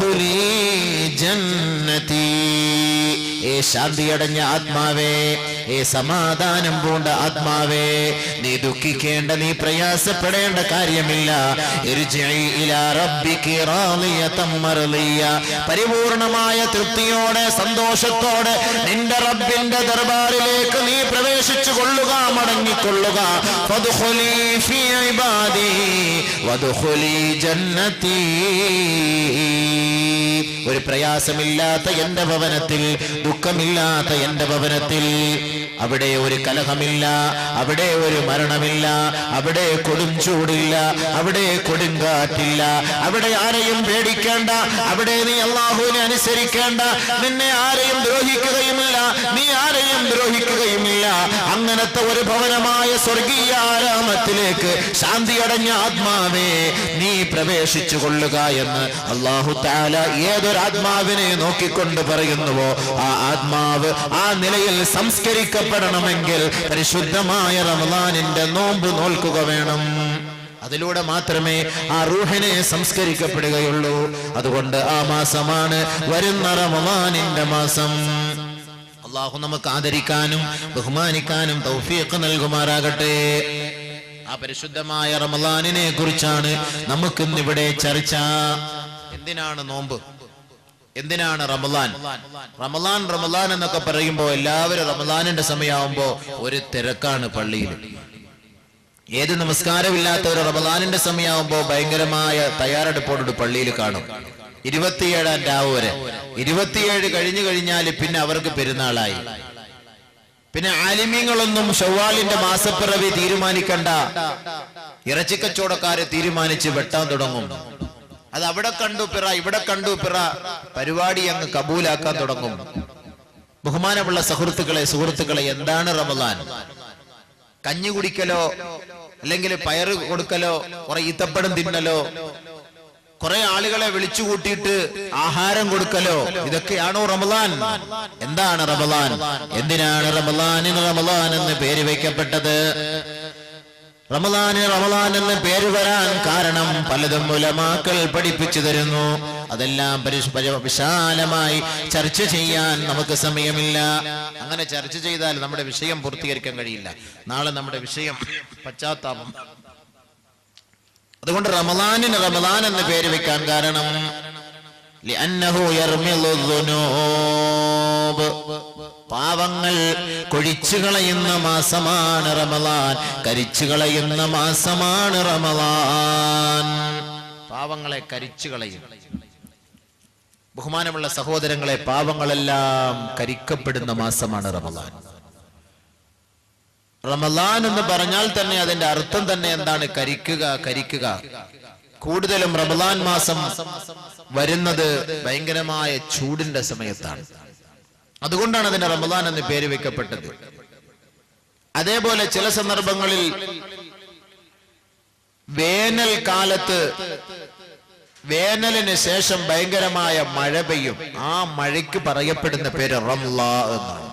വദ്ഖുലീ ജന്നതി. ഏ ശാന്തിയടഞ്ഞ ആത്മാവേ, ഏ സമാധാനം പൂണ്ട ആത്മാവേ, നീ ദുഃഖിക്കേണ്ട, നീ പ്രയാസപ്പെടേണ്ട കാര്യമില്ല. ഇർജിഇ ഇലാ റബ്ബികി റാളിയതൻ മർളിയ. പരിപൂർണമായ തൃപ്തിയോടെ സന്തോഷത്തോടെ നിന്റെ റബ്ബിന്റെ ദർബാറിലേക്ക് നീ പ്രവേശിച്ചു കൊള്ളുക, മടങ്ങിക്കൊള്ളുക. ഫദ്ഖുലീ ഫീ ഇബാദി വദ്ഖുലീ ജന്നതി. ഒരു പ്രയാസമില്ലാത്ത എന്റെ ഭവനത്തിൽ, ദുഃഖമില്ലാത്ത എന്റെ ഭവനത്തിൽ, അവിടെ ഒരു കലഹമില്ല, അവിടെ ഒരു മരണമില്ല, അവിടെ കൊടും ചൂടില്ല, അവിടെ കൊടുങ്കാറ്റില്ല, അവിടെ ആരെയും പേടിക്കേണ്ട, അവിടെ നീ അല്ലാഹുവിനെ അനുസരിക്കേണ്ട, നിന്നെ ആരെയും ദ്രോഹിക്കുകയുമില്ല, നീ ആരെയും ദ്രോഹിക്കുകയുമില്ല. അങ്ങനത്തെ ഒരു ഭവനമായ സ്വർഗീയ ആരാമത്തിലേക്ക് ശാന്തിയടഞ്ഞ ആത്മാവേ നീ പ്രവേശിച്ചു കൊള്ളുക എന്ന് അല്ലാഹു തആല ഏതൊരാത്മാവിനെ നോക്കിക്കൊണ്ട് പറയുന്നുവോ ആ ആത്മാവ് ആ നിലയിൽ സംസ്കരിക്കപ്പെടണമെങ്കിൽ പരിശുദ്ധമായ റമളാനിന്റെ നോമ്പ് നോൽക്കുക വേണം. അതിലൂടെ മാത്രമേ ആ റൂഹിനെ സംസ്കരിക്കപ്പെടുകയുള്ളൂ. അതുകൊണ്ട് ആ മാസമാണ് വരുന്ന റമളാനിന്റെ മാസം. അല്ലാഹു നമുക്ക് ആദരിക്കാനും ബഹുമാനിക്കാനും തൗഫീഖ് നൽകുമാറാകട്ടെ. ആ പരിശുദ്ധമായ റമളാനിനെ കുറിച്ചാണ് നമുക്കിന്നിവിടെ ചർച്ച. എന്തിനാണ് നോമ്പ്? എന്തിനാണ് റമളാൻ? റമളാൻ റമളാൻ എന്നൊക്കെ പറയുമ്പോൾ എല്ലാവരും റമളാനിന്റെ സമയമാകുമ്പോ ഒരു തിരക്കാണ് പള്ളിയിൽ. ഏത് നമസ്കാരമില്ലാത്ത ഒരു റമളാനിന്റെ സമയമാകുമ്പോ ഭയങ്കരമായ തയ്യാറെടുപ്പോട് പള്ളിയിൽ കാണും. 27-ാം രാവ് വരെ. 27 കഴിഞ്ഞു കഴിഞ്ഞാൽ പിന്നെ അവർക്ക് പെരുന്നാളായി. പിന്നെ ആലിമീങ്ങളൊന്നും ശവ്വാലിന്റെ മാസപ്പിറവി തീരുമാനിക്കണ്ട, ഇറച്ചിക്കച്ചവടക്കാരെ തീരുമാനിച്ച് വെട്ടാൻ തുടങ്ങും. അത് അവിടെ കണ്ടു പിറ, ഇവിടെ കണ്ടു പിറ, പരിപാടി അങ്ങ് കബൂലാക്കാൻ തുടങ്ങും. ബഹുമാനമുള്ള സുഹൃത്തുക്കളെ, എന്താണ് റമളാൻ? കഞ്ഞി കുടിക്കലോ, അല്ലെങ്കിൽ പയറ് കൊടുക്കലോ, കുറെ ഈത്തപ്പഴം തിന്നലോ, കുറെ ആളുകളെ വിളിച്ചു കൂട്ടിയിട്ട് ആഹാരം കൊടുക്കലോ, ഇതൊക്കെയാണോ റമളാൻ? എന്താണ് റമളാൻ? എന്തിനാണ് റമളാനിന് റമളാൻ എന്ന് പേര് വയ്ക്കപ്പെട്ടത്? റമളാന് റമളാൻ എന്ന് പേര് വരാൻ കാരണം പലതും ഉലമാക്കൾ പഠിപ്പിച്ചു തരുന്നു. അതെല്ലാം വിശാലമായി ചർച്ച ചെയ്യാൻ നമുക്ക് സമയമില്ല. അങ്ങനെ ചർച്ച ചെയ്താൽ നമ്മുടെ വിഷയം പൂർത്തീകരിക്കാൻ കഴിയില്ല. നാളെ നമ്മുടെ വിഷയം പശ്ചാത്താപം. അതുകൊണ്ട് റമളാനിന് റമളാൻ എന്ന് പേര് വെക്കാൻ കാരണം ലിഅന്നഹു യർമിളു ദുനൂബ്, പാവങ്ങൾ കൊഴിച്ചു കളയുന്ന മാസമാണ് റമളാൻ, കരിച്ചു കളയുന്ന മാസമാണ് റമളാൻ. പാവങ്ങളെ കരിച്ചു കളയും. ബഹുമാനമുള്ള സഹോദരങ്ങളെ, പാവങ്ങളെല്ലാം കരിക്കപ്പെടുന്ന മാസമാണ് റമളാൻ. റമളാൻ എന്ന് പറഞ്ഞാൽ തന്നെ അതിന്റെ അർത്ഥം തന്നെ എന്താണ്? കരിക്കുക. കൂടുതലും റമളാൻ മാസം വരുന്നത് ഭയങ്കരമായ ചൂടിന്റെ സമയത്താണ്. അതുകൊണ്ടാണ് അതിന് റമളാൻ എന്ന് പേര് വെക്കപ്പെട്ടത്. അതേപോലെ ചില സന്ദർഭങ്ങളിൽ വേനൽ കാലത്ത്, വേനലിന് ശേഷം ഭയങ്കരമായ മഴ പെയ്യും. ആ മഴയ്ക്ക് പറയപ്പെടുന്ന പേര് റംളാ എന്നാണ്.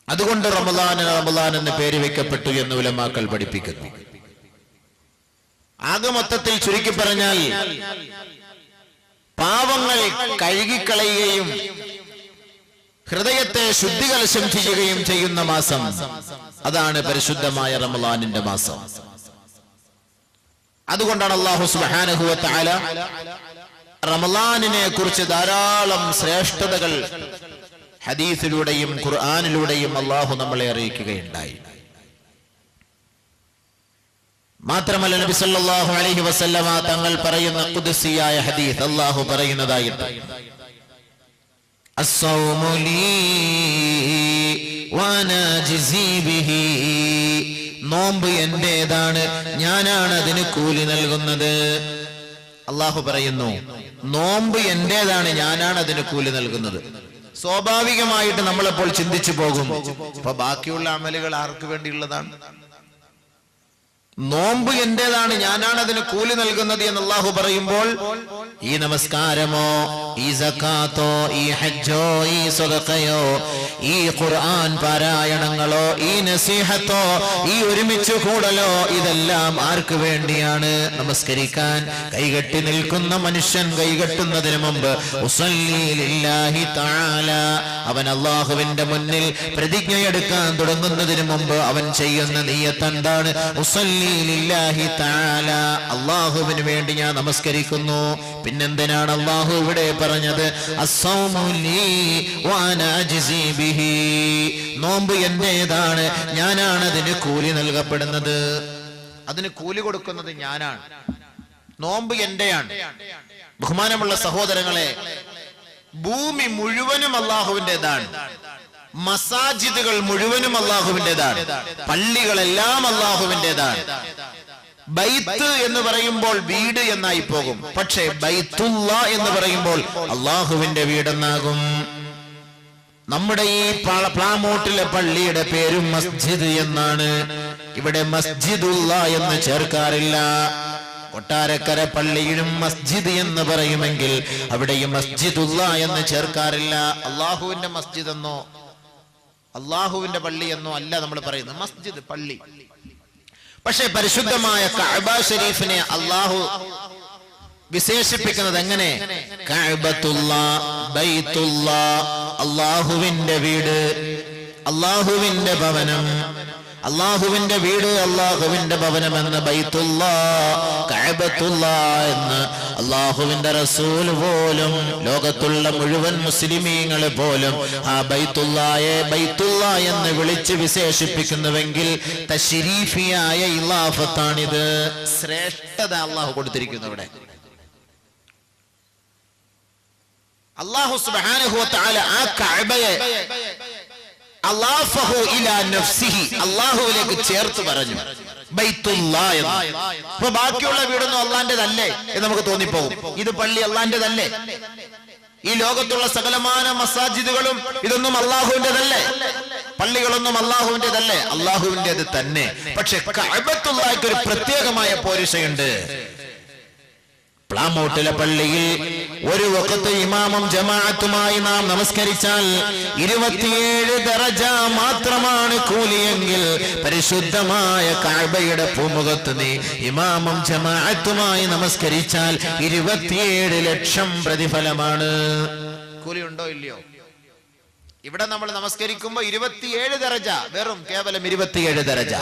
അതുകൊണ്ട് റമളാൻ എന്ന് പേര് വെക്കപ്പെട്ടു എന്ന് ഉലമാക്കൾ പഠിപ്പിക്കുന്നു. ആകെ മൊത്തത്തിൽ ചുരുക്കി പറഞ്ഞാൽ പാവങ്ങൾ കഴുകിക്കളയുകയും ഹൃദയത്തെ ശുദ്ധികലശം ചെയ്യുകയും ചെയ്യുന്ന മാസം, അതാണ് പരിശുദ്ധമായ റമളാനിന്റെ മാസം. അതുകൊണ്ടാണ് അല്ലാഹു സുബ്ഹാനഹു വ തആല റമളാനിനെ കുറിച്ച് ധാരാളം ശ്രേഷ്ഠതകൾ ഹദീസിലൂടെയും ഖുർആനിലൂടെയും അല്ലാഹു നമ്മളെ അറിയിക്കുകയുണ്ടായി. മാത്രമല്ല നബി സല്ലല്ലാഹു അലൈഹി വസല്ലമ തങ്ങൾ പറയുന്ന ഖുദ്സിയായ ഹദീസ് അല്ലാഹു പറയുന്നതായിട്ട്, അസ്സൗമു ലീ വഅനാ ജിസീ ബിഹി, നോമ്പ് എന്റേതാണ്, ഞാനാണ് അതിന് കൂലി നൽകുന്നത്. അല്ലാഹു പറയുന്നു നോമ്പ് എന്റേതാണ്, ഞാനാണ് അതിന് കൂലി നൽകുന്നത്. സ്വാഭാവികമായിട്ട് നമ്മളപ്പോൾ ചിന്തിച്ചു പോകും, അപ്പൊ ബാക്കിയുള്ള അമലുകൾ ആർക്ക് വേണ്ടിയുള്ളതാണ്? നോമ്പ് എന്റേതാണ്, ഞാനാണ് അതിന് കൂലി നൽകുന്നത് എന്ന് അല്ലാഹു പറയുമ്പോൾ ഈ നമസ്കാരമോ, ഈ സക്കാത്തോ, ഈ ഹജ്ജോ, ഈ സദഖയോ, ഈ ഖുർആൻ പാരായണങ്ങളോ, ഈ നസീഹത്തോ, ഈ ഒരുമിച്ച് കൂടലോ, ഇതെല്ലാം ആർക്ക് വേണ്ടിയാണ്? നമസ്കരിക്കാൻ കൈകെട്ടി നിൽക്കുന്ന മനുഷ്യൻ കൈകെട്ടുന്നതിന് മുമ്പ് ഉസല്ലി ലില്ലാഹി തആല, അവൻ അല്ലാഹുവിന്റെ മുന്നിൽ പ്രതിജ്ഞയെടുക്കാൻ തുടങ്ങുന്നതിന് മുമ്പ് അവൻ ചെയ്യുന്ന നിയ്യത്ത് എന്താണ്? ഉസല്ലി ലില്ലാഹി തആല, അല്ലാഹുവിന് വേണ്ടി ഞാൻ നമസ്കരിക്കുന്നു. പിന്നെന്തിനാണ് അല്ലാഹു ഇവിടെ പറഞ്ഞത്? അസ്സൗമു ലീ വഅനാ അജ്സി ബിഹി, നോമ്പ് എന്റേതാണ്, ഞാനാണ് അതിന് കൂലി നൽകപ്പെടുന്നത്, അതിന് കൂലി കൊടുക്കുന്നത് ഞാനാണ്. നോമ്പ് എന്റെയാണ്. ബഹുമാനമുള്ള സഹോദരങ്ങളെ, ഭൂമി മുഴുവനും അല്ലാഹുവിൻ്റെതാണ്, മസാജിദുകൾ മുഴുവനും അല്ലാഹുവിൻ്റെതാണ്, പള്ളികളെല്ലാം അല്ലാഹുവിൻ്റെതാണ്. ബൈത്ത് എന്ന് പറയുമ്പോൾ വീട് എന്നായി പോകും, പക്ഷേ ബൈത്തുള്ള എന്ന് പറയുമ്പോൾ അല്ലാഹുവിന്റെ വീടെന്നാകും. നമ്മുടെ ഈ പ്ലാമൂട്ടിലെ പള്ളിയുടെ പേരും മസ്ജിദ് എന്നാണ്. ഇവിടെ മസ്ജിദുള്ള എന്ന് ചേർക്കാറില്ല. കൊട്ടാരക്കര പള്ളിയിലും മസ്ജിദ് എന്ന് പറയുമെങ്കിൽ അവിടെയും മസ്ജിദുള്ള എന്ന് ചേർക്കാറില്ല. അള്ളാഹുവിന്റെ മസ്ജിദ് എന്നോ അള്ളാഹുവിന്റെ പള്ളി എന്നോ അല്ല നമ്മൾ പറയുന്നത്, മസ്ജിദ് പള്ളി. പക്ഷെ പരിശുദ്ധമായ കഅബ ഷരീഫിനെ അള്ളാഹു വിശേഷിപ്പിക്കുന്നത് എങ്ങനെ? കഅബത്തുല്ലാ, ബൈത്തുല്ലാ, അള്ളാഹുവിന്റെ വീട്, അള്ളാഹുവിന്റെ ഭവനം, അള്ളാഹുവിന്റെ വീട്, അള്ളാഹുവിന്റെ ഭവനം എന്ന് ബൈത്തുല്ലാ, കഅബത്തുല്ലാ എന്ന് അള്ളാഹുവിന്റെ റസൂൽ പോലും ലോകത്തുള്ള മുഴുവൻ മുസ്ലിമീങ്ങൾ പോലും ആ ബൈത്തുല്ലായെ ബൈത്തുല്ലാ എന്ന് വിളിച്ച് വിശേഷിപ്പിക്കുന്നുവെങ്കിൽ തശ്രീഫിയായ ഇലാഫത്താണിത്. ശ്രേഷ്ഠത അള്ളാഹു കൊടുത്തിരിക്കുന്നു ഇവിടെ. അല്ലാഹു സുബ്ഹാനഹു വ തആല ആ കഅബയെ അല്ലാഫഹു ഇലാ നഫ്സിഹി, അല്ലാഹുവിലേക്ക് ചേർത്ത് പറഞ്ഞു ബൈത്തുല്ലാ എന്ന്. അപ്പൊ ബാക്കിയുള്ള വീടൊന്നും അള്ളാന്റേതല്ലേ എന്ന് നമുക്ക് തോന്നിപ്പോകും. ഇത് പള്ളി അള്ളാന്റേതല്ലേ? ഈ ലോകത്തുള്ള സകലമാന മസാജിദുകളും ഇതൊന്നും അള്ളാഹുവിന്റേതല്ലേ? പള്ളികളൊന്നും അള്ളാഹുവിന്റേതല്ലേ? അള്ളാഹുവിന്റേത് തന്നെ. പക്ഷെ കഅബത്തുല്ലാഹിക്ക് ഒരു പ്രത്യേകമായ പോരിശയുണ്ട്. പ്ലാമൂട്ടിലെ പള്ളിയിൽ ഒരു വഖത്ത് ഇമാമും ജമാഅത്തുമായി നാം നമസ്കരിച്ചാൽ 27 ദറജ മാത്രമാണ് കൂലിയെങ്കിൽ പരിശുദ്ധമായ കഅബയുടെ പൂമുഖത്ത് നീ ഇമാമും ജമാഅത്തുമായി നമസ്കരിച്ചാൽ 27 ലക്ഷം പ്രതിഫലമാണ്. കൂലി ഉണ്ടോ ഇല്ലയോ? ഇവിടെ നമ്മൾ നമസ്കരിക്കുമ്പോൾ 27 ദറജ, വെറും കേവലം 27 ദറജ.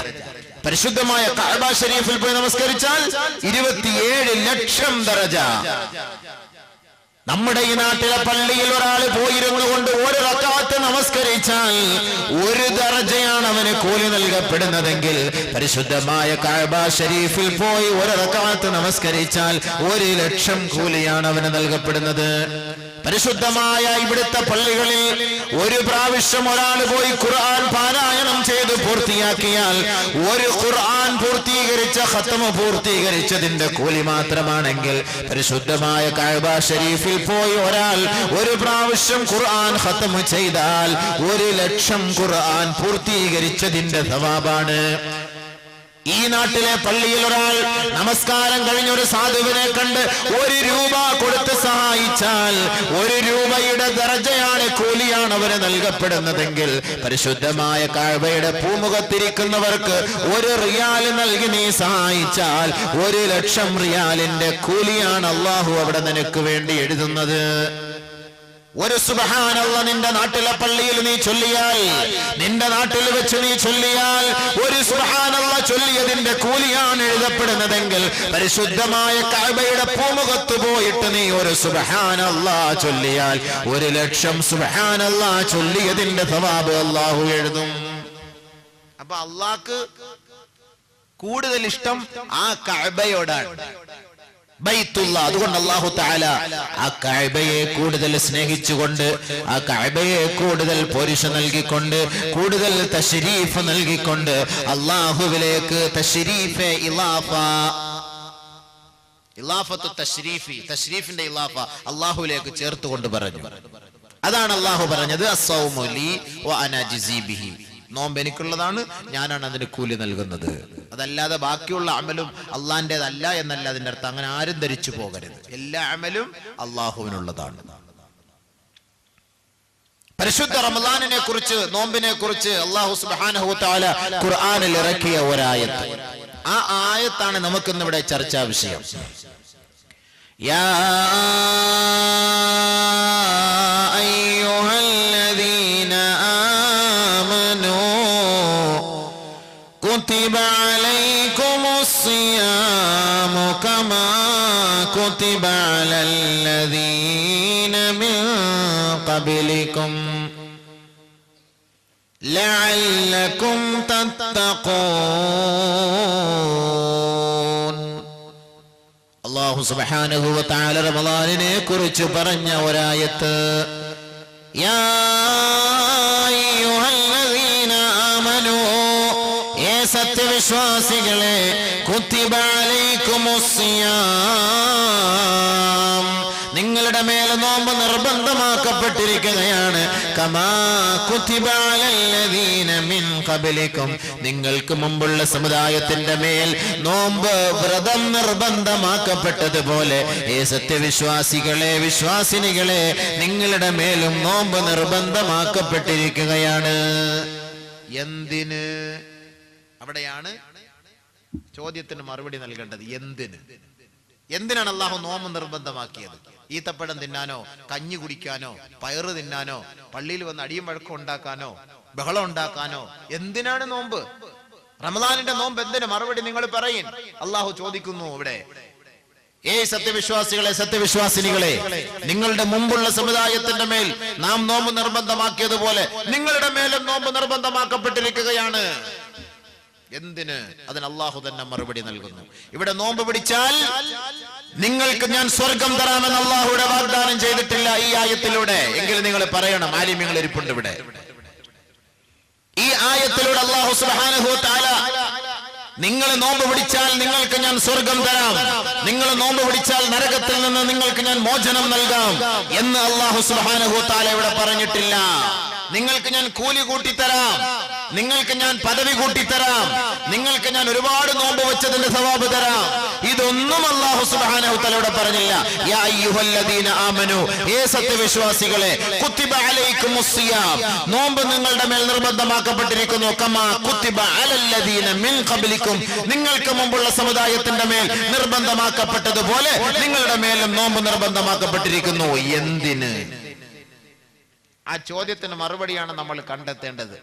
പരിശുദ്ധമായ കഅബ ഷരീഫിൽ പോയി നമസ്കരിച്ചാൽ 27 ലക്ഷം ദറജ. നമ്മുടെ ഈ നാട്ടിലെ പള്ളിയിൽ ഒരാൾ പോയിരുന്നു കൊണ്ട് ഒരു റക്അത്ത് നമസ്കരിച്ചാൽ 1 ദറജയാണ് അവന് കൂലി നൽകപ്പെടുന്നതെങ്കിൽ പരിശുദ്ധമായ കഅബ ഷരീഫിൽ പോയി 1 റക്അത്ത് നമസ്കരിച്ചാൽ 1 ലക്ഷം കൂലിയാണ് അവന് നൽകപ്പെടുന്നത്. പരിശുദ്ധമായ ഇവിടുത്തെ പള്ളികളിൽ ഒരു പ്രാവശ്യം ഒരാൾ പോയി ഖുർആൻ പാരായണം ചെയ്ത് പൂർത്തിയാക്കിയാൽ ഒരു ഖുർആൻ പൂർത്തീകരിച്ച ഖത്മ പൂർത്തീകരിച്ചതിന്റെ കൂലി മാത്രമാണെങ്കിൽ പരിശുദ്ധമായ കഅബ ഷരീഫിൽ പോയി ഒരാൾ ഒരു പ്രാവശ്യം ഖുർആൻ ഖത്മ ചെയ്താൽ 1 ലക്ഷം ഖുർആൻ പൂർത്തീകരിച്ചതിന്റെ സവാബാണ്. ഈ നാട്ടിലെ പള്ളിയിൽ ഒരാൾ നമസ്കാരം കഴിഞ്ഞൊരു സാധുവിനെ കണ്ട് 1 രൂപ കൊടുത്ത് സഹായിച്ചാൽ 1 രൂപയുടെ ദറജയാണ്, കൂലിയാണ് അവന് നൽകപ്പെടുന്നതെങ്കിൽ പരിശുദ്ധമായ കഅബയുടെ പൂമുഖത്തിരിക്കുന്നവർക്ക് 1 റിയാൽ നൽകി നീ സഹായിച്ചാൽ 1 ലക്ഷം റിയാലിന്റെ കൂലിയാണ് അല്ലാഹു അവിടെ നിനക്ക് വേണ്ടി എഴുതുന്നത്. ഒരു സുബ്ഹാനല്ലാഹ് നിന്റെ നാട്ടിലെ പള്ളിയിൽ നീ ചൊല്ലിയാൽ, നിന്റെ നാട്ടിൽ വെച്ച് നീ ചൊല്ലിയാൽ, ഒരു സുബ്ഹാനല്ലാഹ് ചൊല്ലിയതിന്റെ കൂലിയാണ് എഴുതപ്പെടുന്നതെങ്കിൽ പരിശുദ്ധമായ കഅബയുടെ പൂമുഖത്ത് പോയിട്ട് നീ ഒരു സുബ്ഹാനല്ലാഹ് ചൊല്ലിയാൽ 1 ലക്ഷം സുബ്ഹാനല്ലാഹ് ചൊല്ലിയതിന്റെ സവാബ് അല്ലാഹു എഴുതും. അപ്പൊ അല്ലാഹ്ക്ക് കൂടുതൽ ഇഷ്ടം ആ കഅബയോടാണ്, ബൈത്തുള്ള. അതുകൊണ്ട് അല്ലാഹു തആല ആ കഅബയെ കൂടുതൽ സ്നേഹിച്ചുകൊണ്ട്, ആ കഅബയെ കൂടുതൽ പോരിശ നൽകിക്കൊണ്ട്, കൂടുതൽ തശ്രീഫ് നൽകിക്കൊണ്ട് അല്ലാഹുവിലേക്ക് തശ്രീഫെ ഇലാഫ, ഇലാഫത്തു തശ്രീഫി, തശ്രീഫിന്റെ ഇലാഫ അല്ലാഹുവിലേക്ക് ചേർത്തുകൊണ്ട് പറഞ്ഞു. അതാണ് അല്ലാഹു പറഞ്ഞത് അസ്സൗമു ലീ വഅനാ അജ്സി ബിഹി. നോമ്പ് എനിക്കുള്ളതാണ്, ഞാനാണ് അതിന് കൂലി നൽകുന്നത്. അതല്ലാതെ ബാക്കിയുള്ള അമലും അള്ളാന്റേതല്ല എന്നല്ല അതിന്റെ അർത്ഥം. അങ്ങനെ ആരും ധരിച്ചു പോകരുത്. എല്ലാ അമലും അള്ളാഹുവിനുള്ളതാണ്. പരിശുദ്ധ റമളാനിനെ കുറിച്ച്, നോമ്പിനെ കുറിച്ച് അല്ലാഹു സുബ്ഹാനഹു വ തആല ഖുർആനിൽ ഇറക്കിയ ഒരായത്ത്. ആ ആയത്താണ് നമുക്കിന്ന് ഇവിടെ ചർച്ചാ വിഷയം. യാ അയ്യുഹല്ലദീന ആമനൂ കുതിബ അലൈക്കുമുസ് സിയാമു കമാ കുതിബ അലല്ലദീന മിൻ ഖബ്ലികും ലഅല്ലകും തത്തഖൂൻ. അല്ലാഹു സുബ്ഹാനഹു വ തആല റമളാനിനെ കുറിച്ച് പറഞ്ഞ ഒരായത്ത്. യാ അയ്യുഹല്ലദീന ആമനൂ, ഏ സത്യവിശ്വാസികളെ, കുതിബ അലൈക്കുമുസ് സിയാം, നിങ്ങളുടെ മേൽ നോമ്പ് നിർബന്ധമാക്കപ്പെട്ടിരിക്കുകയാണ്. കമാ കുതിബ അലല്ലദീന മിൻ ഖബ്ലികും, നിങ്ങൾക്ക് മുമ്പുള്ള സമുദായത്തിന്റെ മേൽ നോമ്പ് വ്രതം നിർബന്ധമാക്കപ്പെട്ടതുപോലെ ഏ സത്യവിശ്വാസികളെ, വിശ്വാസിനികളെ, നിങ്ങളുടെ മേലും നോമ്പ് നിർബന്ധമാക്കപ്പെട്ടിരിക്കുകയാണ്. എന്തിന്? അവിടെയാണ് ചോദ്യത്തിന് മറുപടി നൽകേണ്ടത്. എന്തിനാണ് അള്ളാഹു നോമ്പ് നിർബന്ധമാക്കിയത്? ഈത്തപ്പഴം തിന്നാനോ, കഞ്ഞി കുടിക്കാനോ, പയറ് തിന്നാനോ, പള്ളിയിൽ വന്ന് അടിയും വഴക്കം ഉണ്ടാക്കാനോ, ബഹളം ഉണ്ടാക്കാനോ? എന്തിനാണ് നോമ്പ്? റമളാനിന്റെ നോമ്പ് എന്തിന്? മറുപടി നിങ്ങൾ പറയും. അള്ളാഹു ചോദിക്കുന്നു ഇവിടെ, ഏ സത്യവിശ്വാസികളെ, സത്യവിശ്വാസിനികളെ, നിങ്ങളുടെ മുമ്പുള്ള സമുദായത്തിന്റെ മേൽ നാം നോമ്പ് നിർബന്ധമാക്കിയതുപോലെ നിങ്ങളുടെ മേലും നോമ്പ് നിർബന്ധമാക്കപ്പെട്ടിരിക്കുകയാണ്. എന്തിന്? അതിന് അള്ളാഹു തന്നെ മറുപടി നൽകുന്നു. ഇവിടെ നോമ്പ് പിടിച്ചാൽ നിങ്ങൾക്ക് ഞാൻ സ്വർഗം തരാമെന്ന് അള്ളാഹുവിടെ വാഗ്ദാനം ചെയ്തിട്ടില്ല ഈ ആയത്തിലൂടെ. എങ്കിൽ നിങ്ങൾ പറയണം. ആലിമ്യങ്ങൾ ഇരിപ്പുണ്ട് ഇവിടെ. ഈ ആയത്തിലൂടെ അള്ളാഹു സുബ്ഹാനഹു വ തആല നിങ്ങൾ നോമ്പ് പിടിച്ചാൽ നിങ്ങൾക്ക് ഞാൻ സ്വർഗം തരാം, നിങ്ങൾ നോമ്പ് പിടിച്ചാൽ നരകത്തിൽ നിന്ന് നിങ്ങൾക്ക് ഞാൻ മോചനം നൽകാം എന്ന് അള്ളാഹു സുബ്ഹാനഹു വ തആല ഇവിടെ പറഞ്ഞിട്ടില്ല. നിങ്ങൾക്ക് ഞാൻ കൂലി കൂട്ടിത്തരാം, നിങ്ങൾക്ക് ഞാൻ പദവി കൂട്ടിത്തരാം, നിങ്ങൾക്ക് ഞാൻ ഒരുപാട് നോമ്പ് വെച്ചതിന്റെ സവാബ് തരാം, ഇതൊന്നും അല്ലാഹു സുബ്ഹാനഹു തആല ഇവിടെ പറഞ്ഞില്ല. യാ അയ്യുഹല്ലദീന ആമനു, ഏ സത്യവിശ്വാസികളെ, കുതിബ അലൈക്കുമുസ് സിയാം, നോമ്പ് നിങ്ങളുടെ മേൽ നിർബന്ധമാക്കപ്പെട്ടിരിക്കുന്നു. കമാ കുതിബ അലല്ലദീന മിൻ ഖബ്ലികും, നിങ്ങൾക്ക് മുമ്പുള്ള സമുദായത്തിന്റെ മേൽ നിർബന്ധമാക്കപ്പെട്ടതുപോലെ നിങ്ങളുടെ മേലും നോമ്പ് നിർബന്ധമാക്കപ്പെട്ടിരിക്കുന്നു. എന്തിന്? ആ ചോദ്യത്തിന് മറുപടിയാണ് നമ്മൾ കണ്ടെത്തേണ്ടത്.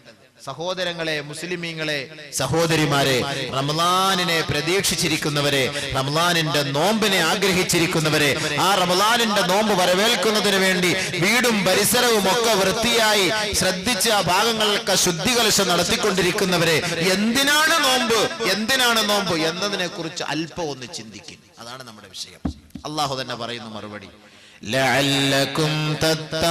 സഹോദരങ്ങളെ, മുസ്ലിമീങ്ങളെ, സഹോദരിമാരെ, റമളാനിനെ പ്രതീക്ഷിച്ചിരിക്കുന്നവരെ, റമളാനിന്റെ നോമ്പിനെ ആഗ്രഹിച്ചിരിക്കുന്നവരെ, ആ റമളാനിന്റെ നോമ്പ് വരവേൽക്കുന്നതിന് വേണ്ടി വീടും പരിസരവും ഒക്കെ വൃത്തിയായി ശ്രദ്ധിച്ച് ആ ഭാഗങ്ങളൊക്കെ ശുദ്ധികലശം നടത്തിക്കൊണ്ടിരിക്കുന്നവരെ, എന്തിനാണ് നോമ്പ്, എന്തിനാണ് നോമ്പ് എന്നതിനെ കുറിച്ച് അല്പം ഒന്ന് ചിന്തിക്കും. അതാണ് നമ്മുടെ വിഷയം. അള്ളാഹു തന്നെ പറയുന്നു മറുപടി. ലഅല്ലകും തത്തഖൂൻ,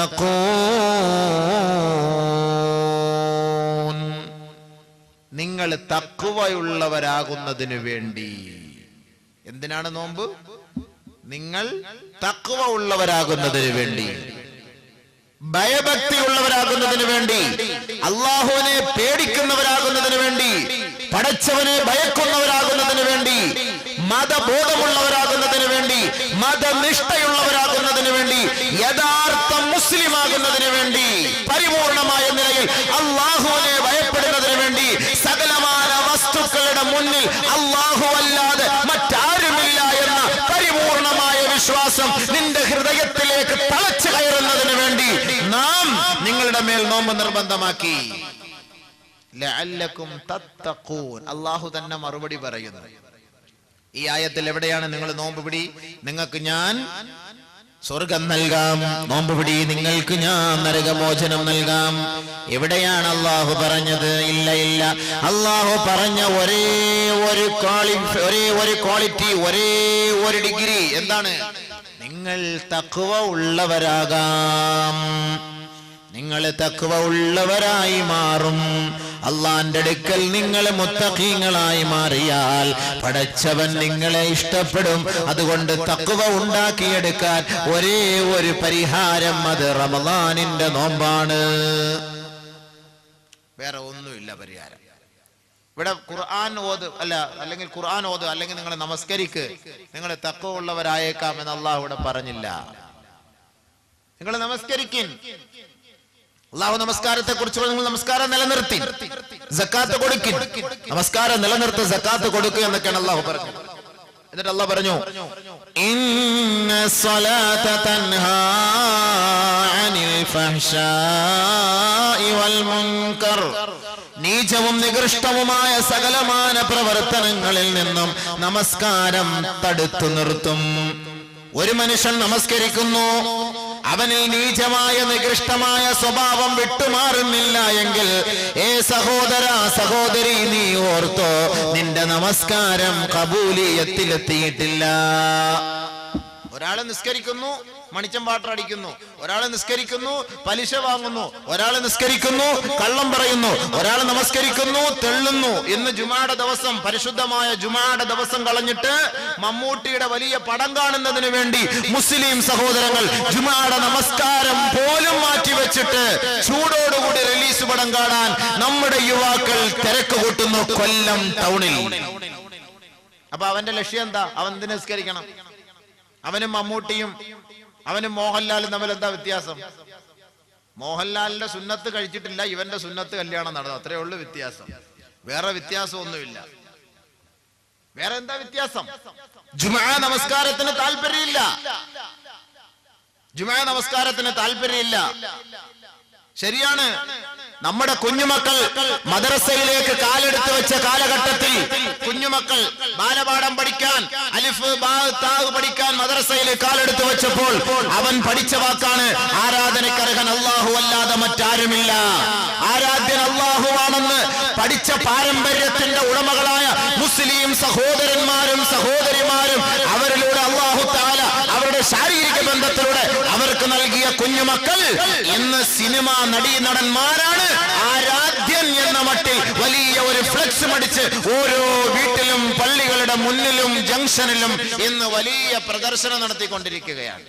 നിങ്ങൾ തഖ്വയുള്ളവരാകുന്നതിനു വേണ്ടി. എന്തിനാണ് നോമ്പ്? നിങ്ങൾ തഖ്വ ഉള്ളവരാകുന്നതിന് വേണ്ടി, ഭയഭക്തി ഉള്ളവരാകുന്നതിന് വേണ്ടി, അള്ളാഹുവിനെ പേടിക്കുന്നവരാകുന്നതിന് വേണ്ടി, പടച്ചവനെ ഭയക്കുന്നവരാകുന്നതിന് വേണ്ടി, മതബോധമുള്ളവരാകുന്നതിന് വേണ്ടി, മതനിഷ്ഠയുള്ളവരാകുന്നതിന് വേണ്ടി, യഥാർത്ഥ മുസ്ലിം ആകുന്നതിന് വേണ്ടി, പരിപൂർണമായ നിലയിൽ അള്ളാഹുവിനെ ഭയപ്പെടുന്നതിന് വേണ്ടി, സകലമായ വസ്തുക്കളുടെ മുന്നിൽ അള്ളാഹു അല്ലാതെ മറ്റാരുമില്ല എന്ന പരിപൂർണമായ വിശ്വാസം നിന്റെ ഹൃദയത്തിലേക്ക് തളച്ചു കയറുന്നതിന് വേണ്ടി നാം നിങ്ങളുടെ മേൽ നോമ്പ് നിർബന്ധമാക്കി. ലഅല്ലകും തത്തഖൂൻ, അള്ളാഹു തന്നെ മറുപടി പറയുന്നു. ഈ ആയത്തിൽ എവിടെയാണ് നിങ്ങൾ നോമ്പ് പിടി, നിങ്ങൾക്ക് ഞാൻ സ്വർഗം നൽകാം, നോമ്പ് പിടി, നിങ്ങൾക്ക് ഞാൻ നരകമോചനം നൽകാം, എവിടെയാണ് അള്ളാഹു പറഞ്ഞത്? ഇല്ല. അള്ളാഹു പറഞ്ഞ ഒരേ ഒരു ക്വാളിറ്റി, ഒരേ ഒരു ഡിഗ്രി എന്താണ്? നിങ്ങൾ തഖ്വ ഉള്ളവരാകാം, നിങ്ങൾ തഖ്വ ഉള്ളവരായി മാറും. അള്ളാന്റെ അടുക്കൽ നിങ്ങൾ മുത്തഖീങ്ങളായി മാറിയാൽ പടച്ചവൻ നിങ്ങളെ ഇഷ്ടപ്പെടും. അതുകൊണ്ട് തഖ്വ ഉണ്ടാക്കിയെടുക്കാൻ ഒരേ ഒരു പരിഹാരം, അത് റമളാനിന്റെ നോമ്പാണ്. വേറെ ഒന്നുമില്ല. പരിഹാരം. ഇവിടെ ഖുർആൻ ഓത് അല്ലെങ്കിൽ ഖുർആൻ ഓത് അല്ലെങ്കിൽ നിങ്ങൾ നമസ്കരിക്ക്, നിങ്ങൾ തഖ്വ ഉള്ളവരായേക്കാം എന്ന് അള്ളാഹു ഇവിടെ പറഞ്ഞില്ല. നിങ്ങൾ നമസ്കരിക്കിൻ. അള്ളാഹു നമസ്കാരത്തെ കുറിച്ച് നിങ്ങൾ നമസ്കാരം നിലനിർത്തി, സക്കാത്ത് കൊടുക്കിൻ. നമസ്കാരം നിലനിർത്തി സക്കാത്ത് കൊടുക്കുക എന്നൊക്കെയാണ് അള്ളാഹു പറഞ്ഞത്. എന്നിട്ട് അള്ളാഹു പറഞ്ഞു, ഇന്ന സ്വലാത തൻഹാ അനിൽ ഫഹ്ശാഇ വൽ മുൻകർ. നീചവും നികൃഷ്ടവുമായ സകലമാന പ്രവർത്തനങ്ങളിൽ നിന്നും നമസ്കാരം തടുത്തു നിർത്തും. ഒരു മനുഷ്യൻ നമസ്കരിക്കുന്നു, അവനിൽ നീചമായ നികൃഷ്ടമായ സ്വഭാവം വിട്ടുമാറുന്നില്ല എങ്കിൽ, സഹോദര സഹോദരി, നീ ഓർത്തോ, നിന്റെ നമസ്കാരം ഖബൂലിയത്തിലെത്തിയിട്ടില്ല. ഒരാള് നിസ്കരിക്കുന്നു, മണിച്ചം പാട്ടടിക്കുന്നു, ഒരാള് നിസ്കരിക്കുന്നു, പലിശ വാങ്ങുന്നു, ഒരാള് നിസ്കരിക്കുന്നു, കള്ളം പറയുന്നു, ഒരാൾ നമസ്കരിക്കുന്നു, തെള്ളുന്നു. ഇന്ന് ജുമായുടെ ദിവസം, പരിശുദ്ധമായ ജുമായുടെ ദിവസം കളഞ്ഞിട്ട് മമ്മൂട്ടിയുടെ വലിയ പടം കാണുന്നതിന് വേണ്ടി മുസ്ലിം സഹോദരങ്ങൾ ജുമായുടെ നമസ്കാരം പോലും മാറ്റിവെച്ചിട്ട് ചൂടോടുകൂടി റിലീസ് പടം കാണാൻ നമ്മുടെ യുവാക്കൾ തിരക്ക് കൂട്ടുന്നു കൊല്ലം ടൗണിൽ. അപ്പൊ അവന്റെ ലക്ഷ്യം എന്താ? അവൻ എന്തിനു നിസ്കരിക്കണം? അവനും മമ്മൂട്ടിയും അവനും മോഹൻലാലും തമ്മിൽ എന്താ വ്യത്യാസം? മോഹൻലാലിന്റെ സുന്നത്ത് കഴിച്ചിട്ടില്ല, ഇവന്റെ സുന്നത്ത് കല്യാണം നടന്നു, അത്രേ ഉള്ളു വ്യത്യാസം. വേറെ വ്യത്യാസമൊന്നുമില്ല. വേറെ എന്താ വ്യത്യാസം? ജുമാ നമസ്കാരത്തിന് താല്പര്യമില്ല, ജുമാ നമസ്കാരത്തിന് താല്പര്യമില്ല. ശരിയാണ്, നമ്മുടെ കുഞ്ഞുമക്കൾ മദ്രസയിലേക്ക് കാലെടുത്ത് വെച്ച കാലഘട്ടത്തിൽ കുഞ്ഞുമക്കൾ ബാലപാഠം പഠിക്കാൻ, അലിഫ് ബാ താ പഠിക്കാൻ മദ്രസയിലേക്ക് കാലെടുത്ത് വെച്ചപ്പോൾ അവൻ പഠിച്ച വാക്കാണ്, ആരാധനക്കർഹൻ അല്ലാഹു അല്ലാതെ മറ്റാരുമില്ല, ആരാധ്യൻ അല്ലാഹുവാണെന്ന് പഠിച്ച പാരമ്പര്യത്തിന്റെ ഉടമകളായ മുസ്ലിം സഹോദരന്മാരും സഹോദരിമാരും അവരിലൂടെ അല്ലാഹു തആല അവരുടെ ശാരീരിക ബന്ധത്തിലൂടെ അവർക്ക് നൽകിയ കുഞ്ഞുമക്കൾ ഇന്ന് സിനിമ നടീനടന്മാരാണ്. ആരാധ്യൻ എന്ന മട്ടിൽ വലിയ ഒരു ഫ്ലെക്സ് അടിച്ച് ഓരോ വീട്ടിലും പള്ളികളുടെ മുന്നിലും ജംഗ്ഷനിലും ഇന്ന് വലിയ പ്രദർശനം നടത്തിക്കൊണ്ടിരിക്കുകയാണ്.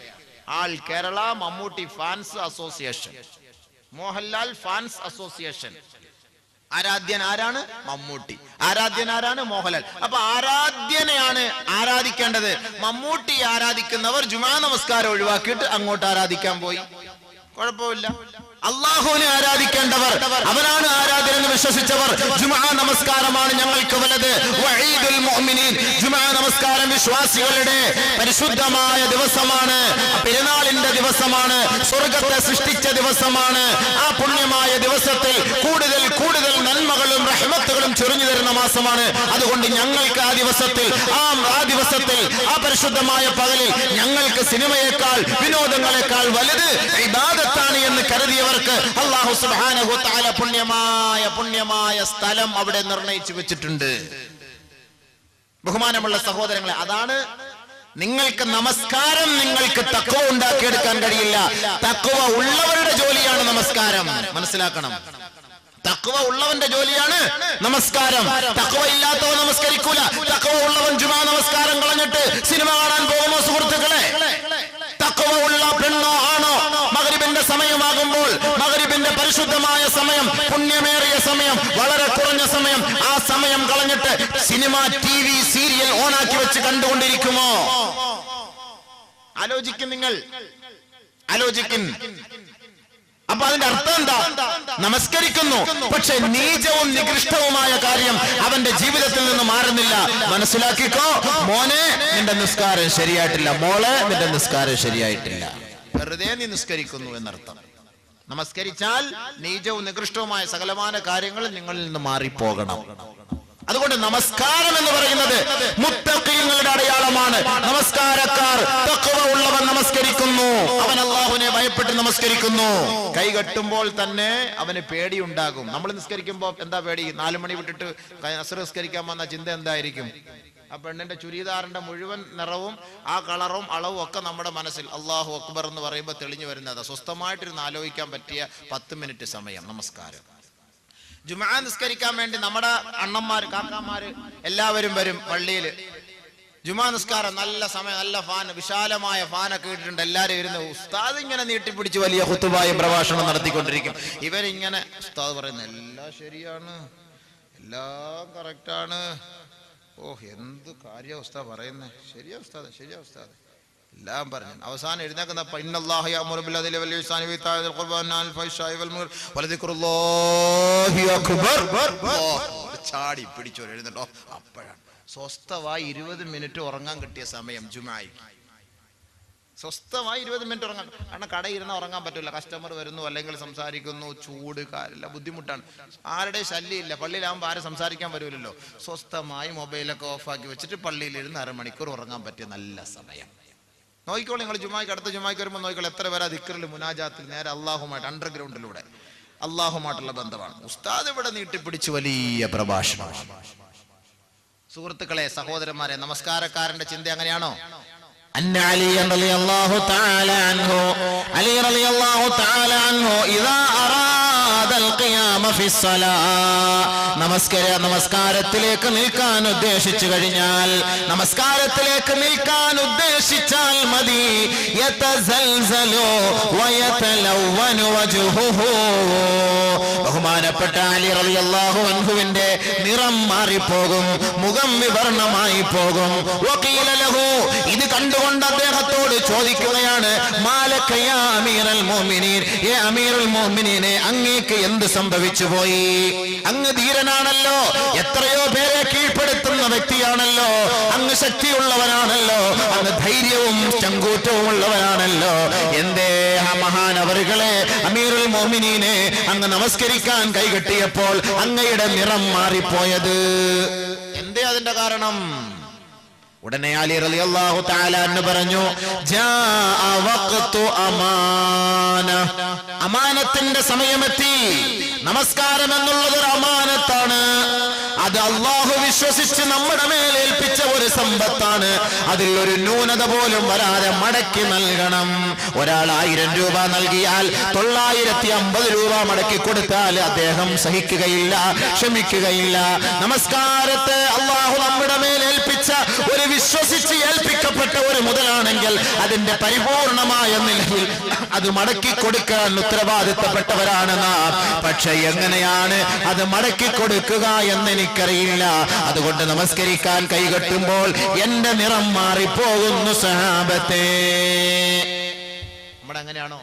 All Kerala Mammootty fans association, Mohanlal fans association. ആരാധ്യൻ ആരാണ്? മമ്മൂട്ടി. ആരാധ്യൻ ആരാണ്? മോഹൻലാൽ. അപ്പൊ ആരാധ്യനെയാണ് ആരാധിക്കേണ്ടത്. മമ്മൂട്ടി ആരാധിക്കുന്നവർ ജുമാ നമസ്കാരം ഒഴിവാക്കിയിട്ട് അങ്ങോട്ട് ആരാധിക്കാൻ പോയി, കുഴപ്പമില്ല. അള്ളാഹുവിനെ ആരാധിക്കേണ്ടവർ, അവനാണ് ആരാധന എന്ന് വിശ്വസിച്ചവർ, ജുമാ നമസ്കാരമാണ് ഞങ്ങൾക്ക് വലുത്. വഈദുൽ മുഅ്മിനീൻ, ജുമാ നമസ്കാരം വിശ്വാസികളുടെ പരിശുദ്ധമായ ദിവസമാണ്, പെരുന്നാളിന്റെ ദിവസമാണ്, സ്വർഗത്തെ സൃഷ്ടിച്ച ദിവസമാണ്. ആ പുണ്യമായ ദിവസത്തിൽ കൂടുതൽ കൂടുതൽ നന്മകളും റഹ്മത്തുകളും ചൊരിഞ്ഞു തരുന്ന മാസമാണ്. അതുകൊണ്ട് ഞങ്ങൾക്ക് ആ ദിവസത്തിൽ ആ പരിശുദ്ധമായ പകലിൽ ഞങ്ങൾക്ക് സിനിമയേക്കാൾ വിനോദങ്ങളെക്കാൾ വലുത് ഇബാദത്താണ് എന്ന് കരുതിയവർ അല്ലാഹു സുബ്ഹാനഹു വ തആല പുണ്യമായ സ്ഥലം അവിടെ നിർണയിച്ചു വെച്ചിട്ടുണ്ട്. ബഹുമാനമുള്ള സഹോദരങ്ങളെ, അതാണ് നിങ്ങൾക്ക് നമസ്കാരം, നിങ്ങൾക്ക് തഖ്വ ഉണ്ടാക്കിയെടുക്കാൻ കഴിയില്ല. തഖ്വ ഉള്ളവരുടെ ജോലിയാണ് നമസ്കാരം, മനസ്സിലാക്കണം. തഖ്വ ഉള്ളവന്റെ ജോലിയാണ് നമസ്കാരം. തഖ്വ ഇല്ലാത്തവൻ നമസ്കരിക്കൂല. തഖ്വ ഉള്ളവൻ ജുമാ നമസ്കാരം കളഞ്ഞിട്ട് സിനിമ കാണാൻ പോകുമോ സുഹൃത്തുക്കളെ? തഖ്വ ഉള്ള പെണ്ണോ ആണോ മഗ്രിബിന്റെ സമയമാകുമ്പോൾ, മഗ്രിബിന്റെ പരിശുദ്ധമായ സമയം, പുണ്യമേറിയ സമയം, വളരെ കുറഞ്ഞ സമയം, ആ സമയം കളഞ്ഞിട്ട് സിനിമ, TV, സീരിയൽ ഓണാക്കി വെച്ച് കണ്ടുകൊണ്ടിരിക്കുമോ? ആലോചിക്കും, നിങ്ങൾ ആലോചിക്കും. അപ്പൊ അതിന്റെ അർത്ഥം എന്താ? നമസ്കരിക്കുന്നു, പക്ഷെ നീചവും നികൃഷ്ടവുമായ കാര്യം അവന്റെ ജീവിതത്തിൽ നിന്ന് മാറുന്നില്ല. മനസ്സിലാക്കിക്കോ മോനെ, നിന്റെ നിസ്കാരം ശരിയായിട്ടില്ല, മോളെ നിന്റെ നിസ്കാരം ശരിയായിട്ടില്ല. വെറുതെ നീ നിസ്കരിക്കുന്നു എന്നർത്ഥം. നമസ്കരിച്ചാൽ നീചവും നികൃഷ്ടവുമായ സകലമാന കാര്യങ്ങൾ നിങ്ങളിൽ നിന്ന് മാറിപ്പോകണം. അതുകൊണ്ട് നമസ്കാരം എന്ന് പറയുന്നത് മുത്തഖീങ്ങളുടെ അടയാളമാണ്. നമസ്കാരക്കാർ, തഖ്വ ഉള്ളവൻ നമസ്കരിക്കുന്നു, അവൻ അല്ലാഹുവിനെ ഭയപ്പെട്ട് നമസ്കരിക്കുന്നു. കൈ കെട്ടുമ്പോൾ തന്നെ അവന് പേടിയുണ്ടാകും. നമ്മൾ നിസ്കരിക്കുമ്പോൾ എന്താ പേടി? 4 മണി വിട്ടിട്ട് അസ്ർ നിസ്കരിക്കാൻ വന്ന ചിന്ത എന്തായിരിക്കും? ആ പെണ്ണിന്റെ ചുരിദാറിന്റെ മുഴുവൻ നിറവും ആ കളറും അളവും ഒക്കെ നമ്മുടെ മനസ്സിൽ അല്ലാഹു അക്ബർ എന്ന് പറയുമ്പോൾ തെളിഞ്ഞു വരുന്നത്. സ്വസ്ഥമായിട്ടിരുന്ന് ആലോചിക്കാൻ പറ്റിയ 10 മിനിറ്റ് സമയം നമസ്കാരം. ജുമാ നിസ്കരിക്കാൻ വേണ്ടി നമ്മുടെ അണ്ണന്മാര്, കാക്കാമാര് എല്ലാവരും വരും പള്ളിയിൽ. ജുമാ നിസ്കാരം നല്ല സമയം, നല്ല ഫാൻ, വിശാലമായ ഫാനൊക്കെ ഇട്ടിട്ടുണ്ട്. എല്ലാവരും ഇരുന്ന് ഉസ്താദ് ഇങ്ങനെ നീട്ടിപ്പിടിച്ച് വലിയ ഖുതുബായും പ്രഭാഷണം നടത്തിക്കൊണ്ടിരിക്കും. ഇവരിങ്ങനെ ഉസ്താദ് പറയുന്ന എല്ലാം ശരിയാണ്, എല്ലാം കറക്റ്റാണ്. എന്ത് കാര്യ ഉസ്താദ് പറയുന്നേ. ശരിയാ ഉസ്താദ്, ശരിയാ ഉസ്താദ്, എല്ലാം പറഞ്ഞു. അവസാനം എഴുന്നേക്കുന്ന ചാടി പിടിച്ചോ എഴുന്നല്ലോ. അപ്പോഴാണ് സ്വസ്ഥമായി 20 മിനിറ്റ് ഉറങ്ങാൻ കിട്ടിയ സമയം. ജുമായിക്ക് സ്വസ്ഥമായി 20 മിനിറ്റ് ഉറങ്ങാൻ. കാരണം കടയിരുന്ന ഉറങ്ങാൻ പറ്റില്ല, കസ്റ്റമർ വരുന്നു അല്ലെങ്കിൽ സംസാരിക്കുന്നു, ചൂട് കാലില്ല, ബുദ്ധിമുട്ടാണ്. ആരുടെ ശല്യമില്ല. പള്ളിയിലാകുമ്പോൾ ആരും സംസാരിക്കാൻ വരുമല്ലോ. സ്വസ്ഥമായി മൊബൈലൊക്കെ ഓഫാക്കി വെച്ചിട്ട് പള്ളിയിലിരുന്ന് അരമണിക്കൂർ ഉറങ്ങാൻ പറ്റിയ നല്ല സമയം. നോക്കിക്കോളൂ നിങ്ങൾ. ജുമായ്ക്ക് അടുത്ത ജുമായ്ക്ക് വരുമ്പോൾ നോക്കിക്കോളൂ എത്ര പേരാ ദിക്റിൽ മുനാജാത്തിൽ നേരെ അള്ളാഹുമായിട്ട് അണ്ടർഗ്രൗണ്ടിലൂടെ അള്ളാഹുമായിട്ടുള്ള ബന്ധമാണ്. ഉസ്താദ് ഇവിടെ നീട്ടിപ്പിടിച്ച് വലിയ പ്രഭാഷണം. സുഹൃത്തുക്കളെ, സഹോദരന്മാരെ, നമസ്കാരക്കാരന്റെ ചിന്ത അങ്ങനെയാണോ? أن علي رضي الله تعالى عنه علي رضي الله تعالى عنه إذا أراد القيام في الصلاة നമസ്കാരത്തിലേക്ക് നിൽക്കാൻ ഉദ്ദേശിച്ചു കഴിഞ്ഞാൽ, നമസ്കാരത്തിലേക്ക് നിൽക്കാൻ ഉദ്ദേശിച്ചാൽ മതി. യതസൽസലു വയതലവ്വനു വജ്ഹുഹു. ബഹുമാനപ്പെട്ട അലി റളിയല്ലാഹു അൻഹുവിന്റെ നിറം മാറിപ്പോകും, മുഖം വിവർണമായി പോകും. വഖീല ലഹു, ഇത് കണ്ടുകൊണ്ട് അദ്ദേഹത്തോട് ചോദിക്കുകയാണ്, മാലക യാ അമീറൽ മുഅ്മിനീൻ, യേ അമീറുൽ മുഅ്മിനീനെ, അങ്ങേക്ക് എന്ത് സംഭവിച്ചു പോയി? അങ്ങ് ധീരനാണല്ലോ, എത്രയോ പേരെ കീഴ്പ്പെടുത്തുന്ന വ്യക്തിയാണല്ലോ, അങ്ങ് ശക്തിയുള്ളവനാണല്ലോ, അങ്ങ് ധൈര്യവും ചങ്കൂറ്റവും ഉള്ളവനാണല്ലോ. എന്തേ മഹാനവറുകളെ, അമീറുൽ മുഅ്മിനീനെ, അങ്ങ് നമസ്കരിക്കാൻ കൈകെട്ടിയപ്പോൾ അങ്ങയുടെ നിറം മാറിപ്പോയത് എന്തേ? അതിന്റെ കാരണം? ഉടനെ അലി റളിയല്ലാഹു തആല അൻഹു പറഞ്ഞു, ജാഅ വഖ്തു അമാന. അമാനത്തിന്റെ സമയമെത്തി. നമസ്കാരം എന്നുള്ളത് ഒരു അമാനത്താണ്. അത് അല്ലാഹു വിശ്വസിച്ച് നമ്മുടെ മേൽ ഏൽപ്പിച്ച ഒരു സമ്പത്താണ്. അതിൽ ഒരു ന്യൂനത പോലും വരാതെ മടക്കി നൽകണം. ഒരാൾ 1000 രൂപ നൽകിയാൽ 950 രൂപ മടക്കി കൊടുത്താൽ അദ്ദേഹം സഹിക്കുകയില്ല, ക്ഷമിക്കുകയില്ല. നമസ്കാരത്തെ അല്ലാഹു നമ്മുടെ മേൽ ഏൽപ്പിച്ച ഒരു വിശ്വസിച്ച് ഏൽപ്പിക്കപ്പെട്ട ഒരു മുതലാണെങ്കിൽ അതിന്റെ പരിപൂർണമായ നിലയിൽ അത് മടക്കി കൊടുക്കാൻ ഉത്തരവാദിത്തപ്പെട്ടവരാണ് നാം. പക്ഷെ എങ്ങനെയാണ് അത് മടക്കി കൊടുക്കുക എന്ന് എനിക്കറിയില്ല. അതുകൊണ്ട് നമസ്കരിക്കാൻ കൈകെട്ടുമ്പോൾ എന്റെ നിറം മാറിപ്പോകുന്നു സഹാബത്തെ. നമ്മുടെ അങ്ങനെയാണോ?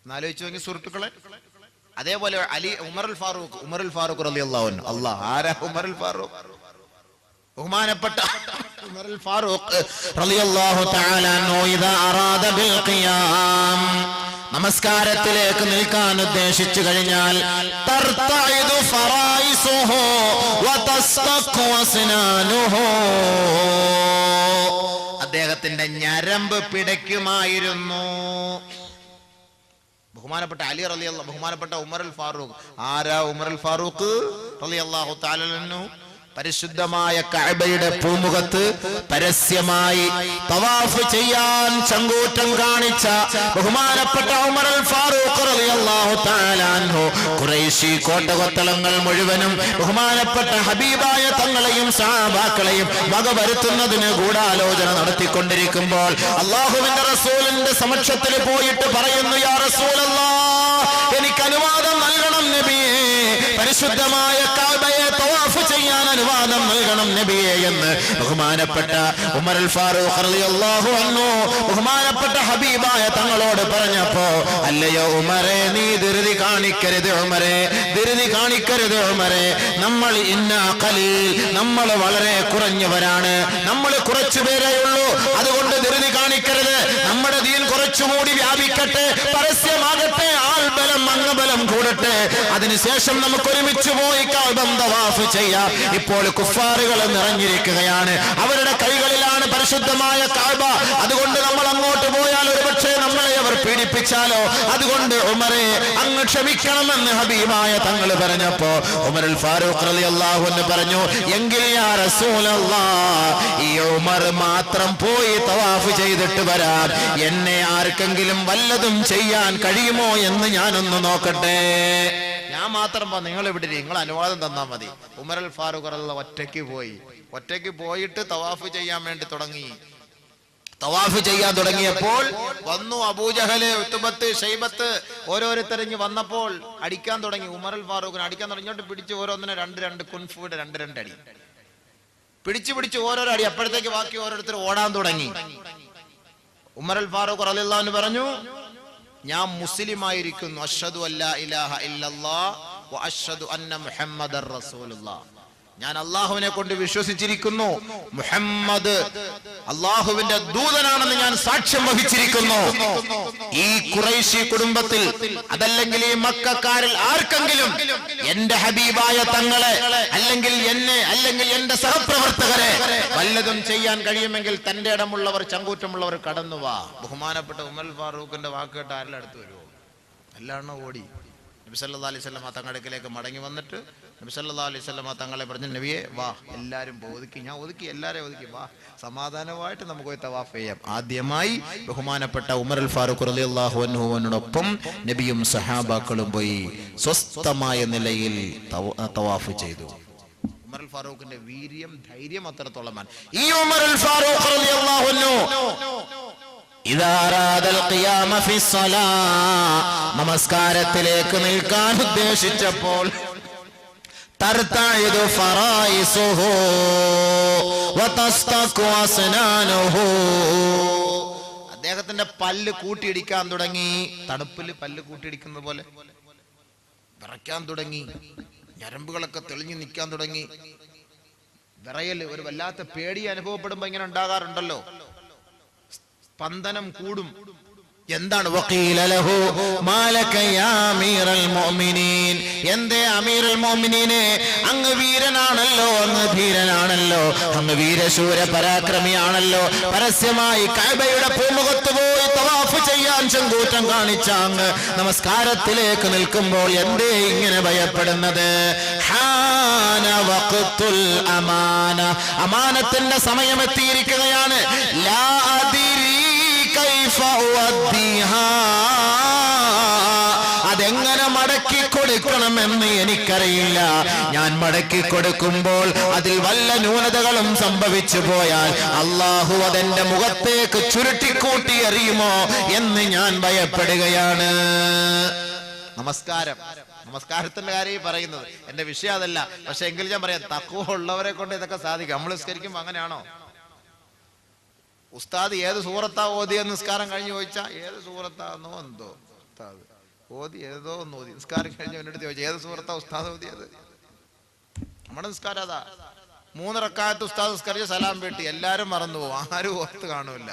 ആലോചിച്ചു നോക്കി സുഹൃത്തുക്കളെ. അതേപോലെ ഉമറുൽ ഫാറൂഖ് റളിയല്ലാഹു അൻഹു. അല്ലാഹ്, ആരാ ഉമറുൽ ഫാറൂഖ്? ബഹുമാനപ്പെട്ട ഉമറുൽ ഫാറൂഖ് റളിയല്ലാഹു തആല അൻഹു ഇദാ അറാദ ബിൽ ഖിയാം, നമസ്കാരത്തിലേക്ക് നിൽക്കാൻ ഉദ്ദേശിച്ചു കഴിഞ്ഞാൽ, തർതഇദു ഫറായിസുഹു വതസ്തഖു അസ്നാനുഹു, അദ്ദേഹത്തിന്റെ ഞരമ്പ് പിടയ്ക്കുമായിരുന്നു. ബഹുമാനപ്പെട്ട ബഹുമാനപ്പെട്ട ഉമറുൽ ഫാറൂഖ്. ആരാ ഉമറുൽ ഫാറൂഖ് റളിയല്ലാഹു തആല അൻഹു? പരിശുദ്ധമായ കഅബയുടെ പൂമുഖത്ത് പരസ്യമായി തവാഫ് ചെയ്യാൻ ചങ്കൂറ്റം കാണിച്ച ബഹുമാനപ്പെട്ട ഉമറുൽ ഫാറൂഖ് റളിയല്ലാഹു തആല അൻഹു ഖുറൈശി കോട്ടകൊത്തളങ്ങൾ മുഴുവനും ബഹുമാനപ്പെട്ട ഹബീബായ തങ്ങളെയും സഹാബാക്കളെയും വകവരുത്തുന്നതിന് ഗൂഢാലോചന നടത്തിക്കൊണ്ടിരിക്കുമ്പോൾ അല്ലാഹുവിന്റെ റസൂലിന്റെ സമക്ഷത്തിൽ പോയിട്ട് പറയുന്നു, യാ റസൂലല്ലാഹ്, എനിക്ക് അനുവാദം നൽകണം നബിയേ, പരിശുദ്ധമായ കഅബയെ തവാഫ് ചെയ്യാൻ അനുവാദം നൽകണം നബിയേ എന്ന് ബഹുമാനപ്പെട്ട ഉമറുൽ ഫാറൂഖ് റളിയല്ലാഹു അൻഹു ബഹുമാനപ്പെട്ട ഹബീബായ തങ്ങളോട് പറഞ്ഞപ്പോ, അല്ലയോ ഉമറേ, നീ ധൃതി കാണിക്കരുത് ഉമറേ, ധൃതി കാണിക്കരുത് ഉമറേ, നമ്മൾ നമ്മൾ വളരെ കുറഞ്ഞവരാണ്, നമ്മൾ കുറച്ചുപേരേ ഉള്ളൂ, അതുകൊണ്ട് ധൃതി കാണിക്കരുത്. നമ്മുടെ ദീൻ കുറച്ചുകൂടി വ്യാപിക്കട്ടെ, പരസ്യമാകട്ടെ, ആൾബലം അംഗബലം കൂടട്ടെ, അതിനുശേഷം നമുക്ക് ഒരുമിച്ച് പോയി കഅബ തവാഫ് ചെയ്യാം. ഇപ്പോൾ കുഫാറുകൾ നിറഞ്ഞിരിക്കുകയാണ്, അവരുടെ കൈകളിലാണ് പരിശുദ്ധമായ കഅബ. അതുകൊണ്ട് നമ്മൾ അങ്ങോട്ട് പോയാൽ ഒരുപക്ഷെ നമ്മളെ അവർ പീഡിപ്പിച്ചാലോ, അതുകൊണ്ട് ഉമറേ, അങ്ങ് ക്ഷമിക്കണമെന്ന് ഹബീബായ തങ്ങൾ പറഞ്ഞപ്പോ ഉമറുൽ ഫാറൂഖ് റളിയല്ലാഹു അൻഹു പറഞ്ഞു, എങ്കിൽ യാ റസൂലല്ലാഹ്, ഈ ഉമർ മാത്രം പോയി തവാഫ് ചെയ്തിട്ട് വരാം, എന്നെ ആർക്കെങ്കിലും വല്ലതും ചെയ്യാൻ കഴിയുമോ എന്ന് ഞാനൊന്ന് നോക്കട്ടെ. ഞാൻ മാത്രം നിങ്ങൾ ഇവിടെ നിങ്ങൾ അനുവാദം തന്നാൽ മതി. ഉമറുൽ ഫാറൂഖ് റളിയല്ലാഹു ഒറ്റയ്ക്ക് പോയിട്ട് തവാഫ് ചെയ്യാൻ വേണ്ടി തുടങ്ങി. തവാഫ് ചെയ്യാൻ തുടങ്ങിയപ്പോൾ വന്നു അബൂജഹല്, ഉത്ബത്ത്, ഷൈബത്ത് ഓരോരുത്തരിഞ്ഞ് വന്നപ്പോൾ അടിക്കാൻ തുടങ്ങി. ഉമർ അൽ ഫാറൂഖിനെ അടിക്കാൻ തുടങ്ങി. ഇങ്ങോട്ട് പിടിച്ച് ഓരോന്നിനെ രണ്ട് കുൻഫുയുടെ രണ്ട് അടി പിടിച്ച് ഓരോരോ അടി. അപ്പോഴത്തേക്ക് ബാക്കി ഓരോരുത്തർ ഓടാൻ തുടങ്ങി. ഉമർ അൽ ഫാറൂഖ് റളിയല്ലാഹു അൻഹു പറഞ്ഞു, ഞാൻ മുസ്ലിമായിരിക്കുന്നു, അഷ്ഹദു അല്ലാ ഇലാഹ ഇല്ലല്ലാഹ് വ അഷ്ഹദു അന്ന മുഹമ്മദർ റസൂലുള്ളാഹ്, ഞാൻ അള്ളാഹുവിനെ കൊണ്ട് വിശ്വസിച്ചിരിക്കുന്നു, മുഹമ്മദ് അള്ളാഹുവിന്റെ ദൂതനാണെന്ന് ഞാൻ സാക്ഷ്യം വഹിച്ചിരിക്കുന്നു. ഈ ഖുറൈശി കുടുംബത്തിൽ അതല്ലെങ്കിൽ ഈ മക്കക്കാരിൽ ആർക്കെങ്കിലും എന്റെ ഹബീബായ തങ്ങളെ അല്ലെങ്കിൽ എന്നെ അല്ലെങ്കിൽ എന്റെ സഹപ്രവർത്തകരെ വല്ലതും ചെയ്യാൻ കഴിയുമെങ്കിൽ തന്റെ ഇടമുള്ളവർ, ചങ്കൂറ്റമുള്ളവർ കടന്നു വാ. ബഹുമാനപ്പെട്ട ഉമർ ഫാറൂഖിന്റെ വാക്ക് കേട്ട് ആരുടെ അടുത്ത് വരുമോ? എല്ലാണ്ണ ഓടി നബി സല്ലല്ലാഹു അലൈഹി വസല്ലം തങ്ങടക്കിലേക്ക് മടങ്ങി വന്നിട്ട് നബി സല്ലല്ലാഹു അലൈഹി വസല്ലം തങ്ങളെ പറഞ്ഞു, നബിയെ വാ, എല്ലാവരും ഒതുക്കി, ഞാൻ ഒതുക്കി, എല്ലാവരെയും ഒതുക്കി, വാ, സമാധാനമായിട്ട് നമുക്ക് പോയി തവാഫ് ചെയ്യാം. ആദ്യമായി ബഹുമാനപ്പെട്ട ഉമർ അൽ ഫാറൂഖ് റളിയല്ലാഹു അൻഹുവിനോടൊപ്പം നബിയും സഹാബാക്കളും പോയി സ്വസ്ഥമായ നിലയിൽ തവാഫ് ചെയ്തു. ഉമർ അൽ ഫാറൂഖിന്റെ വീര്യം, ധൈര്യം അത്രത്തോളമാണ്. ഈ ഉമർ അൽ ഫാറൂഖ് റളിയല്ലാഹു അൻഹു നമസ്കാരത്തിലേക്ക് നിൽക്കാൻ ഉദ്ദേശിച്ചപ്പോൾ അദ്ദേഹത്തിന്റെ പല്ല് കൂട്ടിയിടിക്കാൻ തുടങ്ങി. തണുപ്പില് പല്ല് കൂട്ടിയിടിക്കുന്നത് പോലെ വിറയ്ക്കാൻ തുടങ്ങി. ഞരമ്പുകളൊക്കെ തെളിഞ്ഞു നിൽക്കാൻ തുടങ്ങി. വിറയല്, ഒരു വല്ലാത്ത പേടി അനുഭവപ്പെടുമ്പോ ഇങ്ങനെ ഉണ്ടാകാറുണ്ടല്ലോ, സ്പന്ദനം കൂടും. എന്താണ്? എന്തേ അമീറുൽ മുഅ്മിനീനെ, അങ്ങ് വീരനാണല്ലോ, അങ്ങ് ധീരനാണല്ലോ, അങ്ങ് വീരശൂര പരാക്രമിയാണല്ലോ, പരസ്യമായി കഅബയുടെ പൂമുഖത്ത് പോയി തവാഫ് ചെയ്യാൻ ചെങ്കൂറ്റം കാണിച്ച അങ്ങ് നമസ്കാരത്തിലേക്ക് നിൽക്കുമ്പോൾ എന്തേ ഇങ്ങനെ ഭയപ്പെടുന്നത്? അമാനത്തിന്റെ സമയം എത്തിയിരിക്കുകയാണ്. ലാ അദിരി കൈഫ ഉദ്ദിഹാ, അതെങ്ങനെ മടക്കി കൊടുക്കണമെന്ന് എനിക്കറിയില്ല. ഞാൻ മടക്കി കൊടുക്കുമ്പോൾ അതിൽ വല്ല ന്യൂനതകളും സംഭവിച്ചു പോയാൽ അള്ളാഹു അതെന്റെ മുഖത്തേക്ക് ചുരുട്ടിക്കൂട്ടി എറിയുമോ എന്ന് ഞാൻ ഭയപ്പെടുകയാണ്. നമസ്കാരത്തിന്റെ കാര്യം പറയുന്നത്, എന്റെ വിഷയം അതല്ല. പക്ഷെ എങ്കിലും ഞാൻ പറയാം, തഖ്വ ഉള്ളവരെ കൊണ്ട് ഇതൊക്കെ സാധിക്കും. നമ്മൾ നിസ്കരിക്കുമ്പോ അങ്ങനെയാണോ? ഉസ്താദ് ഏത് സൂറത്താ ഓതിയ നിസ്കാരം കഴിഞ്ഞ് ചോദിച്ചാ ഏത് സൂറത്താന്നോ എന്തോ ഉസ്താദ് ഓതി, ഏതോ ഒന്ന് ഓതി. നിസ്കാരം കഴിഞ്ഞ് എന്നോട് ചോദിച്ചാൽ ഏത് സൂറത്താ ഉസ്താദ് ഓതിയത്? നമ്മുടെ നിസ്കാരം അതാ. 3 റക്അത്ത് ഉസ്താദ് നിസ്കരിച്ച് സലാം വീട്ടി, എല്ലാരും മറന്നു പോകും, ആരും ഓർത്ത് കാണൂല.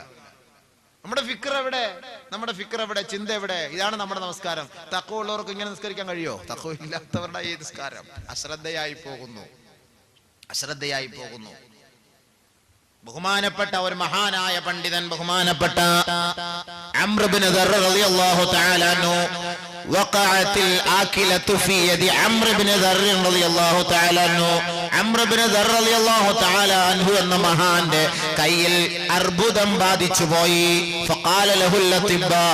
നമ്മുടെ ഫിക്ർ എവിടെ? നമ്മുടെ ഫിക്ർ എവിടെ? ചിന്ത എവിടെ? ഇതാണ് നമ്മുടെ നമസ്കാരം. തഖ്വ ഉള്ളവർക്ക് ഇങ്ങനെ നിസ്കരിക്കാൻ കഴിയോ? തഖ്വ ഇല്ലാത്തവരുടെ ഈ നിസ്കാരം അശ്രദ്ധയായി പോകുന്നു. ബഹുമാനപ്പെട്ട ഒരു മഹാനായ പണ്ഡിതൻ, ബഹുമാനപ്പെട്ട അംർ ഇബ്നു ദർർ റളിയല്ലാഹു തആല അൻഹു, വഖഅത്തിൽ ആകിലതു ഫീ യദി അംർ ഇബ്നു ദർർ റളിയല്ലാഹു തആല അൻഹു, അംർ ഇബ്നു ദർർ റളിയല്ലാഹു തആല അൻഹു എന്ന മഹാന്റെ കയ്യിൽ അർബുദം ബാധിച്ചു പോയി. ഫഖാല ലഹുൽ അതിബ്ബാ,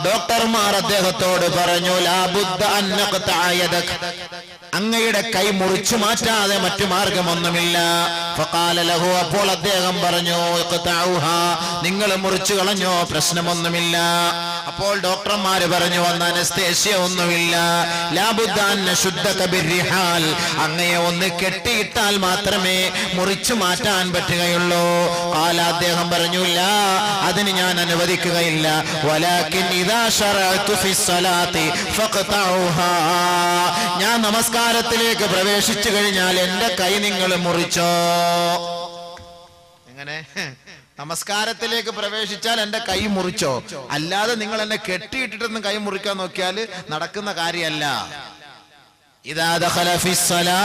ഡോക്ടർമാർ അദ്ദേഹത്തോട് പറഞ്ഞു, ലാ ബുദ്ദ അൻ നഖ്തഅ യദക, അങ്ങയുടെ കൈ മുറിച്ചു മാറ്റാതെ മറ്റു മാർഗമൊന്നുമില്ല. ഫഖാല ലഹു, അപ്പോൾ അദ്ദേഹം പറഞ്ഞു, ഇഖ്തഉഹാ, നിങ്ങൾ മുറിച്ചു കളഞ്ഞോ, പ്രശ്നമൊന്നുമില്ല. അപ്പോൾ ഡോക്ടർമാര് പറഞ്ഞു, അന്ന് അനസ്തേഷ്യ ഒന്നുമില്ല. ലാബുദ്ദ അൻ നശുദ്ദക ബിർരിഹാൽ, അങ്ങയെ ഒന്ന് കെട്ടിയിട്ടാൽ മാത്രമേ മുറിച്ചു മാറ്റാൻ പറ്റുകയുള്ളൂ. ഖാല, അദ്ദേഹം പറഞ്ഞു, ലാ, അതിന് ഞാൻ അനുവദിക്കുകയില്ല. വലാകിൻ ഇദാ ശറഅതു ഫിസ്സലാത്തി ഫഖ്തഉഹാ, ഞാൻ നമസ്കാരത്തിലേക്ക് പ്രവേശിച്ചു കഴിഞ്ഞാൽ എന്റെ കൈ നിങ്ങൾ മുറിച്ചോ. എങ്ങനെ? നമസ്കാരത്തിലേക്ക് പ്രവേശിച്ചാൽ എന്റെ കൈ മുറിച്ചോ, അല്ലാതെ നിങ്ങൾ എന്നെ കെട്ടിയിട്ടിട്ടൊന്നും കൈ മുറിക്കാൻ നോക്കിയാൽ നടക്കുന്ന കാര്യമല്ല. ഇദാ ദഖല ഫിസ്സലാ,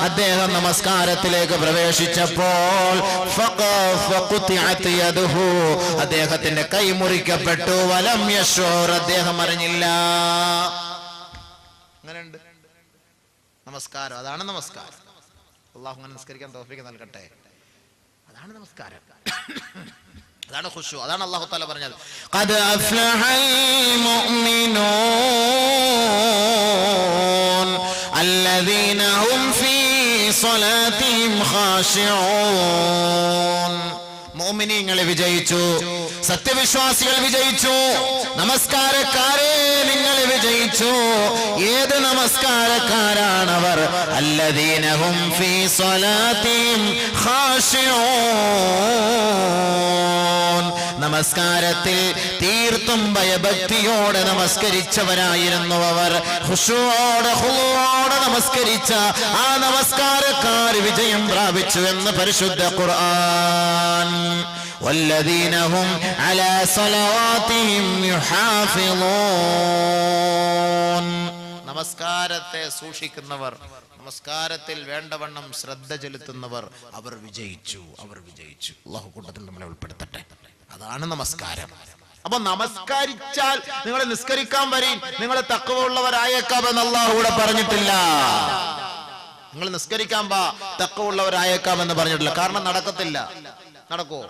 അദ്ദേഹം നമസ്കാരത്തിലേക്ക് പ്രവേശിച്ചപ്പോൾ ഫഖതിഅത് യദഹു, അദ്ദേഹത്തിന്റെ കൈ മുറിക്കപ്പെട്ടു. വലം യശൂർ, അദ്ദേഹം അറിഞ്ഞില്ല. അങ്ങനെയുണ്ട് നമസ്കാരം. അതാണ് നമസ്കാരം. അല്ലാഹു അങ്ങനെ നിസ്കരിക്കാൻ തൗഫീഖ് നൽകട്ടെ. അതാണ് നമസ്കാരം, അതാണ് ഖുശൂ. അതാണ് അല്ലാഹു തആല പറഞ്ഞത്, ഖദ് അഫ്ലഹൽ മുഅ്മിനൂൻ അല്ലദീന ഹും ഫീ സ്വലാത്തിഹിം ഖാശിഊൻ. മുഅ്മിനീങ്ങൾ വിജയിച്ചു, സത്യവിശ്വാസികൾ വിജയിച്ചു, നമസ്കാരക്കാരെ നിങ്ങൾ വിജയിച്ചു. ഏത് നമസ്കാരക്കാരാണവർ? അല്ലദീനഹും ഫീ സ്വലാത്തിഹിം ഖാശിഊൻ. നമസ്കാരത്തിൽ തീർത്തും ഭയഭക്തിയോടെ നമസ്കരിച്ചവരായിരുന്നു അവർ. ഖുശൂഅോടെ ഖുളൂഅോടെ നമസ്കരിച്ച ആ നമസ്കാരക്കാർ വിജയം പ്രാപിച്ചു എന്ന് പരിശുദ്ധ ഖുർആൻ. വല്ലദീന ഹും അലാ സ്വലവാതിഹിം യുഹാഫിളൂൻ. നമസ്കാരത്തെ സൂക്ഷിക്കുന്നവർ, നമസ്കാരത്തിൽ വേണ്ടവണ്ണം ശ്രദ്ധ ചെലുത്തുന്നവർ അവർ വിജയിച്ചു, അവർ വിജയിച്ചു. അല്ലാഹു കൂട്ടത്തിൽ നമ്മളെ ഉൾപ്പെടുത്തട്ടെ. അതാണ് നമസ്കാരം. അപ്പൊ നമസ്കരിച്ചാൽ നിങ്ങൾ നിസ്കരിക്കാൻ വരീൻ, നിങ്ങൾ തഖ്വ ഉള്ളവരായേക്കാമെന്ന് അല്ലാഹു ഇവിടെ പറഞ്ഞിട്ടില്ല. നിങ്ങൾ നിസ്കരിക്കാൻ വാ, തഖ്വ ഉള്ളവരായേക്കാമെന്ന് പറഞ്ഞിട്ടില്ല. കാരണം നടക്കത്തില്ല. നടക്കുവോ?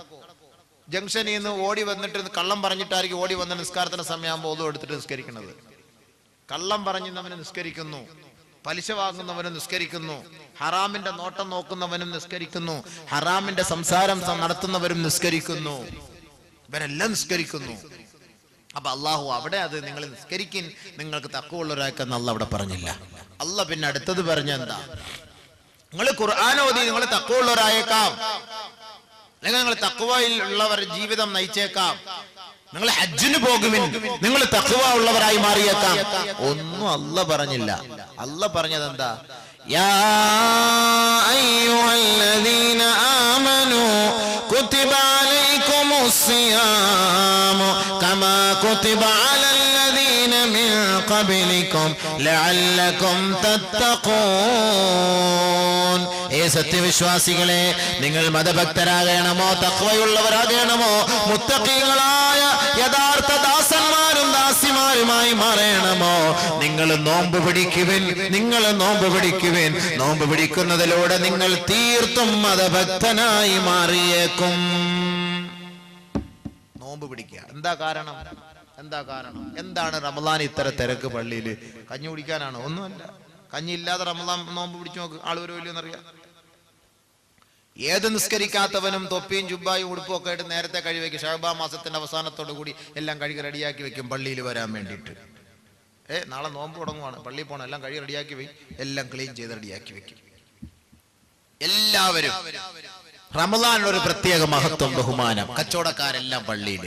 ജംഗ്ഷനിൽ നിന്ന് ഓടി വന്നിട്ട് കള്ളം പറഞ്ഞിട്ടായിരിക്കും ഓടി വന്ന നിസ്കാരത്തിന്റെ സമയമാകുമ്പോൾ ഒന്നും എടുത്തിട്ട് നിസ്കരിക്കുന്നത്. കള്ളം പറഞ്ഞവന് നിസ്കരിക്കുന്നു, പലിശ വാങ്ങുന്നവനും നിസ്കരിക്കുന്നു, ഹറാമിന്റെ നോട്ടം നോക്കുന്നവനും നിസ്കരിക്കുന്നു, ഹറാമിന്റെ സംസാരം നടത്തുന്നവരും നിസ്കരിക്കുന്നു. ഇവരെല്ലാം നിസ്കരിക്കുന്നു. അപ്പൊ അള്ളാഹു അവിടെ അത് നിങ്ങൾ നിസ്കരിക്കിൻ, നിങ്ങൾക്ക് തഖ്വയുള്ളവരാക്കെന്ന് അള്ളാഹ് അവിടെ പറഞ്ഞില്ല. അള്ളാഹ് പിന്നെ അടുത്തത് പറഞ്ഞ എന്താ? നിങ്ങൾ ഖുർആൻ ഓതി നിങ്ങൾ തഖ്വയുള്ളവരായേക്കാം, അല്ലെങ്കിൽ നിങ്ങൾ തഖ്വയിൽ ഉള്ളവർ ജീവിതം നയിച്ചേക്കാം. നിങ്ങൾ ഹജ്ജിന് പോകുവിൻ, നിങ്ങൾ തഖ്വ ഉള്ളവരായി മാറിയേക്കാം. ഒന്നും അള്ളാഹ് പറഞ്ഞില്ല. അള്ളാഹ് പറഞ്ഞത് എന്താ? യാ അയ്യുഹല്ലദീന ആമനൂ കുതിബ അലൈക്കുമുസ് സിയാമു കമാ കുതിബ അലല്ലദീന മിൻ ഖബ്ലികും ലഅല്ലകും തത്തഖൂൻ. ഏ സത്യവിശ്വാസികളെ, നിങ്ങൾ മതഭക്തരാകണമോ തഖ്വയുള്ളവരാകണമോ മുത്തഖീങ്ങളായ യഥാർത്ഥ ദാസന്മാരും ദാസിമാരുമായി മാറണമോ, നിങ്ങൾ നോമ്പ് പിടിക്കുവിൻ, നിങ്ങൾ നോമ്പ് പിടിക്കുവിൻ. നോമ്പ് പിടിക്കുന്നതിലൂടെ നിങ്ങൾ തീർത്തും മതഭക്തനായി മാറിയേക്കും. നോമ്പ് പിടിക്കുക. എന്താ കാരണം? എന്താ കാരണം? എന്താണ് റമദാൻ ഇത്ര തിരക്ക് പള്ളിയിൽ? കഞ്ഞി കുടിക്കാനാണോ? ഒന്നുമല്ല. കഞ്ഞി ഇല്ലാതെ റമദാൻ നോമ്പ് പിടിച്ചു നോക്ക്, ആൾ വരുമല്ലോന്നറിയാം. ഏത് നിസ്കരിക്കാത്തവനും തൊപ്പിയും ജുബ്ബായും ഉടുപ്പും ഒക്കെ ആയിട്ട് നേരത്തെ കഴിവെക്കും. ഷഅബാൻ മാസത്തിന്റെ അവസാനത്തോടു കൂടി എല്ലാം കഴുകി റെഡിയാക്കി വെക്കും പള്ളിയിൽ വരാൻ വേണ്ടിയിട്ട്. നാളെ നോമ്പ് തുടങ്ങുവാണ്, പള്ളിയിൽ പോകണം, എല്ലാം കഴുകി റെഡിയാക്കി വെക്കും, എല്ലാം ക്ലീൻ ചെയ്ത് റെഡിയാക്കി വെക്കും. എല്ലാവരും റമദാനിലൊരു പ്രത്യേക മഹത്വം, ബഹുമാനം. കച്ചവടക്കാരെല്ലാം പള്ളിയിൽ,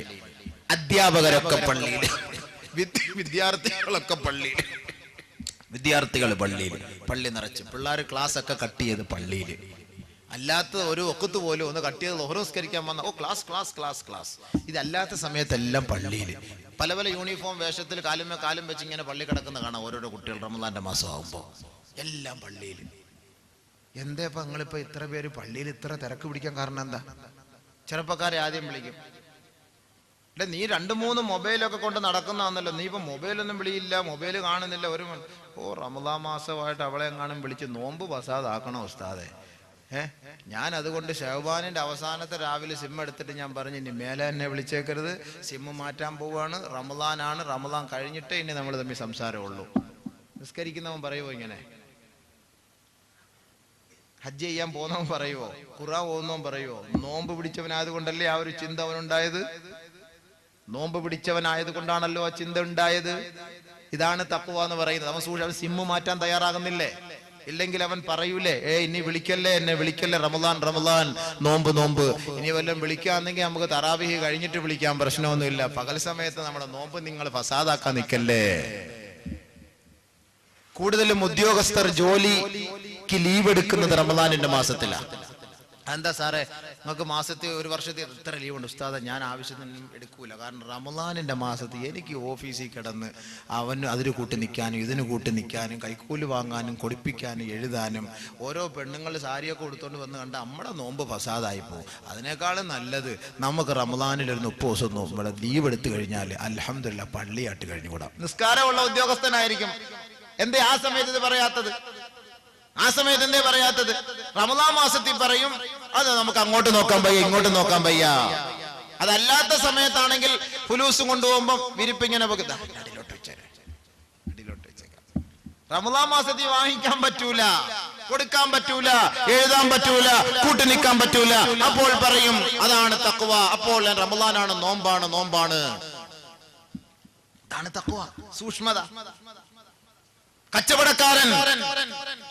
അധ്യാപകരൊക്കെ പള്ളിയിൽ, വിദ്യാർത്ഥികളൊക്കെ പള്ളിയിൽ, വിദ്യാർത്ഥികൾ പള്ളിയിൽ, പള്ളി നിറച്ച് പിള്ളേർ ക്ലാസ് ഒക്കെ കട്ട് ചെയ്ത് പള്ളിയിൽ. അല്ലാത്ത ഒരു ഒക്കത്ത് പോലും ഒന്ന് കട്ട് ചെയ്ത് ഓരോസ്കരിക്കാൻ വന്ന ക്ലാസ് ക്ലാസ് ക്ലാസ് ക്ലാസ്. ഇതല്ലാത്ത സമയത്തെല്ലാം പള്ളിയിൽ പല പല യൂണിഫോം വേഷത്തിൽ കാലുമേ കാലും വെച്ച് ഇങ്ങനെ പള്ളി കിടക്കുന്ന കാണാം ഓരോരോ കുട്ടികൾ. റമദാന്റെ മാസം ആകുമ്പോൾ എല്ലാം പള്ളിയിൽ. എന്താ ഇപ്പൊ നിങ്ങളിപ്പോ ഇത്ര പേര് പള്ളിയിൽ ഇത്ര തിരക്ക് പിടിക്കാൻ കാരണം എന്താ? ചെറുപ്പക്കാരെ ആദ്യം വിളിക്കും, നീ 2-3 മൊബൈലൊക്കെ കൊണ്ട് നടക്കുന്നതാണല്ലോ, നീ ഇപ്പൊ മൊബൈലൊന്നും വിളിയില്ല, മൊബൈൽ കാണുന്നില്ല. റമദാൻ മാസമായിട്ട് അവളെ എങ്ങാനും വിളിച്ച് നോമ്പ് പസാദാക്കണോ ഉസ്താദെ? ഞാൻ അതുകൊണ്ട് ഷഅബാനിന്റെ അവസാനത്തെ രാവിലെ സിം എടുത്തിട്ട് ഞാൻ പറഞ്ഞു, ഇനി മേലെ എന്നെ വിളിച്ചേക്കരുത്, സിം മാറ്റാൻ പോവാണ്, റമദാനാണ്, റമദാൻ കഴിഞ്ഞിട്ടേ ഇനി നമ്മൾ തമ്മിൽ സംസാരമുള്ളൂ. നിസ്കരിക്കുന്നവൻ പറയുമോ ഇങ്ങനെ? ഹജ്ജ് ചെയ്യാൻ പോകുന്നവൻ പറയുവോ? ഖുർആൻ ഓതുന്നവൻ പറയുവോ? നോമ്പ് പിടിച്ചവനായത് കൊണ്ടല്ലേ ആ ഒരു ചിന്ത അവനുണ്ടായത്? നോമ്പ് പിടിച്ചവനായത് കൊണ്ടാണല്ലോ ആ ചിന്ത ഉണ്ടായത്. ഇതാണ് തഖ്വ എന്ന് പറയുന്നത്. അവൻ സിമ്മ് മാറ്റാൻ തയ്യാറാകുന്നില്ലേ? ഇല്ലെങ്കിൽ അവൻ പറയൂലേ, ഇനി വിളിക്കല്ലേ, എന്നെ വിളിക്കല്ലേ, റമദാൻ റമദാൻ, നോമ്പ് നോമ്പ്. ഇനി വല്ലതും വിളിക്കാന്നെങ്കിൽ നമുക്ക് തറാവീഹ് കഴിഞ്ഞിട്ട് വിളിക്കാം, പ്രശ്നമൊന്നുമില്ല. പകൽ സമയത്ത് നമ്മുടെ നോമ്പ് നിങ്ങൾ ഫസാദാക്കാൻ നിൽക്കല്ലേ. കൂടുതലും ഉദ്യോഗസ്ഥർ ജോലിക്ക് ലീവ് എടുക്കുന്നത് റമദാനിന്റെ മാസത്തിലാണ്. എന്താ സാറേ, നിങ്ങൾക്ക് മാസത്തിൽ ഒരു വർഷത്തിൽ എത്ര ലീവുണ്ട്? ഉസ്താദ, ഞാൻ ആവശ്യത്തിന് എടുക്കൂല. കാരണം റമദാനിന്റെ മാസത്തിൽ എനിക്ക് ഓഫീസിൽ കിടന്ന് അവന് അതിന് കൂട്ടി നിൽക്കാനും ഇതിന് കൂട്ടി നിൽക്കാനും കൈക്കൂലി വാങ്ങാനും കൊടുപ്പിക്കാനും എഴുതാനും, ഓരോ പെണ്ണുങ്ങൾ സാരിയൊക്കെ കൊടുത്തോണ്ട് വന്ന് കണ്ട നമ്മുടെ നോമ്പ് ഫസാദായി പോകും. അതിനേക്കാളും നല്ലത് നമുക്ക് റമദാനിൽ ഒരു 30 ദിവസം നമ്മുടെ ലീവ് എടുത്തു കഴിഞ്ഞാൽ അൽഹംദുലില്ലാ പള്ളിയായിട്ട് കഴിഞ്ഞുകൂടാം. നിസ്കാരമുള്ള ഉദ്യോഗസ്ഥനായിരിക്കും. എന്തേ ആ സമയത്ത് ഇത് പറയാത്തത്? ആ സമയത്ത് എന്തേ പറയാത്തത്? റമദാൻ മാസത്തിൽ പറയും, അത് നമുക്ക് അങ്ങോട്ട് നോക്കാൻ വയ്യ, ഇങ്ങോട്ട് നോക്കാൻ വയ്യ. അതല്ലാത്ത സമയത്താണെങ്കിൽ ഫുലൂസും കൊണ്ടുപോകുമ്പോ വിരിപ്പിങ്ങനെ അടിയിലോട്ട് വെച്ചേക്കാം. റമദാൻ മാസത്തിൽ വാങ്ങിക്കാൻ പറ്റൂല. കൊടുക്കാൻ പറ്റൂല, എഴുതാൻ പറ്റൂല, കൂട്ടുനിൽക്കാൻ പറ്റൂല. അപ്പോൾ പറയും അതാണ് തഖ്വ. അപ്പോൾ റമളാനാണ്, നോമ്പാണ്. അതാണ് തഖ്വ, സൂക്ഷ്മത. കച്ചവടക്കാരൻ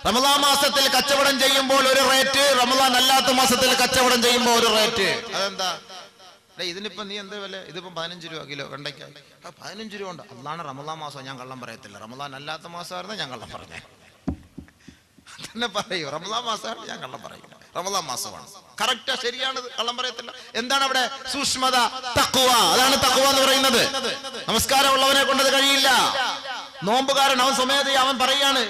റമളാൻ മാസത്തിൽ കച്ചവടം ചെയ്യുമ്പോൾ ഒരു റേറ്റ്, റമളാൻ അല്ലാത്ത മാസത്തിൽ കച്ചവടം ചെയ്യുമ്പോൾ ഒരു റേറ്റ്. അതെന്താ? ഇതിനിപ്പോ നീ എന്ത് വില? ഇതിപ്പോ 15 രൂപ കിലോ വെണ്ടയ്ക്ക. 15 രൂപ ഉണ്ട്. അതാണ് റമളാൻ മാസം, ഞാൻ കള്ളം പറയത്തില്ല. റമളാൻ അല്ലാത്ത മാസമായിരുന്നു ഞാൻ കള്ളം പറഞ്ഞേ. തന്നെ പറയൂ, റമളാൻ മാസമാണ് ഞാൻ കള്ളം പറയും. റമളാൻ മാസമാണ്, കറക്റ്റാ, ശരിയാണ്, കള്ളം പറയത്തില്ല. എന്താണ് അവിടെ സൂക്ഷ്മത? തഖ്വ. അതാണ് തഖ്വ എന്ന് പറയുന്നത്. നമസ്കാരം ഉള്ളവനെ കൊണ്ടത് കഴിയില്ല. നോമ്പുകാരൻ അവൻ സ്വമേധ അവൻ പറയാണ്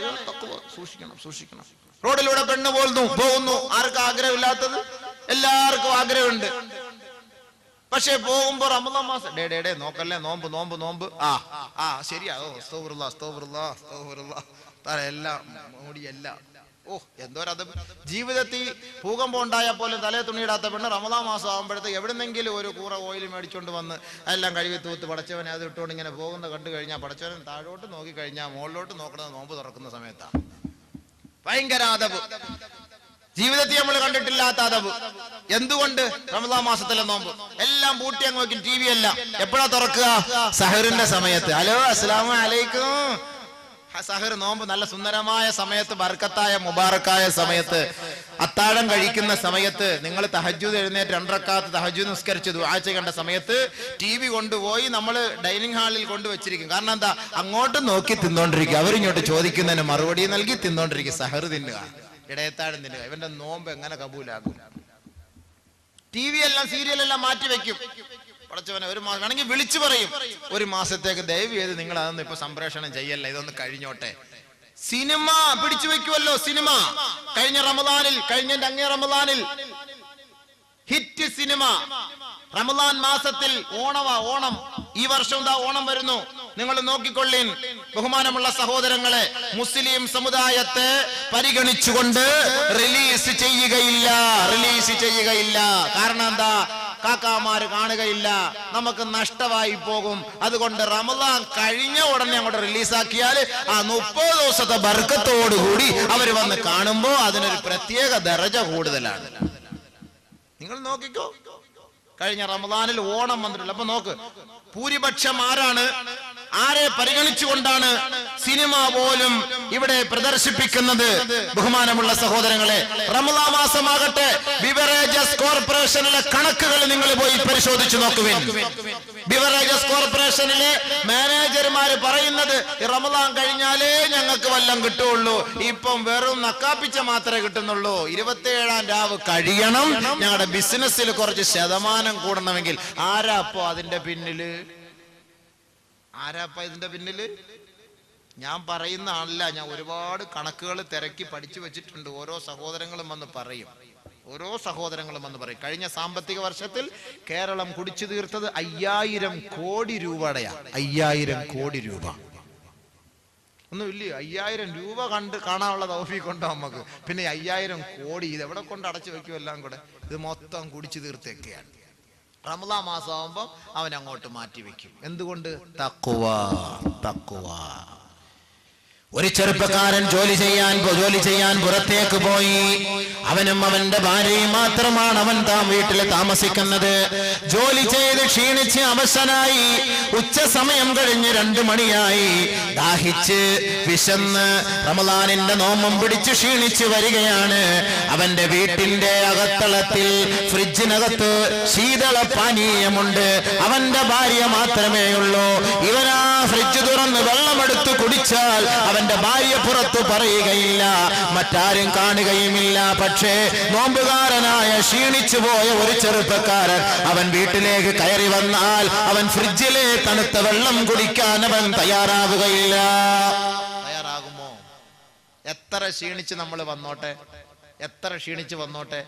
സൂക്ഷിക്കണം. റോഡിലൂടെ പെണ്ണ് പോകുന്നു. ആർക്കും ആഗ്രഹമില്ലാത്തത്? എല്ലാവർക്കും ആഗ്രഹമുണ്ട്. പക്ഷെ പോകുമ്പോ റമളാൻ മാസം ഡേ നോക്കല്ലേ, നോമ്പ്. ആ ശരിയാ. എല്ലാം മൂടിയല്ല. എന്തോരത്. ജീവിതത്തിൽ ഭൂകമ്പം ഉണ്ടായാൽ പോലും തലേ തുണിയിടാത്ത പെണ്ണ് റമളാൻ മാസം ആകുമ്പോഴത്തേക്ക് എവിടുന്നെങ്കിലും ഒരു കൂറ ഓയിൽ മേടിച്ചോണ്ട് വന്ന് എല്ലാം കഴുകി തൂത്ത് പടച്ചവനെ അത് ഇട്ടുകൊണ്ട് ഇങ്ങനെ പോകുന്ന കണ്ടു കഴിഞ്ഞാൽ പടച്ചവൻ താഴോട്ട് നോക്കി കഴിഞ്ഞാൽ മുകളിലോട്ട് നോക്കുന്നത് നോമ്പ് തുറക്കുന്ന സമയത്താണ്. ഭയങ്കര അതവ്. ജീവിതത്തിൽ നമ്മൾ കണ്ടിട്ടില്ലാത്ത അതവ്. എന്തുകൊണ്ട്? റമളാൻ മാസത്തിലെ നോമ്പ് എല്ലാം പൂട്ടി അങ്ങ് വെക്കും. ടി വി എല്ലാം എപ്പോഴാ തുറക്കുക? സഹറിന്റെ സമയത്ത്. ഹലോ, അസ്സലാമു അലൈക്കും. സഹർ നോമ്പ് നല്ല സുന്ദരമായ സമയത്ത്, ബർക്കത്തായ മുബാറക്കായ സമയത്ത്, അത്താഴം കഴിക്കുന്ന സമയത്ത്, നിങ്ങൾ തഹജ്ജുദ് എഴുന്നേറ്റ് 2 റക്അത്ത് തഹജ്ജുദ് നിസ്കരിച്ച് ദുആ ചെയ്യേണ്ട സമയത്ത് ടി വി കൊണ്ടുപോയി നമ്മൾ ഡൈനിങ് ഹാളിൽ കൊണ്ടുവച്ചിരിക്കും. കാരണം എന്താ? അങ്ങോട്ട് നോക്കി തിന്നോണ്ടിരിക്കുക, അവരിങ്ങോട്ട് ചോദിക്കുന്നതിന് മറുപടി നൽകി തിന്നോണ്ടിരിക്കുക. സഹർ തിന്നുക, ഇടയത്താഴം തിന്നുക. ഇവന്റെ നോമ്പ് എങ്ങനെ കബൂലാകും? ടി വി എല്ലാം സീരിയലെല്ലാം മാറ്റി വെക്കും. പടച്ചവനെ, ഒരു മാസം ആണെങ്കിൽ വിളിച്ചു പറയും, ഒരു മാസത്തേക്ക് ദയവ് ചെയ്ത് നിങ്ങൾ അതൊന്നും ഇപ്പൊ സംപ്രേഷണം ചെയ്യല്ല, ഇതൊന്ന് കഴിഞ്ഞോട്ടെ. സിനിമ പിടിച്ചു വെക്കുമല്ലോ. സിനിമ കഴിഞ്ഞ അങ്ങേ റമളാനിൽ ഹിറ്റ് സിനിമ. റമളാൻ മാസത്തിൽ ഓണം. ഈ വർഷം ഓണം വരുന്നു. നിങ്ങൾ നോക്കിക്കൊള്ളീൻ ബഹുമാനമുള്ള സഹോദരങ്ങളെ, മുസ്ലിം സമുദായത്തെ പരിഗണിച്ചുകൊണ്ട് റിലീസ് ചെയ്യുകയില്ല. കാരണം എന്താ? കാക്കാമാര് കാണുകയില്ല, നമുക്ക് നഷ്ടമായി പോകും. അതുകൊണ്ട് റമളാൻ കഴിഞ്ഞ ഉടനെ അങ്ങോട്ട് റിലീസാക്കിയാൽ ആ 30 ദിവസത്തെ ബർക്കത്തോടുകൂടി അവർ വന്ന് കാണുമ്പോ അതിനൊരു പ്രത്യേക ദറജ കൂടുതലാണ്. നിങ്ങൾ നോക്കിക്കോ, കഴിഞ്ഞ റമളാനിൽ ഓണം വന്നിട്ടില്ല. അപ്പൊ നോക്ക്, ഭൂരിപക്ഷം ആരെ പരിഗണിച്ചുകൊണ്ടാണ് സിനിമ പോലും ഇവിടെ പ്രദർശിപ്പിക്കുന്നത്? ബഹുമാനമുള്ള സഹോദരങ്ങളെ, റമളാൻ മാസമാകട്ടെ, ബിവറേജസ് കോർപ്പറേഷനിലെ കണക്കുകൾ നിങ്ങൾ പോയി പരിശോധിച്ചു നോക്കുവിൻ. ബിവറേജസ് കോർപ്പറേഷനിലെ മാനേജർമാര് പറയുന്നത് റമളാൻ കഴിഞ്ഞാലേ ഞങ്ങൾക്ക് വല്ലം കിട്ടുള്ളൂ, ഇപ്പം വെറും നക്കാപ്പിച്ച മാത്രമേ കിട്ടുന്നുള്ളൂ. 27-ാം രാവ് കഴിയണം ഞങ്ങളുടെ ബിസിനസ്സിൽ കുറച്ച് ശതമാനം കൂടണമെങ്കിൽ. ആരാ ഇതിന്റെ പിന്നില്? ഞാൻ പറയുന്ന ആളല്ല, ഞാൻ ഒരുപാട് കണക്കുകൾ തിരക്കി പഠിച്ചു വെച്ചിട്ടുണ്ട്. ഓരോ സഹോദരങ്ങളും വന്ന് പറയും. കഴിഞ്ഞ സാമ്പത്തിക വർഷത്തിൽ കേരളം കുടിച്ചു തീർത്തത് 5000 കോടി രൂപയുടെയാ. 5000 കോടി രൂപ ഒന്നുമില്ല. 5000 രൂപ കാണാനുള്ള തൗഫീഖ് ഉണ്ടോ നമുക്ക്? പിന്നെ 5000 കോടി ഇത് എവിടെ കൊണ്ട് അടച്ചു വെക്കും? എല്ലാം കൂടെ ഇത് മൊത്തം കുടിച്ചു തീർത്തൊക്കെയാണ്. റമളാൻ മാസമാകുമ്പോൾ അവൻ അങ്ങോട്ട് മാറ്റി വെക്കും. എന്തുകൊണ്ട്? തഖ്വ. ഒരു ചെറുപ്പക്കാരൻ ജോലി ചെയ്യാൻ പുറത്തേക്ക് പോയി. അവനും അവന്റെ ഭാര്യയും മാത്രമാണ് അവൻ വീട്ടിൽ താമസിക്കുന്നത്. ജോലി ചെയ്ത് ക്ഷീണിച്ച് അവശനായി. ഉച്ച സമയം കഴിഞ്ഞ് 2 മണിയായി. ദാഹിച്ച് വിശന്ന് റമളാനിന്റെ നോമ്പും പിടിച്ച് ക്ഷീണിച്ച് വരികയാണ്. അവന്റെ വീട്ടിന്റെ അകത്തളത്തിൽ ഫ്രിഡ്ജിനകത്ത് ശീതള പാനീയമുണ്ട്. അവന്റെ ഭാര്യ മാത്രമേ ഉള്ളൂ. ഇവനാ ഫ്രിഡ്ജ് തുറന്ന് വെള്ളമെടുത്ത് കുടിച്ചാൽ അവന്റെ ഭാര്യ പുറത്തു പറയുകയില്ല, മറ്റാരും കാണുകയുമില്ല. പക്ഷേ നോമ്പുകാരനായ ക്ഷീണിച്ചു പോയ ഒരു ചെറുപ്പക്കാരൻ അവൻ വീട്ടിലേക്ക് കയറി വന്നാൽ അവൻ ഫ്രിഡ്ജിലെ തണുത്ത വെള്ളം കുടിക്കാൻ അവൻ തയ്യാറാവുകയില്ല. തയ്യാറാകുമോ? എത്ര ക്ഷീണിച്ച് വന്നോട്ടെ,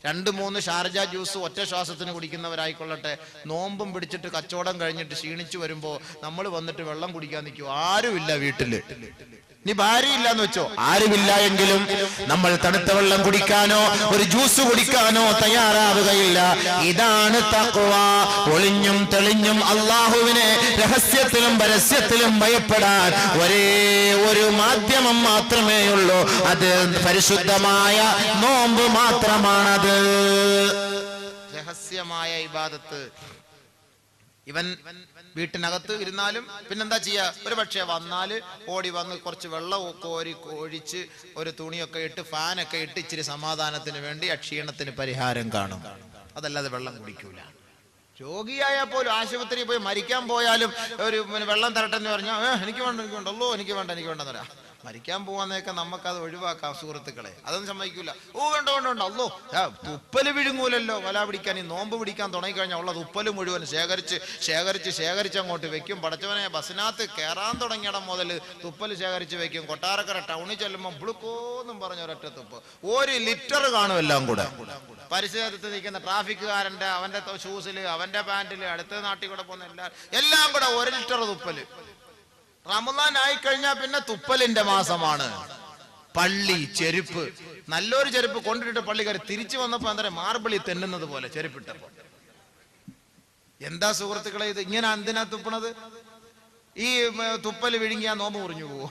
2-3 ഷാർജ ജ്യൂസ് ഒറ്റ ശ്വാസത്തിന് കുടിക്കുന്നവരായിക്കൊള്ളട്ടെ, നോമ്പും പിടിച്ചിട്ട് കച്ചവടം കഴിഞ്ഞിട്ട് ക്ഷീണിച്ചു വരുമ്പോ നമ്മൾ വന്നിട്ട് വെള്ളം കുടിക്കാൻ നിൽക്കും. ആരുമില്ല വീട്ടില്. നീ ഭാര്യയില്ല എന്ന് വെച്ചോ, ആരുമില്ല എങ്കിലും നമ്മൾ തണുത്ത വെള്ളം കുടിക്കാനോ ഒരു ജ്യൂസ് കുടിക്കാനോ തയ്യാറാവുകയില്ല. ഇതാണ് തഖ്വ. ഒളിഞ്ഞും തെളിഞ്ഞും അള്ളാഹുവിനെ രഹസ്യത്തിലും പരസ്യത്തിലും ഭയപ്പെടാൻ ഒരേ ഒരു മാധ്യമം മാത്രമേ ഉള്ളൂ. അത് പരിശുദ്ധമായ നോമ്പ് മാത്രമാണത്. രഹസ്യമായ ഇബാദത്ത്. ഇവൻ വീട്ടിനകത്ത് ഇരുന്നാലും പിന്നെന്താ ചെയ്യാ, ഒരു പക്ഷേ വന്നാല് ഓടി വന്ന് കുറച്ച് വെള്ളമൊക്കെ ഒഴിച്ച് ഒരു തുണിയൊക്കെ ഇട്ട് ഫാനൊക്കെ ഇട്ട് ഇച്ചിരി സമാധാനത്തിന് വേണ്ടി അക്ഷീണത്തിന് പരിഹാരം കാണും. അതല്ലാതെ വെള്ളം കുടിക്കൂല. രോഗിയായാൽ പോലും ആശുപത്രിയിൽ പോയി മരിക്കാൻ പോയാലും ഒരു വെള്ളം തരട്ടെന്ന് പറഞ്ഞാൽ എനിക്ക് വേണ്ട അല്ലോ എനിക്ക് വേണ്ടെന്ന് പറയാം. മരിക്കാൻ പോവാന്നൊക്കെ നമുക്കത് ഒഴിവാക്കാം സുഹൃത്തുക്കളെ, അതൊന്നും സമ്മതിക്കൂല. വേണ്ട അല്ലോ തുപ്പല് വിഴുങ്ങൂലല്ലോ വല പിടിക്കാൻ. ഈ നോമ്പ് പിടിക്കാൻ തുടങ്ങിക്കഴിഞ്ഞാൽ ഉള്ള തുപ്പല് മുഴുവൻ ശേഖരിച്ച് അങ്ങോട്ട് വെക്കും. പടച്ചവനെ ബസ്സിനകത്ത് കയറാൻ തുടങ്ങിയിടം മുതൽ തുപ്പല് ശേഖരിച്ച് വെക്കും. കൊട്ടാരക്കര ടൗണിൽ ചെല്ലുമ്പോൾ പുളുക്കോന്നും പറഞ്ഞ ഒരൊറ്റ തുപ്പ് 1 ലിറ്റർ കാണും എല്ലാം കൂടെ. പരിസരത്ത് നിൽക്കുന്ന ട്രാഫിക്കുകാരന്റെ അവന്റെ ഷൂസില് അവന്റെ പാന്റില് അടുത്ത നാട്ടിൽ കൂടെ പോകുന്ന എല്ലാം കൂടെ 1 ലിറ്റർ തുപ്പല്. റമദാൻ ആയിക്കഴിഞ്ഞാൽ പിന്നെ തുപ്പലിന്റെ മാസമാണ്. പള്ളി ചെരുപ്പ്, നല്ലൊരു ചെരുപ്പ് കൊണ്ടിട്ട് പള്ളിക്കാർ തിരിച്ചു വന്നപ്പോ എന്താ മാർബിളി തെന്നുന്നത് പോലെ ചെരുപ്പിട്ടപ്പോ. എന്താ സുഹൃത്തുക്കളെ ഇത്? ഇങ്ങനെ എന്തിനാ തുപ്പണത്? ഈ തുപ്പല് വിഴുങ്ങിയാ നോമ്പ് മുറിഞ്ഞു പോവോ?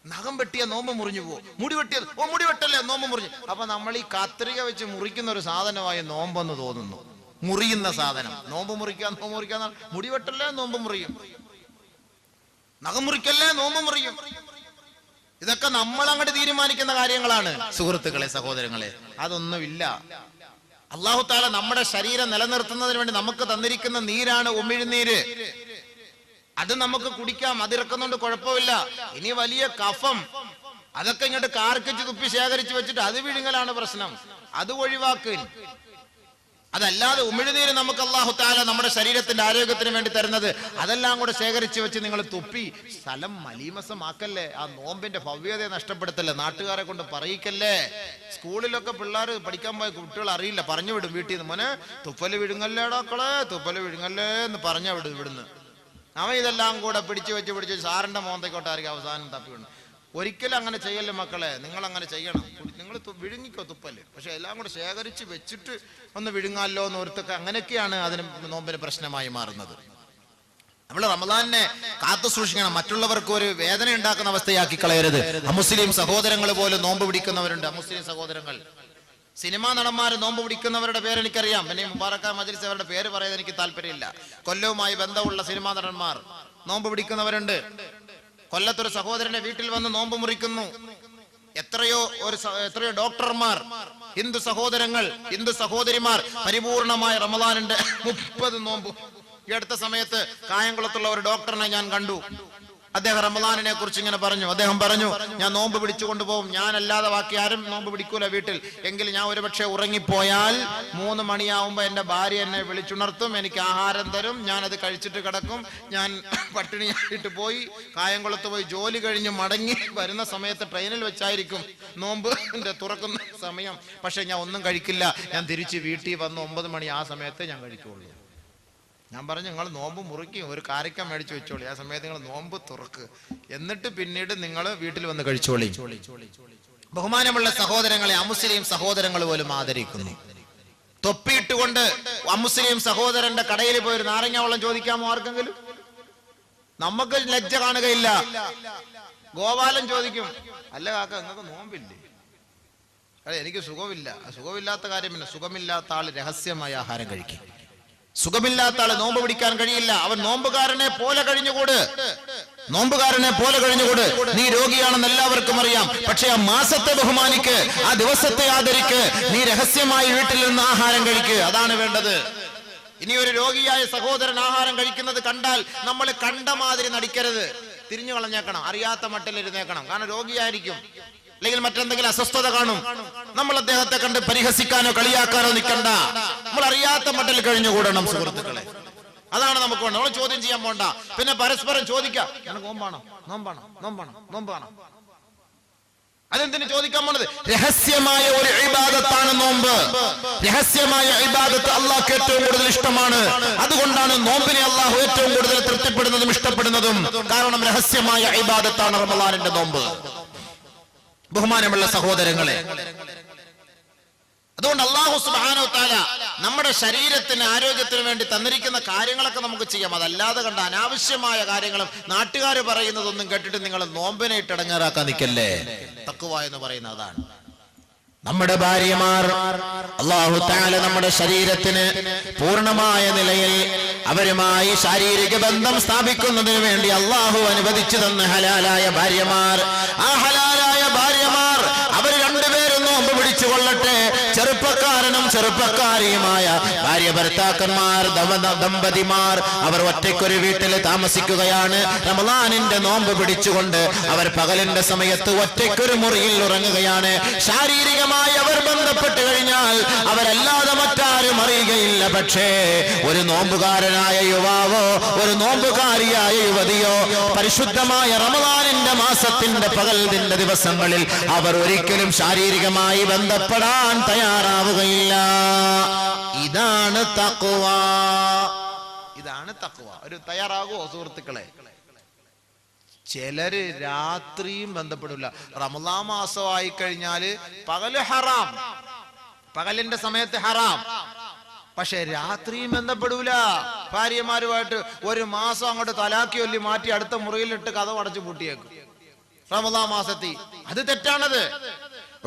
നഖം വെട്ടിയ നോമ്പ് മുറിഞ്ഞു പോവോ? മുടി വെട്ടിയത് മുടി വെട്ടല്ലേ നോമ്പ് മുറിഞ്ഞു. അപ്പൊ നമ്മൾ ഈ കത്രിക വെച്ച് മുറിക്കുന്ന ഒരു സാധനമായി നോമ്പെന്ന് തോന്നുന്നു. മുറിയുന്ന സാധനം. നോമ്പ് മുറിക്കാൻ മുടി വെട്ടല്ലേ നോമ്പ് മുറിയും, നഖം മുറിക്കല്ലേ നോമ്പ് മുറിയും. ഇതൊക്കെ നമ്മൾ അങ്ങോട്ട് തീരുമാനിക്കുന്ന കാര്യങ്ങളാണ് സുഹൃത്തുക്കളെ, സഹോദരങ്ങളെ. അതൊന്നുമില്ല. അല്ലാഹു തആല നമ്മുടെ ശരീരം നിലനിർത്തുന്നതിന് വേണ്ടി നമുക്ക് തന്നിരിക്കുന്ന നീരാണ് ഉമിഴ്നീര്. അത് നമുക്ക് കുടിക്കാം, അതിറക്കുന്നുണ്ട്, കുഴപ്പമില്ല. ഇനി വലിയ കഫം അതൊക്കെ ഇങ്ങോട്ട് കാർക്കിച്ച് തുപ്പി ശേഖരിച്ച് വെച്ചിട്ട് അത് വിഴുങ്ങലാണ് പ്രശ്നം. അത് ഒഴിവാക്ക്. അതല്ലാതെ ഉമിഴ്നീര് നമുക്ക് അല്ലാഹു തആല നമ്മുടെ ശരീരത്തിന്റെ ആരോഗ്യത്തിന് വേണ്ടി തരുന്നത്, അതെല്ലാം കൂടെ ശേഖരിച്ച് വെച്ച് നിങ്ങൾ തുപ്പി സ്ഥലം മലീമസമാക്കല്ലേ. ആ നോമ്പിന്റെ ഭവ്യതയെ നഷ്ടപ്പെടുത്തല്ലേ, നാട്ടുകാരെ കൊണ്ട് പറയിക്കല്ലേ. സ്കൂളിലൊക്കെ പിള്ളേർ പഠിക്കാൻ പോയ കുട്ടികൾ അറിയില്ല, പറഞ്ഞു വിടും വീട്ടിൽ നിന്ന്, മോനെ തുപ്പല് വിഴുങ്ങല്ലേടാക്കളെ, തുപ്പല് വിഴുങ്ങല്ലേ എന്ന് പറഞ്ഞ വിടും ഇവിടുന്ന്. അവൻ ഇതെല്ലാം കൂടെ പിടിച്ചു വെച്ച് സാറിന്റെ മോന്തയ്ക്കോട്ടായിരിക്കും അവസാനം തപ്പി വിടുന്നു. ഒരിക്കലും അങ്ങനെ ചെയ്യല്ലേ മക്കളെ, നിങ്ങൾ അങ്ങനെ ചെയ്യണം. നിങ്ങൾ വിഴുങ്ങിക്കോ തുപ്പല്, പക്ഷെ എല്ലാം കൂടെ ശേഖരിച്ച് വെച്ചിട്ട് ഒന്ന് വിഴുങ്ങാലോ എന്ന് ഓർത്തൊക്കെ, അങ്ങനെയൊക്കെയാണ് അതിന് നോമ്പിന് പ്രശ്നമായി മാറുന്നത്. നമ്മൾ റമദാനിനെ കാത്തു സൂക്ഷിക്കണം, മറ്റുള്ളവർക്ക് ഒരു വേദന ഉണ്ടാക്കുന്ന അവസ്ഥയാക്കി കളയരുത്. അമുസ്ലിം സഹോദരങ്ങൾ പോലും നോമ്പ് പിടിക്കുന്നവരുണ്ട്. അമുസ്ലിം സഹോദരങ്ങൾ, സിനിമാ നടന്മാർ നോമ്പ് പിടിക്കുന്നവരുടെ പേര് എനിക്കറിയാം. പിന്നെ മുബാറക്ക മജ്ലിസ് അവരുടെ പേര് പറയാൻ എനിക്ക് താല്പര്യമില്ല. കൊല്ലവുമായി ബന്ധമുള്ള സിനിമാ നടന്മാർ നോമ്പ് പിടിക്കുന്നവരുണ്ട്. കൊല്ലത്തൊരു സഹോദരന്റെ വീട്ടിൽ വന്ന് നോമ്പ് മുറിക്കുന്നു. എത്രയോ ഡോക്ടർമാർ, ഹിന്ദു സഹോദരങ്ങൾ, ഹിന്ദു സഹോദരിമാർ പരിപൂർണമായ റമദാനിന്റെ 30 നോമ്പ്. ഈ അടുത്ത സമയത്ത് കായംകുളത്തുള്ള ഒരു ഡോക്ടറിനെ ഞാൻ കണ്ടു. അദ്ദേഹം റമദാനിനെ കുറിച്ച് ഇങ്ങനെ പറഞ്ഞു. അദ്ദേഹം പറഞ്ഞു, ഞാൻ നോമ്പ് പിടിച്ചു കൊണ്ടുപോകും, ഞാനല്ലാതെ ബാക്കി ആരും നോമ്പ് പിടിക്കൂല വീട്ടിൽ. എങ്കിൽ ഞാൻ ഒരുപക്ഷെ ഉറങ്ങിപ്പോയാൽ 3 മണിയാവുമ്പോ എന്റെ ഭാര്യ എന്നെ വിളിച്ചുണർത്തും, എനിക്ക് ആഹാരം തരും, ഞാനത് കഴിച്ചിട്ട് കിടക്കും. ഞാൻ പട്ടിണിയായിട്ട് പോയി കായംകുളത്ത് പോയി ജോലി കഴിഞ്ഞ് മടങ്ങി വരുന്ന സമയത്ത് ട്രെയിനിൽ വെച്ചായിരിക്കും നോമ്പ് തുറക്കുന്ന സമയം. പക്ഷെ ഞാൻ ഒന്നും കഴിക്കില്ല, ഞാൻ തിരിച്ച് വീട്ടിൽ വന്ന് 9 മണി ആ സമയത്ത് ഞാൻ കഴിക്കുള്ളൂ. ഞാൻ പറഞ്ഞു, നിങ്ങൾ നോമ്പ് മുറിക്കും, ഒരു കാരക്ക മേടിച്ചു വെച്ചോളി, ആ സമയത്ത് നിങ്ങൾ നോമ്പ് തുറക്ക്, എന്നിട്ട് പിന്നീട് നിങ്ങൾ വീട്ടിൽ വന്ന് കഴിച്ചോളി. ബഹുമാനമുള്ള സഹോദരങ്ങളെ, അമുസ്ലിം സഹോദരങ്ങൾ പോലും ആദരിക്കുന്നു. തൊപ്പിയിട്ടുകൊണ്ട് അമുസ്ലിം സഹോദരന്റെ കടയിൽ പോയി ഒരു നാരങ്ങ വെള്ളം ചോദിക്കാമോ ആർക്കെങ്കിലും? നമുക്ക് ലജ്ജ കാണുകയില്ല. ഗോപാലൻ ചോദിക്കും, അല്ല കാക്ക നിങ്ങൾക്ക് നോമ്പില്ലേ? അതെ, എനിക്ക് സുഖമില്ലാത്ത കാര്യം. പിന്നെ സുഖമില്ലാത്ത ആള് രഹസ്യമായ ആഹാരം കഴിക്കും. സുഖമില്ലാത്ത ആള് നോമ്പ് പിടിക്കാൻ കഴിയില്ല. അവൻ നോമ്പുകാരനെ പോലെ കഴിഞ്ഞുകൂട്. നീ രോഗിയാണെന്ന് എല്ലാവർക്കും അറിയാം, പക്ഷെ ആ മാസത്തെ ബഹുമാനിക്ക്, ആ ദിവസത്തെ ആദരിക്ക്. നീ രഹസ്യമായി വീട്ടിൽ നിന്ന് ആഹാരം കഴിക്ക്, അതാണ് വേണ്ടത്. ഇനി ഒരു രോഗിയായ സഹോദരൻ ആഹാരം കഴിക്കുന്നത് കണ്ടാൽ നമ്മൾ കണ്ട മാതിരി നടിക്കരുത്, തിരിഞ്ഞു കളഞ്ഞേക്കണം, അറിയാത്ത മട്ടിൽ ഇരുന്നേക്കണം. കാരണം രോഗിയായിരിക്കും, അല്ലെങ്കിൽ മറ്റെന്തെങ്കിലും അസ്വസ്ഥത കാണും. നമ്മൾ അദ്ദേഹത്തെ കണ്ട് പരിഹസിക്കാനോ കളിയാക്കാനോ നിൽക്കണ്ട. നമ്മൾ അറിയാത്ത മട്ടിൽ കഴിഞ്ഞുകൂടണം സുഹൃത്തുക്കളെ, അതാണ് നമുക്ക് വേണ്ടത്. നമ്മൾ ചോദ്യം ചെയ്യാൻ പോണ്ട, പിന്നെ പരസ്പരം ചോദിക്കാം, നോമ്പാണോ. അതെന്തിനു ചോദിക്കാൻ പോണത്? രഹസ്യമായ ഒരു ഇബാദത്താണ് നോമ്പ്. രഹസ്യമായ ഇബാദത്ത് അള്ളാഹ്ക്ക് ഏറ്റവും കൂടുതൽ ഇഷ്ടമാണ്. അതുകൊണ്ടാണ് നോമ്പിനെ അള്ളാഹു ഏറ്റവും കൂടുതൽ തൃപ്തിപ്പെടുന്നതും ഇഷ്ടപ്പെടുന്നതും. കാരണം രഹസ്യമായ ഇബാദത്താണ് റമളാനിന്റെ നോമ്പ്. ബഹുമാനമുള്ള സഹോദരങ്ങളെ, അതുകൊണ്ട് അല്ലാഹു സുബ്ഹാനഹു വ തആല നമ്മുടെ ശരീരത്തിന് ആരോഗ്യത്തിന് വേണ്ടി തന്നിരിക്കുന്ന കാര്യങ്ങളൊക്കെ നമുക്ക് ചെയ്യാം. അതല്ലാതെ കണ്ട അനാവശ്യമായ കാര്യങ്ങളും നാട്ടുകാർ പറയുന്നതൊന്നും കേട്ടിട്ട് നിങ്ങൾ നോമ്പിനെ ഇട്ടടങ്ങാറാക്കാൻ നിൽക്കല്ലേ. തഖ്വ എന്ന് പറയുന്നത് അതാണ്. നമ്മുടെ ഭാര്യമാർ അല്ലാഹു തആല നമ്മുടെ ശരീരത്തിന് പൂർണ്ണമായ നിലയിൽ അവരുമായി ശാരീരിക ബന്ധം സ്ഥാപിക്കുന്നതിന് വേണ്ടി അല്ലാഹു അനുവദിച്ചു തന്ന ഹലാലായ ഭാര്യമാർ, ആ ഹലാലായ ഭാര്യമാർ അവർ രണ്ടുപേരും നോമ്പ് പിടിച്ചു കൊള്ളട്ടെ. ചെറുപ്പക്കാരനും ചെറുപ്പക്കാരിയുമായ ഭാര്യ ഭർത്താക്കന്മാർ, ദമ്പതിമാർ അവർ ഒറ്റയ്ക്കൊരു വീട്ടിൽ താമസിക്കുകയാണ്. റമളാനിന്റെ നോമ്പ് പിടിച്ചുകൊണ്ട് അവർ പകലിന്റെ സമയത്ത് ഒറ്റയ്ക്കൊരു മുറിയിൽ ഉറങ്ങുകയാണ്. ശാരീരികമായി അവർ ബന്ധപ്പെട്ട് കഴിഞ്ഞാൽ അവരല്ലാതെ മറ്റാരും അറിയുകയില്ല. പക്ഷേ ഒരു നോമ്പുകാരനായ യുവാവോ ഒരു നോമ്പുകാരിയായ യുവതിയോ പരിശുദ്ധമായ റമളാനിന്റെ മാസത്തിന്റെ പകലിന്റെ ദിവസങ്ങളിൽ അവർ ഒരിക്കലും ശാരീരികമായി ബന്ധപ്പെടാൻ തയ്യാറാവുകയില്ല. ഇതാണ് തഖ്വ. ഇതാണ് തഖ്വ. ഒരു തയ്യാറാകുമോ സുഹൃത്തുക്കളെ? ചിലര് രാത്രിയും ബന്ധപ്പെടില്ല. റമളാൻ മാസമായി കഴിഞ്ഞാല് പകല് ഹറാം, പകലിന്റെ സമയത്ത് ഹറാം, പക്ഷെ രാത്രിയും ബന്ധപ്പെടൂല. ഭാര്യമാരുമായിട്ട് ഒരു മാസം അങ്ങോട്ട് തലാക്കി ഒല്ലി മാറ്റി അടുത്ത മുറിയിലിട്ട് കഥ അടച്ചു പൂട്ടിയേക്കും റമളാൻ മാസത്തിൽ. അത് തെറ്റാണത്.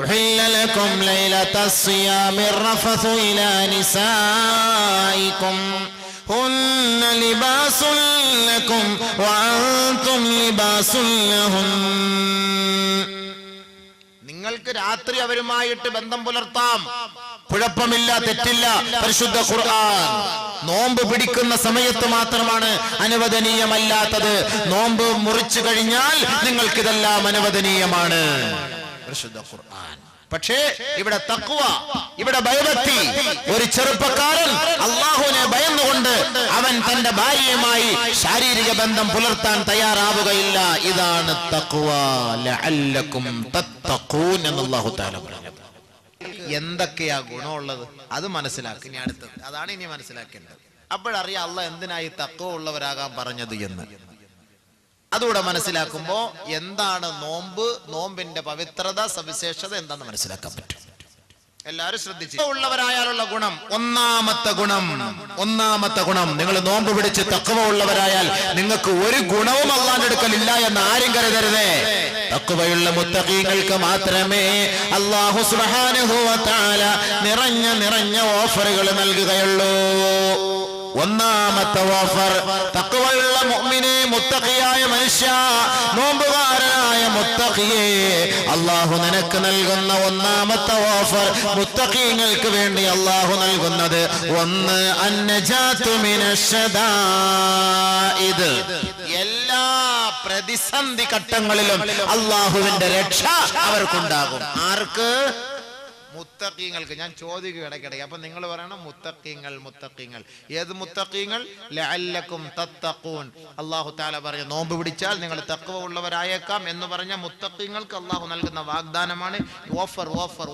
أحل لكم ليلة الصيام الرفث إلى نسائكم هن لباس لكم وأنتم لباس لهن. നിങ്ങൾക്ക് രാത്രി അവരുമായിട്ട് ബന്ധം പുലർത്താം, കുഴപ്പമില്ല, തെറ്റില്ല. പരിശുദ്ധ ഖുർആൻ നോമ്പ് പിടിക്കുന്ന സമയത്ത് മാത്രമാണ് അനുവദനീയമല്ലാത്തത്. നോമ്പ് മുറിച്ചു കഴിഞ്ഞാൽ നിങ്ങൾക്കിതെല്ലാം അനുവദനീയമാണ്. പരിശുദ്ധ ഖുർആൻ. പക്ഷേ ഇവിടെ തഖ്വ, ഇവിടെ ഭയഭക്തി. ഒരു ചെറുപ്പക്കാരൻ അല്ലാഹുവിനെ ഭയന്നുകൊണ്ട് അവൻ തന്റെ ഭാര്യയുമായി ശാരീരിക ബന്ധം പുലർത്താൻ തയ്യാറാവുകയില്ല. ഇതാണ് തഖ്വ. ലഅല്ലകും തത്തഖൂൻ എന്ന് അല്ലാഹു തആല പറഞ്ഞു. എന്തൊക്കെയാ ഗുണമുള്ളത് അത് മനസ്സിലാക്കി. ഇനി അടുത്തത് അതാണ് ഇനി മനസ്സിലാക്കേണ്ടത്. അപ്പോഴറിയാം അള്ളാഹ് എന്തിനായി തഖ്വ ഉള്ളവരാകാൻ പറഞ്ഞത് എന്ന്. അതുകൂടെ മനസ്സിലാക്കുമ്പോ എന്താണ് നോമ്പ്, നോമ്പിന്റെ പവിത്രത, സവിശേഷത എന്താണെന്ന് മനസ്സിലാക്കാൻ പറ്റും. എല്ലാവരും ശ്രദ്ധിച്ചു. ഉള്ളവരായാലുള്ള ഗുണം, ഒന്നാമത്തെ ഗുണം നിങ്ങൾ നോമ്പ് പിടിച്ച് തഖ്വ ഉള്ളവരായാൽ നിങ്ങൾക്ക് ഒരു ഗുണവും അല്ലാഹുവിന്റെ അടുക്കലില്ല എന്ന് ആരും കരുതരുതേ. തഖ്വയുള്ള മുത്തഖീങ്ങൾക്ക് മാത്രമേ അല്ലാഹു സുബ്ഹാനഹു വ തആല നിറഞ്ഞ ഓഫറുകൾ നൽകുകയുള്ളൂ. ഒന്നാമത്തെ ഓഫർ, തഖ്വയുള്ള മുഅ്മിനെ, മുത്തഖിയായ മനുഷ്യ, നോമ്പുകാരനായ മുത്തഖിയെ, അല്ലാഹു നിനക്ക് നൽകുന്ന ഒന്നാമത്തെ ഓഫർ, മുത്തഖീങ്ങൾക്ക് വേണ്ടി അല്ലാഹു നൽകുന്നത് ഒന്ന്, അന്നജാതു മിനശ്ശദാഇദ്. എല്ലാ പ്രതിസന്ധി ഘട്ടങ്ങളിലും അല്ലാഹുവിന്റെ രക്ഷ അവർക്കുണ്ടാകും. ആർക്ക്? മുത്തഖീങ്ങൾക്ക്. ഞാൻ ചോദിക്കുക ഇടയ്ക്കിടയ്ക്ക്, അപ്പൊ നിങ്ങൾ പറയണം മുത്തഖീങ്ങൾ. ഏത് മുത്തഖീങ്ങൾ? ലഅല്ലകും തത്തഖൂൻ. അല്ലാഹു തആല പറഞ്ഞു നോമ്പ് പിടിച്ചാൽ നിങ്ങൾ തഖ്വ ഉള്ളവരായേക്കാം എന്ന് പറഞ്ഞ മുത്തഖീങ്ങൾക്ക് അല്ലാഹു നൽകുന്ന വാഗ്ദാനമാണ് ഓഫർ.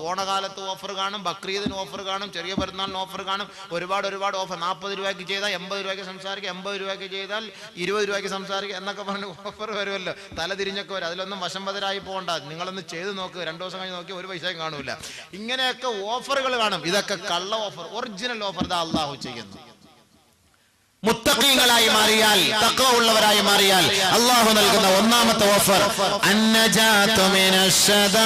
ഓണകാലത്ത് ഓഫർ കാണും, ബക്രീദിന് ഓഫർ കാണും, ചെറിയ പെരുന്നാളിന് ഓഫർ കാണും. ഒരുപാട് ഓഫർ. 40 രൂപയ്ക്ക് ചെയ്താൽ 80 രൂപയ്ക്ക് സംസാരിക്കുക, 80 രൂപയ്ക്ക് ചെയ്താൽ 20 രൂപയ്ക്ക് സംസാരിക്കുക എന്നൊക്കെ പറഞ്ഞ് ഓഫർ വരുമല്ലോ. തല തിരിഞ്ഞൊക്കെ വരും. അതിലൊന്നും വശംവദരായി പോകണ്ട. നിങ്ങളൊന്ന് ചെയ്ത് നോക്ക്, 2 ദിവസം കഴിഞ്ഞ് നോക്കി ഒരു പൈസയും കാണൂല. ഇങ്ങനെയൊക്കെ ഓഫറുകൾ കാണും. ഇതൊക്കെ കള്ള ഓഫർ. ഒറിജിനൽ ഓഫർ ദാ അല്ലാഹു ചെയ്യുന്നു. മുത്തഖീങ്ങളായി മാറിയാൽ, തഖ്വ ഉള്ളവരായി മാറിയാൽ അല്ലാഹു നൽകുന്ന ഒന്നാമത്തെ ഓഫർ അന്നജാതു മിനശ്ശദാഇദ്.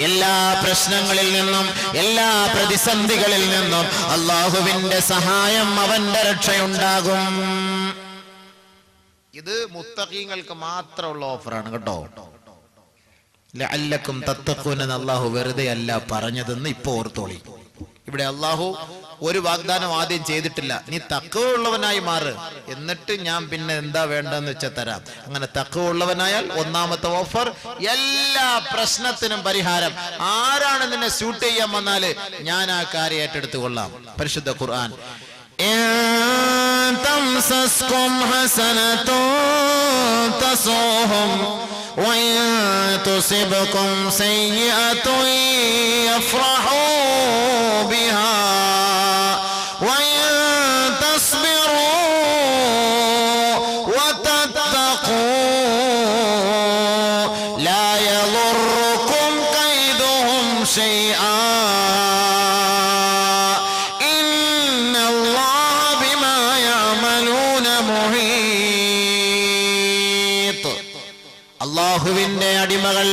എല്ലാ പ്രശ്നങ്ങളിൽ നിന്നും, എല്ലാ പ്രതിസന്ധികളിൽ നിന്നും അല്ലാഹുവിന്റെ സഹായം, അവന്റെ രക്ഷയുണ്ടാകും. ഇത് മുത്തഖീങ്ങൾക്ക് മാത്രമുള്ള ഓഫറാണ് കേട്ടോ. ലഅല്ലകും തത്തഖൂൻ എന്ന് അല്ലാഹു വെറുതെ അല്ല പറഞ്ഞതെന്ന് ഇപ്പൊ ഓർത്തോളി. ഇവിടെ അല്ലാഹു ഒരു വാഗ്ദാനം ആദ്യം ചെയ്തിട്ടില്ല. നീ തഖ്വ ഉള്ളവനായി മാറ്, എന്നിട്ട് ഞാൻ പിന്നെ എന്താ വേണ്ടെന്ന് വെച്ചാൽ തരാം. അങ്ങനെ തഖ്വ ഉള്ളവനായാൽ ഒന്നാമത്തെ ഓഫർ, എല്ലാ പ്രശ്നത്തിനും പരിഹാരം. ആരാണ് നിന്നെ സ്യൂട്ട് ചെയ്യാൻ വന്നാല് ഞാൻ ആ കാര്യം ഏറ്റെടുത്തു കൊള്ളാം. പരിശുദ്ധ ഖുർആൻ تمسسكم حسنة تسؤهم وإن تصبكم سيئة يفرحوا بها وإن تصبروا وتتقوا لا يضركم كيدهم شيئا إن الله بما يعملون محيط. അല്ലാഹുവിന്റെ അടിമകൾ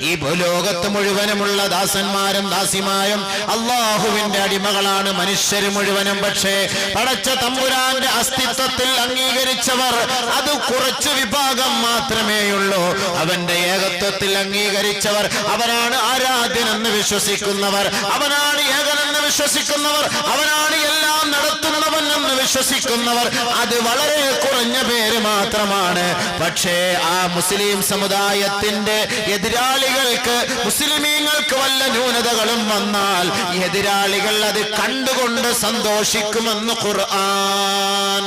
ഈ ഭൂലോകത്ത് മുഴുവനുമുള്ള ദാസന്മാരും ദാസിമാരും അല്ലാഹുവിന്റെ അടിമകളാണ്, മനുഷ്യര് മുഴുവനും. പക്ഷേ പടച്ച തമ്പുരാന്റെ അസ്തിത്വത്തിൽ അംഗീകരിച്ചവർ അത് കുറച്ചു വിഭാഗം മാത്രമേയുള്ളൂ. അവന്റെ ഏകത്വത്തിൽ അംഗീകരിച്ചവർ, അവനാണ് ആരാധ്യനെന്ന് വിശ്വസിക്കുന്നവർ, അവനാണ് ഏകനെന്ന് വിശ്വസിക്കുന്നവർ, അവനാണ് എല്ലാം നടത്തുന്നവൻ എന്ന് വിശ്വസിക്കുന്നവർ, അത് വളരെ കുറഞ്ഞ പേര് മാത്രമാണ്. പക്ഷേ ആ മുസ്ലിം സമുദായത്തിന്റെ എതിരാളികൾക്ക്, മുസ്ലിമീങ്ങൾക്ക് വല്ല ന്യൂനതകളും വന്നാൽ എതിരാളികൾ അത് കണ്ടുകൊണ്ട് സന്തോഷിക്കുമെന്ന് ഖുർആൻ.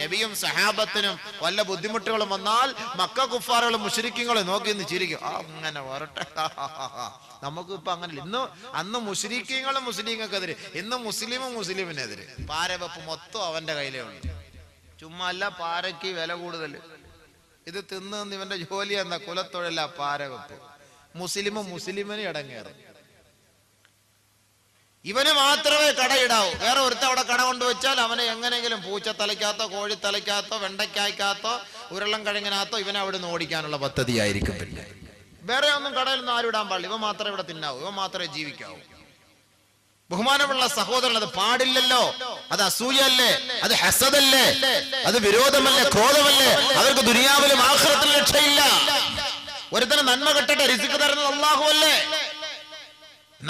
നബിയും സഹാബത്തിനും വല്ല ബുദ്ധിമുട്ടുകളും വന്നാൽ മക്ക കുഫാറുകളും മുശ്രിക്കുകളും നോക്കി നിന്ന് ചിരിക്കും. അങ്ങനെ വരട്ടെ, നമുക്ക് ഇപ്പൊ അങ്ങനെ. അന്ന് മുശ്രിക്കുകളും മുസ്ലിങ്ങൾക്കെതിരെ, ഇന്ന് മുസ്ലിമും മുസ്ലിമിനെതിരെ. പാരവെപ്പ് മൊത്തം അവന്റെ കയ്യിലേ ഉള്ളൂ. ചുമ്മാ അല്ല, പാരയ്ക്ക് വില കൂടുതൽ. ഇത് തിന്ന് ഇവന്റെ ജോലി എന്ന കുലത്തൊഴില പാരവെപ്പ്. മുസ്ലിമും മുസ്ലിമിന് ഇടങ്ങേറും. ഇവന് മാത്രമേ കടയിടാവൂ. വേറെ ഒരുത്ത അവിടെ കട കൊണ്ടുവച്ചാൽ അവനെ എങ്ങനെയെങ്കിലും പൂച്ചത്തലയ്ക്കകത്തോ കോഴിത്തലയ്ക്കകത്തോ വെണ്ടയ്ക്കായ്ക്കകത്തോ ഉരുളം കിഴങ്ങിനകത്തോ ഇവനെ അവിടെ നിന്ന് ഓടിക്കാനുള്ള പദ്ധതിയായിരിക്കും. പിന്നെ വേറെ ഒന്നും കടയിൽ നിന്ന് ആരും ഇടാൻ പാടില്ല. ഇവ മാത്രമേ ഇവിടെ തിന്നാവൂ, ഇവ മാത്രമേ ജീവിക്കാവൂ. ബഹുമാനമുള്ള സഹോദരൻ, അത് പാടില്ലല്ലോ. അത് അസൂയല്ലേ, അത് ഹസദല്ലേ, അത് വിരോധമല്ലേ, ക്രോധമല്ലേ? അവർക്ക് ദുനിയാവിലും ആഖിറത്തിലും രക്ഷയില്ല. ഒരുത്തന് നന്മ കിട്ടട്ടെ, റിസ്ക് തരുന്നത് അല്ലാഹു അല്ലേ?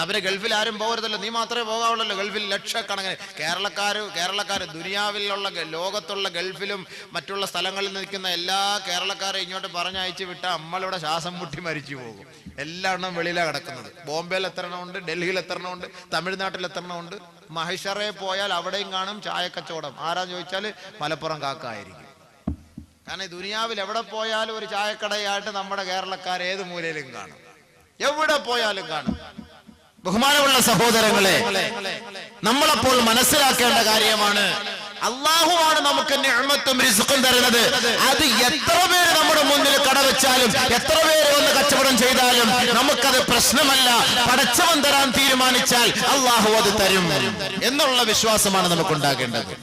അവരെ ഗൾഫിൽ ആരും പോകരുതല്ലോ, നീ മാത്രമേ പോകാവുള്ളല്ലോ. ഗൾഫിൽ ലക്ഷക്കണക്കിന് കേരളക്കാര് ദുനിയാവിലുള്ള ലോകത്തുള്ള ഗൾഫിലും മറ്റുള്ള സ്ഥലങ്ങളിൽ നിൽക്കുന്ന എല്ലാ കേരളക്കാരെ ഇങ്ങോട്ട് പറഞ്ഞയച്ചു വിട്ടാൽ നമ്മളിവിടെ ശ്വാസം മുട്ടി മരിച്ചു പോകും. എല്ലാം വെളിയിലാണ് കിടക്കുന്നത്. ബോംബെയിൽ എത്തരണമുണ്ട്, ഡൽഹിയിൽ എത്തരണമുണ്ട്, തമിഴ്നാട്ടിൽ എത്തരണമുണ്ട്. മഹിഷറെ പോയാൽ അവിടെയും കാണും ചായക്കച്ചവടം. ആരാ ചോദിച്ചാൽ മലപ്പുറം കാക്കായിരിക്കും. കാരണം ദുനിയാവിൽ എവിടെ പോയാലും ഒരു ചായക്കടയായിട്ട് നമ്മുടെ കേരളക്കാർ ഏത് മൂലയിലും കാണും, എവിടെ പോയാലും കാണും. ബഹുമാനമുള്ള സഹോദരങ്ങളെ, നമ്മളപ്പോൾ മനസ്സിലാക്കേണ്ട കാര്യമാണ്, അള്ളാഹുവാണ് നമുക്ക് നിഅമത്തും റിസ്ഖും തരുന്നത്. അത് എത്ര പേര് നമ്മുടെ മുന്നിൽ കടവെച്ചാലും, എത്ര പേര് വന്ന് കച്ചവടം ചെയ്താലും നമുക്കത് പ്രശ്നമല്ല. പടച്ചവൻ തരാൻ തീരുമാനിച്ചാൽ അള്ളാഹു അത് തരും എന്നുള്ള വിശ്വാസമാണ് നമുക്കുണ്ടാകേണ്ടത്.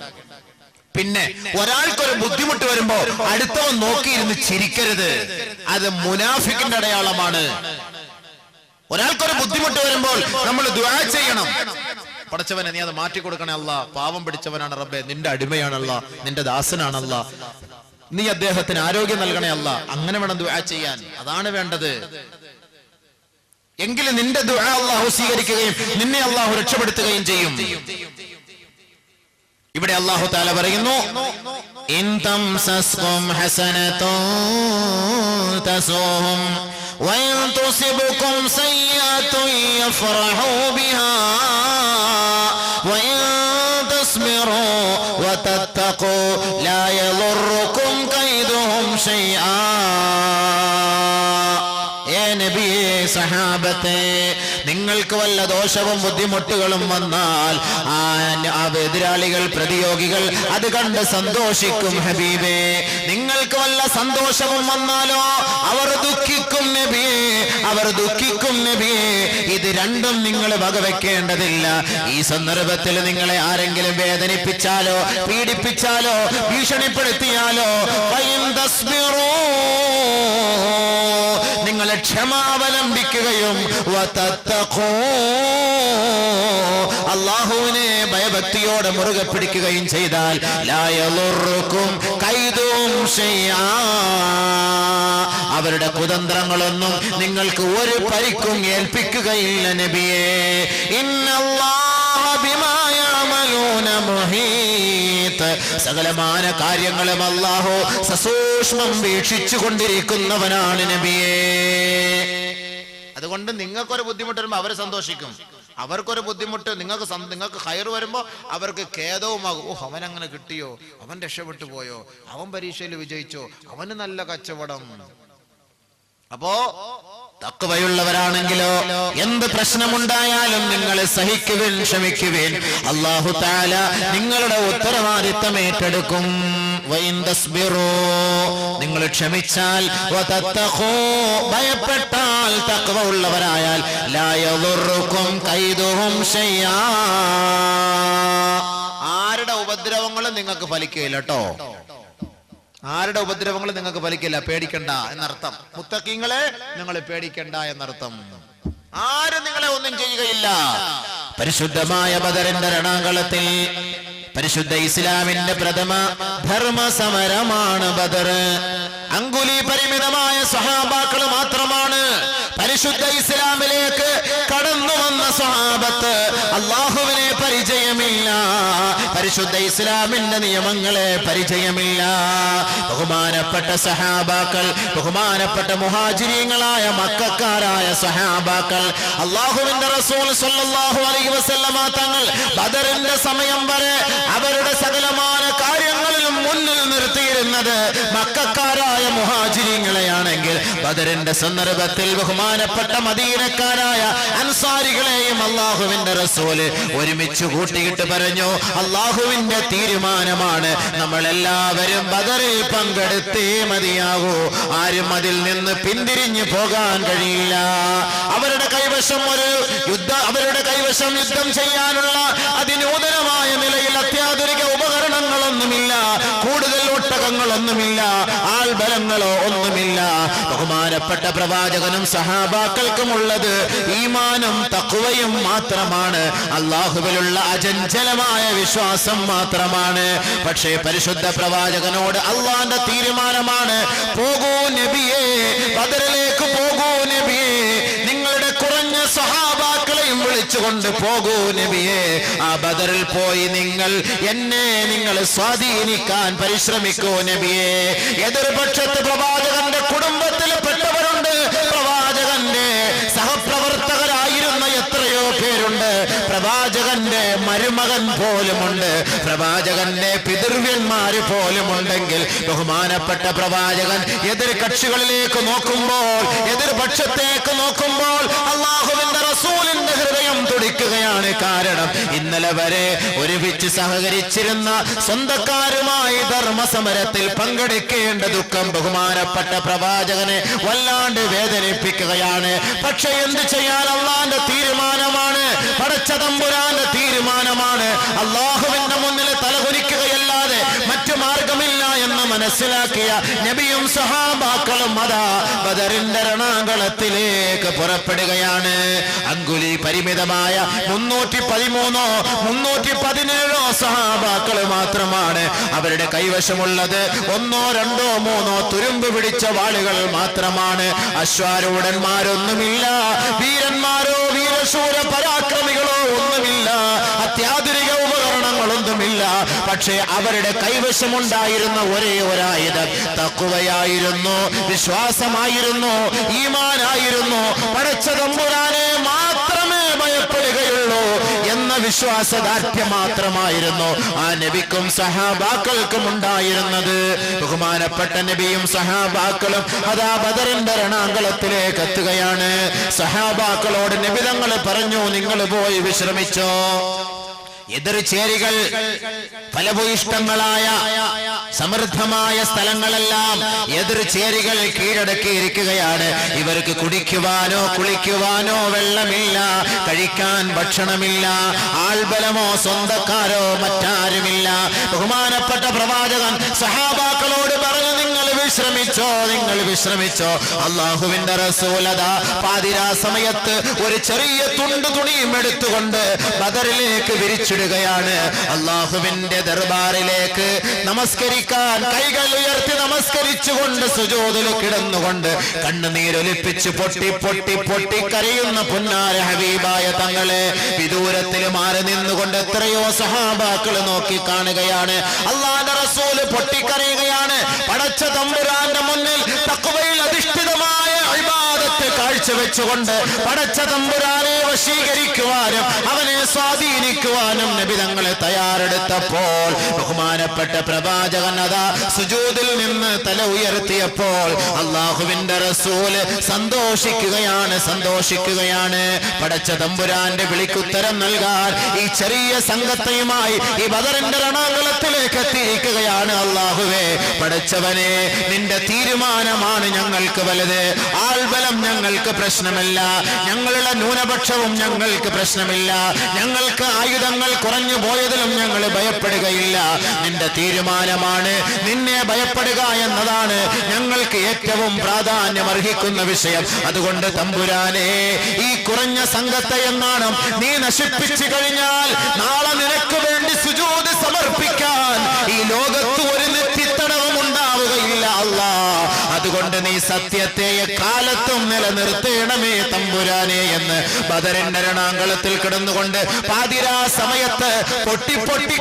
പിന്നെ ഒരാൾക്കൊരു ബുദ്ധിമുട്ട് വരുമ്പോ അടുത്തവൻ നോക്കിയിരുന്ന് ചിരിക്കരുത്. അത് മുനാഫിക്കിന്റെ അടയാളമാണ്. ഒരാൾക്കൊരു ബുദ്ധിമുട്ട് വരുമ്പോൾ നമ്മൾ ദുആ ചെയ്യണം. പടച്ചവനെ, നീ അത് മാറ്റിക്കൊടുക്കണേ അല്ലാ. പാവം പിടിച്ചവനാണ് റബ്ബേ, നിന്റെ അടിമയാണല്ല, നിന്റെ ദാസനാണല്ല, നീ അദ്ദേഹത്തിന് ആരോഗ്യം നൽകണേ അല്ലാ. അങ്ങനെ വേണം ദുആ ചെയ്യാൻ. അതാണ് വേണ്ടത്. എങ്കിലും നിന്റെ ദുആ അല്ലാഹു സ്വീകരിക്കുകയും നിന്നെ അല്ലാഹു രക്ഷപ്പെടുത്തുകയും ചെയ്യും. ഇവിടെ അല്ലാഹു തആല പറയുന്നു, ഇൻ തംസസ്കും ഹസനതുൻ തസൂഹും وإن تصبكم سيئة يفرحوا بها وإن تصبروا وتتقوا لا يضركم كيدهم شيئا. നബിയേ, സഹാബത്തെ, നിങ്ങൾക്ക് വല്ല ദോഷവും ബുദ്ധിമുട്ടുകളും വന്നാൽ ആ എതിരാളികൾ, പ്രതിയോഗികൾ അത് കണ്ട് സന്തോഷിക്കും ഹബീബേ. നിങ്ങൾക്ക് വല്ല സന്തോഷവും വന്നാലോ അവർ ദുഃഖിക്കും നബിയേ, അവർ ദുഃഖിക്കും നബിയേ. ഇത് രണ്ടും നിങ്ങൾ വകവെക്കേണ്ടതില്ല. ഈ സന്ദർഭത്തിൽ നിങ്ങളെ ആരെങ്കിലും വേദനിപ്പിച്ചാലോ പീഡിപ്പിച്ചാലോ ഭീഷണിപ്പെടുത്തിയാലോ നിങ്ങളെ ക്ഷമാവലംബിക്കുകയും അല്ലാഹുവിനെ ഭയഭക്തിയോടെ മുറുകെ പിടിക്കുകയും ചെയ്താൽ ലാ യളുറുക്കും കൈദും ശൈആ, അവരുടെ കുതന്ത്രങ്ങളൊന്നും നിങ്ങൾക്ക് ഒരു പരിക്കും ഏൽപ്പിക്കുകയില്ല നബിയേ. ഇന്നല്ലാഹ ബിമാ യഅമലൂന മുഹീത്, സകലമാന കാര്യങ്ങളും അല്ലാഹു സസൂക്ഷ്മം വീക്ഷിച്ചു കൊണ്ടിരിക്കുന്നവനാണ് നബിയേ. അതുകൊണ്ട് നിങ്ങൾക്കൊരു ബുദ്ധിമുട്ട് വരുമ്പോൾ അവർ സന്തോഷിക്കും, അവർക്കൊരു ബുദ്ധിമുട്ട് നിങ്ങൾക്ക് ഹൈർ വരുമ്പോൾ അവർക്ക് ഖേദവുമാകും. ഓ, അവൻ അങ്ങനെ കിട്ടിയോ, അവൻ രക്ഷപ്പെട്ടു പോയോ, അവൻ പരീക്ഷയിൽ വിജയിച്ചോ, അവന് നല്ല കച്ചവടം. അപ്പോ തഖ്വയുള്ളവരാണെങ്കിലോ എന്ത് പ്രശ്നമുണ്ടായാലും നിങ്ങൾ സഹിക്കുവിൻ, ക്ഷമിക്കുവിൻ. അല്ലാഹു തആല നിങ്ങളുടെ ഉത്തരവാദിത്തം ഏറ്റെടുക്കും. നിങ്ങൾ ക്ഷമിച്ചാൽ ഭയപ്പെട്ടാൽ തഖ്വ ഉള്ളവരായാൽ ലാ യദുറുക്കും കൈദുഹും ശൈആ. ആരുടെ ഉപദ്രവങ്ങളും നിങ്ങൾക്ക് ഫലിക്കുകയില്ല കേട്ടോ. ആരുടെ ഉപദ്രവങ്ങളും നിങ്ങൾക്ക് ഫലിക്കില്ല. പേടിക്കണ്ട എന്നർത്ഥം. മുത്തഖീങ്ങളെ നിങ്ങൾ പേടിക്കണ്ട എന്നർത്ഥം. ആരും നിങ്ങളെ ഒന്നും ചെയ്യുകയില്ല. പരിശുദ്ധമായ ബദറിന്റെ രണാങ്കളത്തിൽ പരിശുദ്ധ ഇസ്ലാമിന്റെ പ്രഥമ ധർമ്മ സമരമാണ് ബദർ. അങ്കുലി പരിമിതമായ സ്വഹാബാക്കൾ മാത്രമാണ് പരിശുദ്ധ ഇസ്ലാമിലേക്ക് കടന്നു വന്ന സ്വഹാബത്ത്. അള്ളാഹുവിനെ പരിചയമില്ല, പരിശുദ്ധ ഇസ്ലാമിന്റെ നിയമങ്ങളെ പരിചയമില്ല. ബഹുമാനപ്പെട്ട സഹാബാക്കൾ, ബഹുമാനപ്പെട്ട മുഹാജിരീങ്ങളായ മക്കക്കാരായ സഹാബാക്കൾ, അള്ളാഹുവിന്റെ റസൂൽ സ്വല്ലല്ലാഹു അലൈഹി വസല്ലമ തങ്ങൾ ബദറിന്റെ സമയം വരെ അവരുടെ സകലമായ കാര്യങ്ങളിലും മുന്നിൽ നിർത്തിയിരുന്നത് മക്കക്കാരായ മുഹാജിരീങ്ങളെയാണെങ്കിൽ ബദറിന്റെ സന്ദർഭത്തിൽ ബഹുമാനപ്പെട്ട മദീനക്കാരായ അൻസാരികളെയും അള്ളാഹുവിന്റെ റസൂല് ഒരുമിച്ച് കൂട്ടിയിട്ട് പറഞ്ഞു, അള്ളാഹുവിന്റെ തീരുമാനമാണ്, നമ്മളെല്ലാവരും ബദറിൽ പങ്കെടുത്തേ മതിയാകൂ. ആരും അതിൽ നിന്ന് പിന്തിരിഞ്ഞു പോകാൻ കഴിയില്ല. അവരുടെ കൈവശം യുദ്ധം ചെയ്യാനുള്ള അതിനൂതനമായ നിലയിൽ അത്യാധുനിക ഉപകരണങ്ങളൊന്നുമില്ല, കൂടുതൽ ഒട്ടകങ്ങളൊന്നുമില്ല, ആൾബലങ്ങളോ ഒന്നുമില്ല. ബഹുമാനപ്പെട്ട പ്രവാചകനും സഹാബാക്കൾക്കുമുള്ളത് ഈമാനും തഖ്വയും മാത്രമാണ്, അള്ളാഹുവിലുള്ള അചഞ്ചലമായ വിശ്വാസം മാത്രമാണ്. പക്ഷേ പരിശുദ്ധ പ്രവാചകനോട് അള്ളാന്റെ തീരുമാനമാണ്, പോകൂ നബിയേ, ബദറിലേക്ക് പോകൂ നബിയേ, നിങ്ങളുടെ കുറഞ്ഞ സഹാബാക്കളെയും വിളിച്ചുകൊണ്ട് പോകൂ നബിയേ. ആ ബദറിൽ പോയി നിങ്ങൾ സ്വാധീനിക്കാൻ പരിശ്രമിക്കൂ നബിയേ. എതിർപക്ഷത്ത് പ്രവാചകന്റെ കുടുംബത്തിൽ പെട്ടവരുണ്ട്, പ്രവാചകന്റെ സഹപ്രവർത്തകരായിരുന്ന എത്രയോ പേരുണ്ട്, പ്രവാചകന്റെ മരുമകൻ പോലുമുണ്ട്, പ്രവാചകന്റെ പിതൃവ്യന്മാര് പോലുമുണ്ടെങ്കിൽ ബഹുമാനപ്പെട്ട പ്രവാചകൻ എതിർ കക്ഷികളിലേക്ക് നോക്കുമ്പോൾ, എതിർപക്ഷത്തേക്ക് നോക്കുമ്പോൾ അള്ളാഹുവിന്റെ റസൂലിന്റെ ഹൃദയം തുടിക്കുകയാണ്. കാരണം ഇന്നലെ വരെ ഒരുമിച്ച് സഹകരിച്ചിരുന്ന സ്വന്തക്കാരുമായി ധർമ്മസമരത്തിൽ പങ്കെടുക്കേണ്ട ദുഃഖം ബഹുമാനപ്പെട്ട പ്രവാചകനെ വല്ലാണ്ട് വേദനിപ്പിക്കുകയാണ്. പക്ഷെ എന്ത് ചെയ്യാൻ, അള്ളാന്റെ തീരുമാനമാണ്, പടച്ച തമ്പുരാന്റെ തീരുമാനമാണ്. അള്ളാഹുവിന്റെ മുന്നിൽ തലകുനിക്കുകയല്ലാതെ മറ്റു മാർഗമില്ല എന്ന് മനസ്സിലാക്കിയ നബിയും സഹാബാക്കളും അതാ ബദറിന്റെ രണാങ്കളത്തിലേക്ക് പുറപ്പെടുകയാണ്. അങ്കുലി പരിമിതമായ 313 317 സഹാബാക്കൾ മാത്രമാണ്. അവരുടെ കൈവശമുള്ളത് 1 2 3 തുരുമ്പ് പിടിച്ച വാളുകൾ മാത്രമാണ്. അശ്വാരൂഢന്മാരൊന്നുമില്ല, വീരന്മാരോ വീരശൂര പരാക്രമികളോ ഒന്നുമില്ല, അത്യാധുനിക ഉപകരണങ്ങളൊന്നുമില്ല. പക്ഷേ അവരുടെ കൈവശമുണ്ടായിരുന്ന ഒരേ ഒരായുധം തഖ്വയായിരുന്നു, വിശ്വാസമായിരുന്നു, ഈമാനായിരുന്നു. പടച്ച തമ്പുരാനെ മാത്രമേ ഭയപ്പെടുകയുള്ളൂ എന്ന വിശ്വാസദാർഢ്യം മാത്രമായിരുന്നു ആ നബിക്കും സഹാബാക്കൾക്കും ഉണ്ടായിരുന്നത്. ബഹുമാനപ്പെട്ട നബിയും സഹാബാക്കളും അതാ ബദറിന്റെ രണാങ്കളത്തിലേക്ക് എത്തുകയാണ്. സഹാബാക്കളോട് നബി തങ്ങൾ പറഞ്ഞു, നിങ്ങൾ പോയി വിശ്രമിച്ചോ. എതിർചേരികൾ ഫലഭൂയിഷ്ടങ്ങളായ സമൃദ്ധമായ സ്ഥലങ്ങളെല്ലാം എതിർചേരികൾ കീഴടക്കിയിരിക്കുകയാണ്. ഇവർക്ക് കുടിക്കുവാനോ കുളിക്കുവാനോ വെള്ളമില്ല, കഴിക്കാൻ ഭക്ഷണമില്ല, ആൾബലമോ സ്വന്തക്കാരോ മറ്റാരുമില്ല. ബഹുമാനപ്പെട്ട പ്രവാചകൻ സഹാബാക്കളോട് പറഞ്ഞു, നിങ്ങൾ വിശ്രമിച്ചോ. അള്ളാഹുവിന്റെ റസൂലത പാതിരാ സമയത്ത് ഒരു ചെറിയ തുണിയും എടുത്തുകൊണ്ട് ബദറിലേക്ക് വിരിച്ചിടുകയാണ്. അള്ളാഹുവിന്റെ ദർബാറിലേക്ക് നമസ്കരിക്കാൻ കൈകൾ ഉയർത്തി നമസ്കരിച്ചുകൊണ്ട് സുജൂദിൽ കിടന്നുകൊണ്ട് കണ്ണുനീരൊലിപ്പിച്ച് പൊട്ടി കരയുന്ന പുന്നാര ഹബീബായ തങ്ങളെ വിദൂരത്തിൽ മാറി നിന്നുകൊണ്ട് എത്രയോ സഹാബാക്കൾ നോക്കി കാണുകയാണ്. അള്ളാഹുവിന്റെ റസൂല് പൊട്ടിക്കരയുകയാണ്. പടച്ച തമ്പുരാന്റെ മുന്നിൽ തഖ്വയിൽ അധിഷ്ഠിതമായ ഇബാദത്ത് കാഴ്ചവെച്ചുകൊണ്ട് പടച്ച തമ്പുരാനെ വശീകരിക്കുവാനും അവനെ സ്വാധീനിക്കുവാനും നബി തങ്ങളെ തയ്യാറെടുത്ത നടന്നപ്പോൾ ബഹുമാനപ്പെട്ട പ്രവാചകൻ അതാ സുജൂദിൽ നിന്ന് തല ഉയർത്തിയപ്പോൾ അല്ലാഹുവിന്റെ റസൂല് സന്തോഷിക്കുകയാണ്. പടച്ച തമ്പുരാന്റെ വിളിക്കുത്തരം നൽകാൻ ഈ ചെറിയ സംഘത്തെയുമായി ഈ ബദറിന്റെ രണാകുളത്തിലേക്ക് എത്തിയിരിക്കുകയാണ്. അല്ലാഹുവേ, പടച്ചവനെ, നിന്റെ തീരുമാനമാണ് ഞങ്ങൾക്ക് വലുത്. ആൾബലം ഞങ്ങൾക്ക് പ്രശ്നമല്ല, ഞങ്ങളുടെ ന്യൂനപക്ഷവും ഞങ്ങൾക്ക് പ്രശ്നമില്ല, ഞങ്ങൾക്ക് ആയുധങ്ങൾ കുറഞ്ഞു പോയതിലും ഞങ്ങൾ ഭയപ്പെടുകയില്ല. നിന്റെ തീരുമാനമാണ്. നിന്നെ ഭയപ്പെടുക എന്നതാണ് ഞങ്ങൾക്ക് ഏറ്റവും പ്രാധാന്യം അർഹിക്കുന്ന വിഷയം. അതുകൊണ്ട് തമ്പുരാനെ, ഈ കുറഞ്ഞ സംഘത്തെ എന്നാണ് നീ നശിപ്പിച്ചു കഴിഞ്ഞാൽ നാളെ നിനക്ക് വേണ്ടി സുജൂദ് സമർപ്പിക്കാൻ ഈ ലോകത്ത് ഒരു നെറ്റിത്തടവും ഉണ്ടാവുകയില്ല അല്ലാ. അതുകൊണ്ട് നീ സത്യത്തെ കാലത്തും നിലനിർത്തേണമേ തമ്പുരാനെ എന്ന് ബദറിന്റെ രണാങ്കളത്തിൽ കിടന്നുകൊണ്ട് പാതിരാ സമയത്ത് പൊട്ടി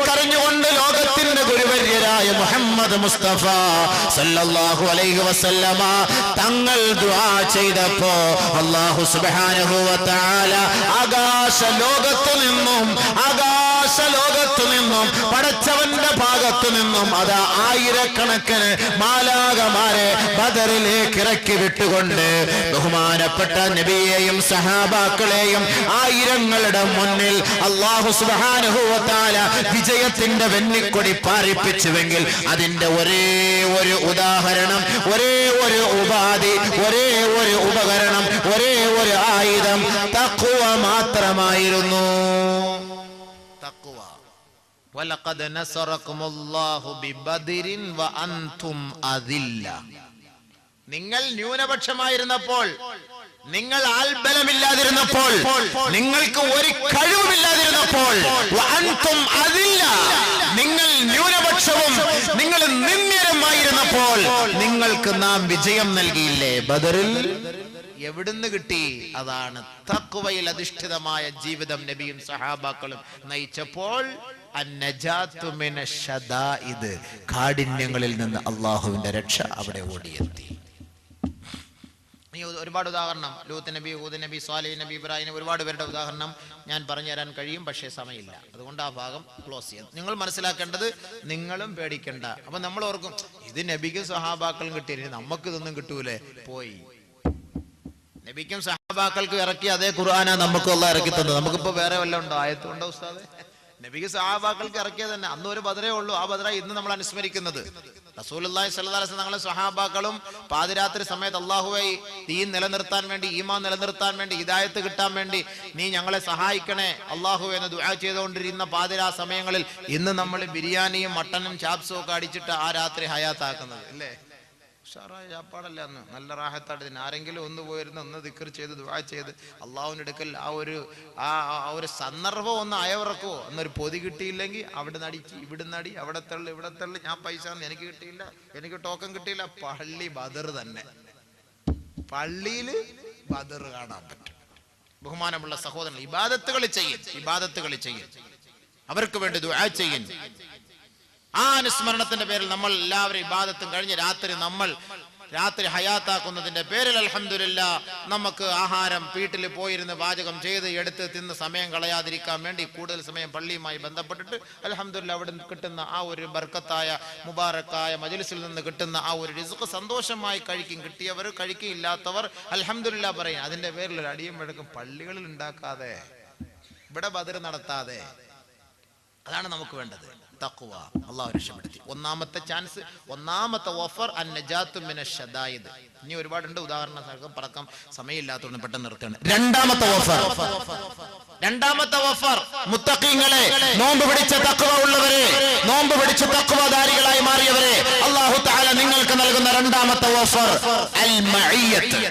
കരഞ്ഞുകൊണ്ട് ലോകത്തിന്റെ ഗുരുവര്യരായ മുഹമ്മദ് മുസ്തഫ സല്ലല്ലാഹു അലൈഹി വസല്ലമ തങ്ങൾ ദുആ ചെയ്തപ്പോ അല്ലാഹു സുബ്ഹാനഹു വ തആല ആകാശ ലോകത്തു നിന്നും പടച്ചവന്റെ ഭാഗത്തു നിന്നും അതാ ആയിരക്കണക്കിന് മാലാഖമാരെ ബദറിലേക്ക് ഇറക്കി വിട്ടുകൊണ്ട് ബഹുമാനപ്പെട്ട നബിയെയും സഹാബാക്കളെയും ആയിരങ്ങളുടെ മുന്നിൽ അല്ലാഹു സുബ്ഹാനഹു വ തആല വിജയത്തിന്റെ വെന്നിക്കൊടി പാറിപ്പിച്ചുവെങ്കിൽ അതിന്റെ ഒരേ ഒരു ഉദാഹരണം, ഒരേ ഒരു ഉപാധി, ഒരേ ഒരു ഉപകരണം, ഒരേ ഒരു ആയുധം തഖ്വ മാത്രമായിരുന്നു. തഖ്വ. വലഖദ് നസറകുമുല്ലാഹു ബിബദരിൻ വഅൻതും അദില്ല. നിങ്ങൾ ന്യൂനപക്ഷമായിരുന്നപ്പോൾ, നിങ്ങൾ ആൽബലമില്ലാതിരുന്നപ്പോൾ, നിങ്ങൾക്ക് ഒരു കഴിവുമില്ലാതിരുന്നപ്പോൾ, വഅൻതും അദില്ല, നിങ്ങൾ ന്യൂനപക്ഷവും നിങ്ങൾ നിന്ദ്യരുമായിരുന്നപ്പോൾ നിങ്ങൾക്ക് നാം വിജയം നൽകിയില്ലേ ബദറിൽ? എവിടുന്ന് കിട്ടി? അതാണ് തഖ്വയിൽ അധിഷ്ഠിതമായ ജീവിതം നബിയും സഹാബാക്കളും നയിച്ചപ്പോൾ അന്നജാതു മിനശ്ശദാഇദ്, കാഠിന്യങ്ങളിൽ നിന്ന് അല്ലാഹുവിന്റെ രക്ഷ അവിടെ ഓടിയെത്തി. ഒരുപാട് ഉദാഹരണം, ലൂത്ത് നബി, ഹൂദ് നബി, സ്വാലിഹ് നബി, ഇബ്രാഹിം, ഒരുപാട് പേരുടെ ഉദാഹരണം ഞാൻ പറഞ്ഞു തരാൻ കഴിയും, പക്ഷേ സമയമില്ല. അതുകൊണ്ട് ആ ഭാഗം ക്ലോസ് ചെയ്യാം. നിങ്ങൾ മനസ്സിലാക്കേണ്ടത്, നിങ്ങളും പേടിക്കണ്ട. അപ്പൊ നമ്മൾ ഓർക്കും, ഇത് നബിക്കും സഹാബാക്കളും കിട്ടിയില്ല, നമുക്ക് ഇതൊന്നും കിട്ടൂലേ? പോയി. നബിക്കും സഹാബാക്കൾക്കും ഇറക്കി അതേ ഖുർആനാ നമുക്കും അല്ലാഹ് ഇറക്കി തന്നത്. നമുക്കിപ്പോ വേറെ വല്ലതും ഉണ്ടോ? ആയത്തുണ്ടോ ഉസ്താദേ? നബിക്ക് സഹാബാക്കൾക്ക് ഇറക്കിയത് തന്നെ. അന്ന് ഒരു ബദറേ ഉള്ളൂ. ആ ബദറ ഇന്ന് നമ്മൾ അനുസ്മരിക്കുന്നത്. റസൂലുള്ളാഹി സ്വല്ലല്ലാഹു അലൈഹി വസല്ലം തങ്ങളുടെ സഹാബാക്കളും പാതിരാത്രി സമയത്ത് അല്ലാഹുവേ, ദീൻ നിലനിർത്താൻ വേണ്ടി, ഈമാൻ നിലനിർത്താൻ വേണ്ടി, ഹിദായത്ത് കിട്ടാൻ വേണ്ടി നീ ഞങ്ങളെ സഹായിക്കണേ അല്ലാഹുവേ എന്ന് ദുആ ചെയ്തുകൊണ്ടിരുന്ന പാതിരാ സമയങ്ങളിൽ ഇന്ന് നമ്മൾ ബിരിയാണിയും മട്ടനും ചാപ്സും ഒക്കെ അടിച്ചിട്ട് ആ രാത്രി ഹയാത്താക്കുന്നത് ഇല്ലേ? ഉഷാറായ ചാപ്പാടല്ല അന്ന്, നല്ല റാഹത്തായിട്ട്. ആരെങ്കിലും ഒന്ന് പോയിരുന്ന് ഒന്ന് ദിക്ർ ചെയ്ത് ദുആ ചെയ്ത് അള്ളാഹുവിന്റെ അടുക്കൽ ആ ഒരു സന്ദർഭം ഒന്ന് അയവിറക്കുവോ? എന്നൊരു പൊതി കിട്ടിയില്ലെങ്കിൽ അവിടെ നടിച്ച് ഇവിടുന്ന് അടി, അവിടെ തള്ളി ഇവിടെ തള്ളി, ഞാൻ പൈസ എനിക്ക് കിട്ടിയില്ല, എനിക്ക് ടോക്കൺ കിട്ടിയില്ല. പള്ളി ബദർ തന്നെ, പള്ളിയിൽ ബദർ കാണാൻ പറ്റും. ബഹുമാനമുള്ള സഹോദരൻ, ഇബാദത്തുകൾ ചെയ്യും, അവർക്ക് വേണ്ടി ദുആ ചെയ്യും. ആ അനുസ്മരണത്തിന്റെ പേരിൽ നമ്മൾ എല്ലാവരും ഇബാദത്തും കഴിഞ്ഞ് രാത്രി ഹയാത്താക്കുന്നതിന്റെ പേരിൽ അൽഹംദുലില്ലാ നമുക്ക് ആഹാരം വീട്ടിൽ പോയിരുന്ന് പാചകം ചെയ്ത് എടുത്ത് തിന്ന് സമയം കളയാതിരിക്കാൻ വേണ്ടി കൂടുതൽ സമയം പള്ളിയുമായി ബന്ധപ്പെട്ടിട്ട് അൽഹംദുലില്ലാ അവിടെ കിട്ടുന്ന ആ ഒരു ബർക്കത്തായ മുബാറക്കായ മജ്ലിസിൽ നിന്ന് കിട്ടുന്ന ആ ഒരു റിസ്ക് സന്തോഷമായി കഴിക്കും. കിട്ടിയവർ കഴിക്കും, ഇല്ലാത്തവർ അൽഹംദുലില്ലാ പറയും. അതിന്റെ പേരിൽ ഒരു അടിയും വഴക്കും പള്ളികളിൽ ഉണ്ടാക്കാതെ, ഇവിടെ ബദർ നടത്താതെ, അതാണ് നമുക്ക് വേണ്ടത്. തഖ്വ അല്ലാഹു രക്ഷപ്പെടുത്തി. ഒന്നാമത്തെ ചാൻസ്, ഒന്നാമത്തെ ഓഫർ അന്നജാതു മിനശ്ശദായിദ്. ഇനി ഒരുപാടുണ്ട് ഉദാഹരണം, പറക്കാം, സമയമില്ലാത്തതുകൊണ്ട് പെട്ടെന്ന് നിർത്തുകയാണ്. രണ്ടാമത്തെ ഓഫർ മുത്തഖീങ്ങളെ, നോമ്പ് പിടിച്ച തഖ്വ ഉള്ളവരെ, നോമ്പ് പിടിച്ച തഖ്വധാരികളായി മാറിയവരെ, അല്ലാഹു തആല നിങ്ങൾക്ക് നൽകുന്ന രണ്ടാമത്തെ ഓഫർ അൽ മഇയ്യത്ത്.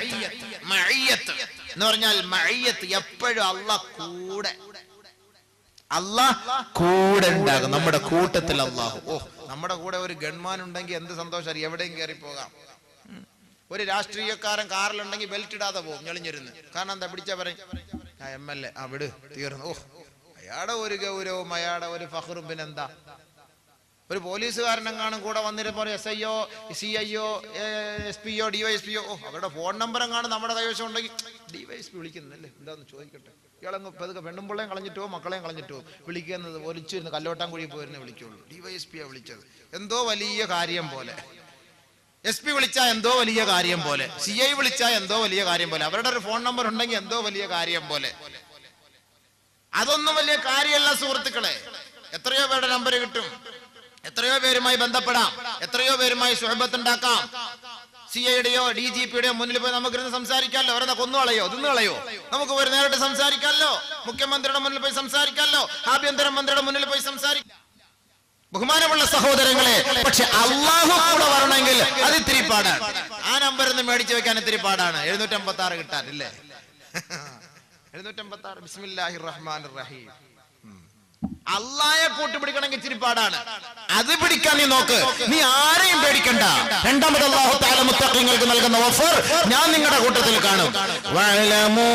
മഇയ്യത്ത് എന്ന് പറഞ്ഞാൽ മഇയ്യത്ത് എപ്പോഴും അല്ലാഹ് കൂടെ ഉണ്ടാകും, നമ്മുടെ കൂട്ടത്തിൽ അല്ലാഹു. നമ്മുടെ കൂടെ ഒരു ഗൺമാൻ ഉണ്ടെങ്കിൽ എന്ത് സന്തോഷം, എവിടെയും കയറി പോകാം. ഒരു രാഷ്ട്രീയക്കാരൻ കാറിലുണ്ടെങ്കിൽ ബെൽറ്റ് ഇടാതെ പോകും, ഞെളിഞ്ഞിരുന്ന്. കാരണം എന്താ? പിടിച്ചാ പറയും MLA വിട്, തീർന്നു. അയാടെ ഒരു ഗൗരവവും അയാടെ ഒരു ഫഖറും. പിന്നെന്താ? ഒരു പോലീസുകാരനെങ്ങാനും കൂടെ വന്നിരുന്നപ്പോൾ SIO, CIO, SPO, DYSPO, അവരുടെ ഫോൺ നമ്പർ എങ്ങാനും നമ്മുടെ കൈവശം ഉണ്ടെങ്കിൽ DYSP വിളിക്കുന്നല്ലേ, എന്താന്ന് ചോദിക്കട്ടെ. ഇയാളങ്ങ് പതുക്കെ പെണ്ണുമ്പിള്ളയും കളഞ്ഞിട്ടോ മക്കളെയും കളഞ്ഞിട്ടോ വിളിക്കുന്നത് ഒലിച്ചിരുന്ന് കല്ലോട്ടാൻകുഴി പോയിരുന്നേ വിളിക്കുള്ളൂ. DYSP വിളിച്ചത് എന്തോ വലിയ കാര്യം പോലെ, SP വിളിച്ചാൽ എന്തോ വലിയ കാര്യം പോലെ, CI വിളിച്ചാൽ എന്തോ വലിയ കാര്യം പോലെ, അവരുടെ ഒരു ഫോൺ നമ്പർ ഉണ്ടെങ്കിൽ എന്തോ വലിയ കാര്യം പോലെ. അതൊന്നും വലിയ കാര്യമല്ല സുഹൃത്തുക്കളെ. എത്രയോ പേരുടെ നമ്പർ കിട്ടും, എത്രയോ പേരുമായി ബന്ധപ്പെടാം, എത്രയോ പേരുമായി സുഹബത്തുണ്ടാക്കാം. CIയുടെയോ DGPയുടെയോ മുന്നിൽ പോയി നമുക്കിരുന്ന് സംസാരിക്കാമല്ലോ. അവരെ കൊന്നുകളയോ തിന്നുകളയോ നമുക്ക് പോയി നേരിട്ട് സംസാരിക്കാമല്ലോ. മുഖ്യമന്ത്രിയുടെ മുന്നിൽ പോയി സംസാരിക്കാമല്ലോ, ആഭ്യന്തര മന്ത്രിയുടെ മുന്നിൽ പോയി സംസാരിക്കാം. ബഹുമാനമുള്ള സഹോദരങ്ങളെ, പക്ഷെ അള്ളാഹു കൂടെ വരണമെങ്കിൽ അത് ഇത്തിരി പാടാണ്. ആ നമ്പർ ഒന്ന് മേടിച്ചു വെക്കാൻ ഇത്തിരി പാടാണ്. 756 കിട്ടാൻ ഇല്ലേ? 756 ബിസ്മില്ലാഹിർ റഹ്മാനിർ റഹീം. അള്ളാഹയെ കൂട്ടുപിടിക്കണമെങ്കിൽ ഇച്ചിരി പാടാണ്. അത് പിടിക്കാൻ നീ നോക്ക്, നീ ആരെയും പേടിക്കണ്ട. രണ്ടാമത് അല്ലാഹു തആല മുത്തഖീങ്ങൾക്ക് നൽകുന്ന ഓഫർ ഞാൻ നിങ്ങളുടെ കൂട്ടത്തിൽ കാണും. വഅലമൂ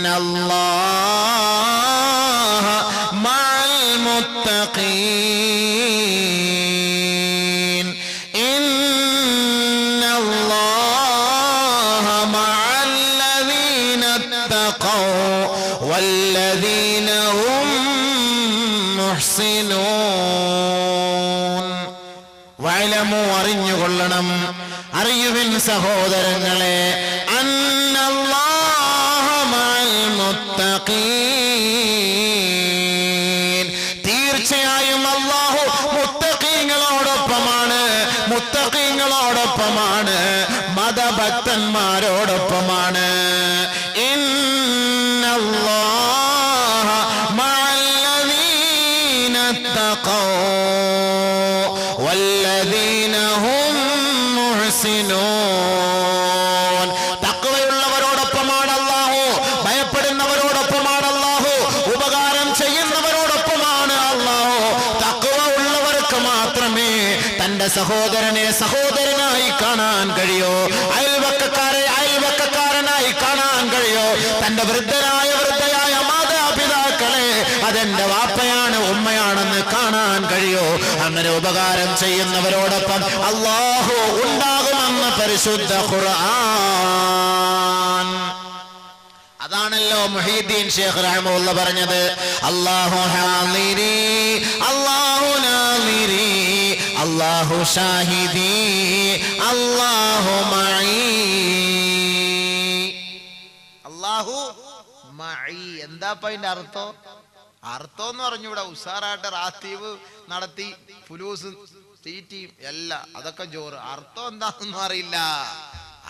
അന്നല്ലാഹ മഅൽ മുത്തഖീൻ. ഇന്നല്ലാഹ മഅല്ലദീന ഇത്തഖൗ വല്ലദീന ഹും മുഹ്സിനൂൻ. വഅലമൂ അറിഞ്ഞുകൊള്ളണം, അറിയുവിൻ സഹോദരങ്ങളെ, അന്നല്ലാഹ മഅൽ മുത്തഖീൻ. തീർച്ചയായും അല്ലാഹു മുത്തഖീങ്ങളോടൊപ്പമാണ്, മുത്തഖീങ്ങളോടൊപ്പമാണ്, മതഭക്തന്മാരോടൊപ്പമാണ്. ഇന്നല്ലാഹ മഅല്ലദീന ഇത്തഖൗ വല്ലദീന ഹും മുഹ്സിനൂൻ. തഖ്വയുള്ളവരോടൊപ്പമാണ് അല്ലാഹു, ഭയപ്പെടുന്നവരോടൊപ്പമാണ് അല്ലാഹു, ഉപകാരം ചെയ്യുന്നവരോടൊപ്പമാണ് അല്ലാഹു. തഖ്വ ഉള്ളവർക്ക് മാത്രമേ തന്റെ സഹോദരനെ സഹോദരനായി കാണാൻ കഴിയൂ, അയൽവക്കക്കാരെ അയൽവക്കക്കാരനായി കാണാൻ കഴിയൂ, തന്റെ വൃദ്ധരായ വൃദ്ധയായ മാതാപിതാക്കളെ അതെന്റെ വാപ്പയാണ് ഉമ്മയാണെന്ന് കാണാൻ കഴിയൂ. അങ്ങനെ ഉപകാരം ചെയ്യുന്നവരോടൊപ്പം അല്ലാഹു ഉണ്ടാകുമെന്ന് പരിശുദ്ധ ഖുർആൻ. അതാണല്ലോ മുഹീദ്ദീൻ ശൈഖ് റഹ്മത്തുള്ളാഹി പറഞ്ഞത്, അല്ലാഹു ഹാളിരി അല്ലാഹു നാളിരി അല്ലാഹു ഷാഹിദി അല്ലാഹു മഈ. അല്ലാഹു മഈ എന്താ അതിന്റെ അർത്ഥം? അർത്ഥം എന്ന് പറഞ്ഞു ഇവിടെ ഉസാറായിട്ട് റാത്തീവ് നടത്തി ഫുലൂസ് തീറ്റിയും എല്ലാം അതൊക്കെ ജോറ്. അർത്ഥം എന്താണെന്നും അറിയില്ല,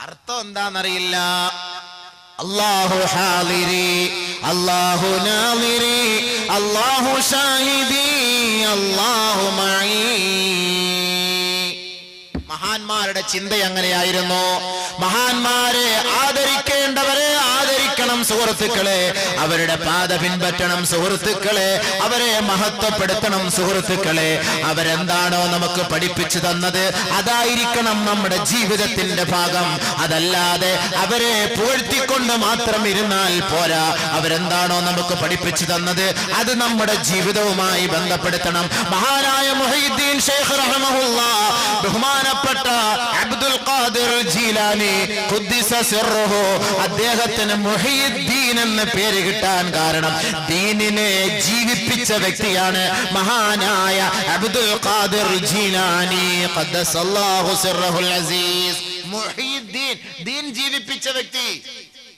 അർത്ഥം എന്താണെന്നറിയില്ല. അല്ലാഹു ഹാളിരി അല്ലാഹു നാളിരി അല്ലാഹു ഷാഹിദി അല്ലാഹു മഈ. മഹാന്മാരുടെ ചിന്ത അങ്ങനെയായിരുന്നു. മഹാന്മാരെ ആദരിക്കേണ്ടവരെ ആദരിക്കണം സുഹൃത്തുക്കളെ, അവരുടെ പാത പിൻപറ്റണം സുഹൃത്തുക്കളെ, അവരെ മഹത്വപ്പെടുത്തണം സുഹൃത്തുക്കളെ. അവരെന്താണോ നമുക്ക് പഠിപ്പിച്ചു തന്നത് അതായിരിക്കണം നമ്മുടെ ജീവിതത്തിന്റെ ഭാഗം. അതല്ലാതെ അവരെ പുകഴ്ത്തിക്കൊണ്ട് മാത്രം ഇരുന്നാൽ പോരാ. അവരെന്താണോ നമുക്ക് പഠിപ്പിച്ചു തന്നത് അത് നമ്മുടെ ജീവിതവുമായി ബന്ധപ്പെടുത്തണം. മഹാനായ മുഹീദ്ദീൻ ശൈഖ് റഹ്മത്തുള്ളാഹി, ബഹുമാനപ്പെട്ട അബ്ദുൽ ഖാദിർ ജീലാനി ഖുദ്ദിസ സിർറുഹു, അദ്ദേഹത്തിന് മുഹീദ്ദീൻ എന്ന പേര് കിട്ടാൻ കാരണം ദീനിനെ ജീവിപ്പിച്ച വ്യക്തിയാണ് മഹാനായ അബ്ദുൽ ഖാദിർ ജീലാനി ഖദ്ദസല്ലാഹു സിർറഹുൽ അസീസ്. മുഹീദ്ദീൻ ദീൻ ജീവിപ്പിച്ച വ്യക്തി.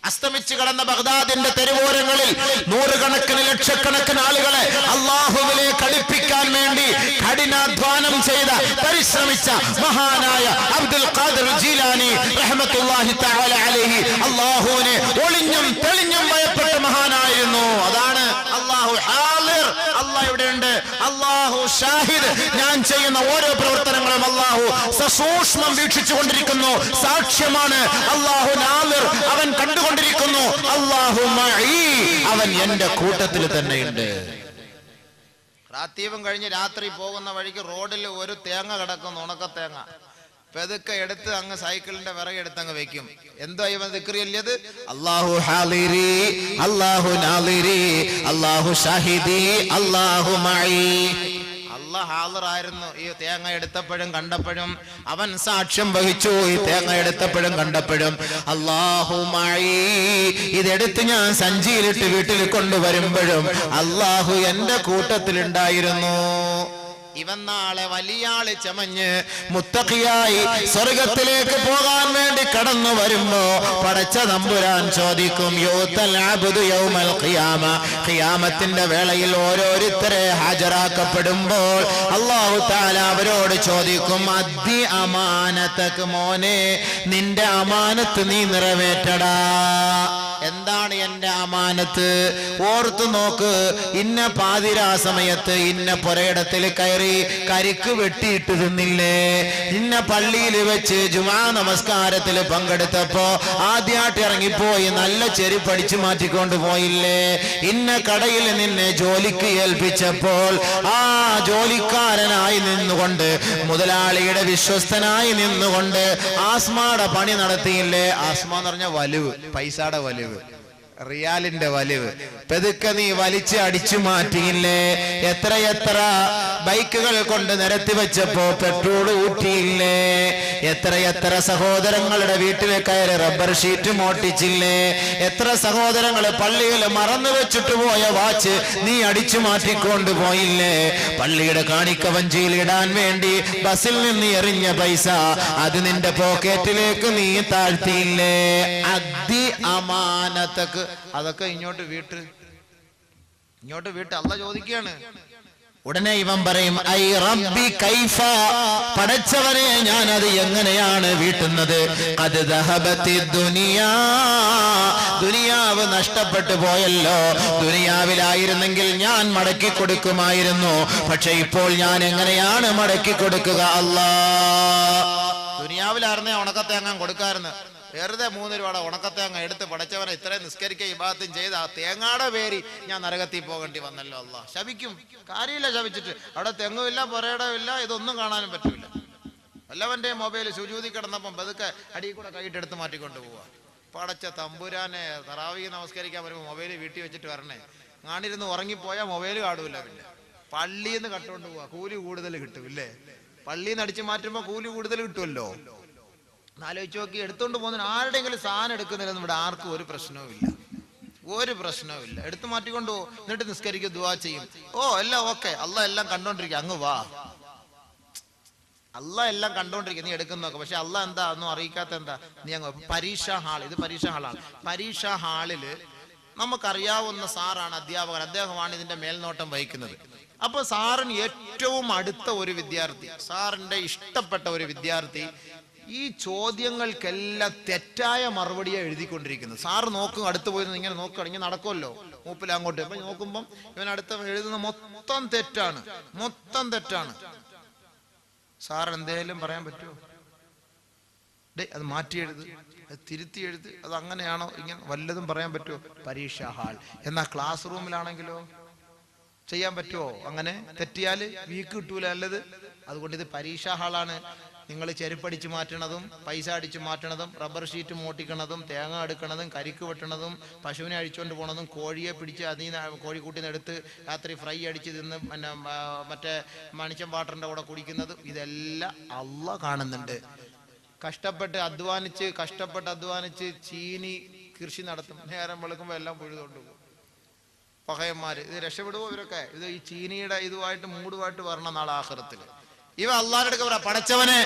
അസ്തമിച്ചു കടന്ന ബഗ്ദാദിന്റെ തെരുവോരങ്ങളിൽ നൂറുകണക്കിന് ലക്ഷക്കണക്കിന് ആളുകളെ അല്ലാഹുവിലേക്ക് അടുപ്പിക്കാൻ വേണ്ടി കഠിനാധ്വാനം ചെയ്ത പരിശ്രമിച്ച മഹാനായ അബ്ദുൽ ഖാദിർ ജീലാനി റഹ്മത്തുള്ളാഹി തആല അലൈഹി അല്ലാഹുവിനെ ഒളിഞ്ഞും തെളിഞ്ഞും ഭയപ്പെട്ട മഹാനായിരുന്നു. അതാണ് അല്ലാഹു ഹാളിർ, അല്ലാഹു ഇവിടെയുണ്ട്, അല്ലാഹു ഷാഹിദ്, ഞാൻ ചെയ്യുന്ന ഓരോ പ്രവർത്തനങ്ങളും അല്ലാഹു സസൂക്ഷ്മം വീക്ഷിച്ചു കൊണ്ടിരിക്കുന്നു, സാക്ഷ്യമാണ്. അല്ലാഹു നാളിർ, അവൻ കണ്ടുകൊണ്ടിരിക്കുന്നു. അല്ലാഹു മഈ, അവൻ എന്റെ കൂട്ടത്തിൽ തന്നെയുണ്ട്. റാത്തീവും കഴിഞ്ഞ് രാത്രി പോകുന്ന വഴിക്ക് റോഡിൽ ഒരു തേങ്ങ കിടക്കുന്നു, ഉണക്കത്തേങ്ങ. പെതുക്കെ എടുത്ത് അങ്ങ് സൈക്കിളിന്റെ വിറകെടുത്ത് അങ്ങ് വെക്കും. എന്തോ ഇവൻ ദിക്റ് ചൊല്ലിയത്? അല്ലാഹു ഹാളിരി അല്ലാഹു നാളിരി അല്ലാഹു ഷാഹിദി അല്ലാഹു മഈ. അല്ലാഹ് ഹാളറായിരുന്നു. ഈ തേങ്ങ എടുത്തപ്പോഴും കണ്ടപ്പോഴും അവൻ സാക്ഷ്യം വഹിച്ചു. ഈ തേങ്ങ എടുത്തപ്പോഴും കണ്ടപ്പോഴും അല്ലാഹു മഈ, ഇതെടുത്ത് ഞാൻ സഞ്ചിയിലിട്ട് വീട്ടിൽ കൊണ്ടുവരുമ്പോഴും അല്ലാഹു എന്റെ കൂട്ടത്തിലുണ്ടായിരുന്നു. ഇവൻ നാളെ വലിയ ആള് ചമഞ്ഞ് മുത്തഖിയായി സ്വർഗത്തിലേക്ക് പോകാൻ വേണ്ടി കടന്നു വരുമ്പോ പടച്ച തമ്പുരാൻ ചോദിക്കും, യൂതൽ അബ്ദു യൗമൽ ഖിയാമ, ഖിയാമത്തിന്റെ വേളയിൽ ഓരോരുത്തരെ ഹാജരാക്കപ്പെടുമ്പോൾ അല്ലാഹു തആല അവരോട് ചോദിക്കും, അദ്ദി അമാനതക, മോനെ നിന്റെ അമാനത്ത് നീ നിറവേറ്റടാ. എന്താണ് എന്റെ അമാനത്ത്? ഓർത്തു നോക്ക്. ഇന്ന പാതിരാ സമയത്ത് ഇന്ന പുരയിടത്തിൽ കയറി കരിക്ക് വെട്ടിയിട്ട് തിന്നില്ലേ? ഇന്ന പള്ളിയിൽ വെച്ച് ജുമാ നമസ്കാരത്തിൽ പങ്കെടുത്തപ്പോ ആദ്യമായിട്ട് ഇറങ്ങിപ്പോയി നല്ല ചെരുപ്പടിച്ചു മാറ്റിക്കൊണ്ട് പോയില്ലേ? ഇന്ന കടയിൽ നിന്നെ ജോലിക്ക് ഏൽപ്പിച്ചപ്പോൾ ആ ജോലിക്കാരനായി നിന്നുകൊണ്ട്, മുതലാളിയുടെ വിശ്വസ്തനായി നിന്നുകൊണ്ട് ആസ്മയുടെ പണി നടത്തിയില്ലേ? ആസ്മ എന്ന് പറഞ്ഞ വലുവ്, പൈസയുടെ വലുവ്, റിയാലിന്റെ വലിവ്. പെതുക്കെ നീ വലിച്ച് അടിച്ചു മാറ്റിയില്ലേ? എത്രയെത്ര ബൈക്കുകൾ കൊണ്ട് നിരത്തി വെച്ചപ്പോ പെട്രോൾ ഊറ്റിയില്ലേ? എത്രയെത്ര സഹോദരങ്ങളുടെ വീട്ടിൽ കയറി റബ്ബർ ഷീറ്റ് മോട്ടിച്ചില്ലേ? എത്ര സഹോദരങ്ങൾ പള്ളിയിൽ മറന്നു വെച്ചിട്ട് പോയ വാച്ച് നീ അടിച്ചു മാറ്റിക്കൊണ്ട് പോയില്ലേ? പള്ളിയുടെ കാണിക്ക വഞ്ചിയിൽ ഇടാൻ വേണ്ടി ബസ്സിൽ നിന്ന് എറിഞ്ഞ പൈസ അത് നിന്റെ പോക്കറ്റിലേക്ക് നീ താഴ്ത്തിയില്ലേ? അദ്ദി അമാനതക, അതൊക്കെ ഇങ്ങോട്ട് വീട്ട് അല്ലാഹ് ചോദിക്കുകയാണ്. ഉടനെ ഇവൻ പറയും, ഐ റബ്ബി കൈഫ, പടച്ചവനെ ഞാൻ അത് എങ്ങനെയാണ് വീട്ടുന്നത്? ഖദ് ദഹബത്തി ദുനിയാ, ദുനിയാവ് നഷ്ടപ്പെട്ടു പോയല്ലോ. ദുനിയാവിലായിരുന്നെങ്കിൽ ഞാൻ മടക്കി കൊടുക്കുമായിരുന്നു. പക്ഷെ ഇപ്പോൾ ഞാൻ എങ്ങനെയാണ് മടക്കി കൊടുക്കുക? അല്ലാഹ്, ദുനിയാവിലായിരുന്നേ ഉണക്കത്തേങ്ങാൻ കൊടുക്കാറുണ്ട്. വെറുതെ 3 രൂപയുടെ ഉണക്കത്തേങ്ങ എടുത്ത് പടച്ചവനെ ഇത്രയും നിസ്കരിക്കുക ഇബാദത്തും ചെയ്ത് ആ തേങ്ങയുടെ പേരി ഞാൻ നരകത്തിൽ പോകേണ്ടി വന്നല്ലോ. അല്ലാഹ് ശപിക്കും. കാര്യമില്ല ശപിച്ചിട്ട്. അവിടെ തെങ്ങുമില്ല, പുരയിടമില്ല, ഇതൊന്നും കാണാനും പറ്റൂല. വല്ലവന്റെ മൊബൈൽ സുജൂതി കിടന്നപ്പം പതുക്കെ അടിയിൽ കൂടെ കൈയിട്ടെടുത്ത് മാറ്റിക്കൊണ്ട് പോവാ. പടച്ച തമ്പുരാനെ, തറാവീഹ് നമസ്കരിക്കാൻ വരുമ്പോൾ മൊബൈൽ വീട്ടിൽ വെച്ചിട്ട് വരണേ. കാണിരുന്ന് ഉറങ്ങിപ്പോയാൽ മൊബൈൽ കാണൂല. പിന്നെ പള്ളിയിൽ നിന്ന് കട്ടുകൊണ്ട് പോവാ, കൂലി കൂടുതൽ കിട്ടും ഇല്ലേ? പള്ളിയിൽ നിന്ന് അടിച്ചു മാറ്റുമ്പോൾ കൂലി കൂടുതൽ കിട്ടുമല്ലോ. ആലോചിച്ച് നോക്കി. എടുത്തോണ്ട് പോകുന്നതിന് ആരുടെയെങ്കിലും സാധനം എടുക്കുന്നില്ലെന്ന് ഇവിടെ ആർക്കും ഒരു പ്രശ്നവും ഇല്ല. എടുത്തു മാറ്റിക്കൊണ്ടു പോകും. എന്നിട്ട് നിസ്കരിക്കും, ദുആ ചെയ്യും. ഓ എല്ലാം ഓക്കെ, അല്ലാഹ് എല്ലാം കണ്ടോണ്ടിരിക്കുക, അങ്ങ് വാ. അല്ലാഹ് എല്ലാം കണ്ടോണ്ടിരിക്കുക, നീ എടുക്കുന്നൊക്കെ. പക്ഷെ അല്ലാഹ് എന്താ ഒന്നും അറിയിക്കാത്ത എന്താ? നീ അങ്ങ് പരീക്ഷാ ഹാൾ, ഇത് പരീക്ഷാ ഹാളാണ്. പരീക്ഷാ ഹാളില് നമുക്കറിയാവുന്ന സാറാണ് അധ്യാപകൻ, അദ്ദേഹമാണ് ഇതിന്റെ മേൽനോട്ടം വഹിക്കുന്നത്. അപ്പൊ സാറിന് ഏറ്റവും അടുത്ത ഒരു വിദ്യാർത്ഥി, സാറിന്റെ ഇഷ്ടപ്പെട്ട ഒരു വിദ്യാർത്ഥി ഈ ചോദ്യങ്ങൾക്കെല്ലാം തെറ്റായ മറുപടിയാണ് എഴുതിക്കൊണ്ടിരിക്കുന്നത്. സാറ് നോക്കും, അടുത്ത് പോയി ഇങ്ങനെ നോക്കുകയാണ്, ഇങ്ങനെ നടക്കുമല്ലോ മൂപ്പിൽ അങ്ങോട്ട്. അപ്പൊ നോക്കുമ്പം ഇവൻ അടുത്ത എഴുതുന്ന മൊത്തം തെറ്റാണ്. സാർ എന്തേലും പറയാൻ പറ്റുമോ? അത് മാറ്റി എഴുത്, അത് തിരുത്തി എഴുത്, അത് അങ്ങനെയാണോ ഇങ്ങനെ വല്ലതും പറയാൻ പറ്റുമോ? പരീക്ഷാ ഹാൾ. എന്നാ ക്ലാസ് റൂമിലാണെങ്കിലോ ചെയ്യാൻ പറ്റുമോ? അങ്ങനെ തെറ്റിയാല് വീക്ക് കിട്ടൂല നല്ലത്. അതുകൊണ്ട് ഇത് പരീക്ഷാ ഹാളാണ്. നിങ്ങൾ ചെരുപ്പടിച്ച് മാറ്റണതും, പൈസ അടിച്ചു മാറ്റണതും, റബ്ബർ ഷീറ്റ് മോട്ടിക്കണതും, തേങ്ങ എടുക്കണതും, കരിക്ക് വെട്ടണതും, പശുവിനെ അഴിച്ചുകൊണ്ട് പോണതും, കോഴിയെ പിടിച്ച് അതിൽ നിന്ന് കോഴിക്കൂട്ടിൽ നിന്ന് എടുത്ത് രാത്രി ഫ്രൈ അടിച്ച് തിന്ന് പിന്നെ മറ്റേ മണിച്ചം വാട്ടറിൻ്റെ കൂടെ കുടിക്കുന്നതും, ഇതെല്ലാം അല്ലാഹ് കാണുന്നുണ്ട്. കഷ്ടപ്പെട്ട് അധ്വാനിച്ച് ചീനി കൃഷി നടത്തും. നേരം വെളുക്കുമ്പോൾ എല്ലാം പുഴുതുകൊണ്ട് പോകും. പഹയന്മാര് ഇത് രക്ഷപ്പെടുവോ? ഇവരൊക്കെ ഇത് ഈ ചീനിയുടെ ഇതുമായിട്ട് മൂടുമായിട്ട് വരണം നാളെ ആഖിറത്തിൽ. ഇവ അള്ളാഹിന്റെ അടുക്ക പറയാ, പടച്ചവനെ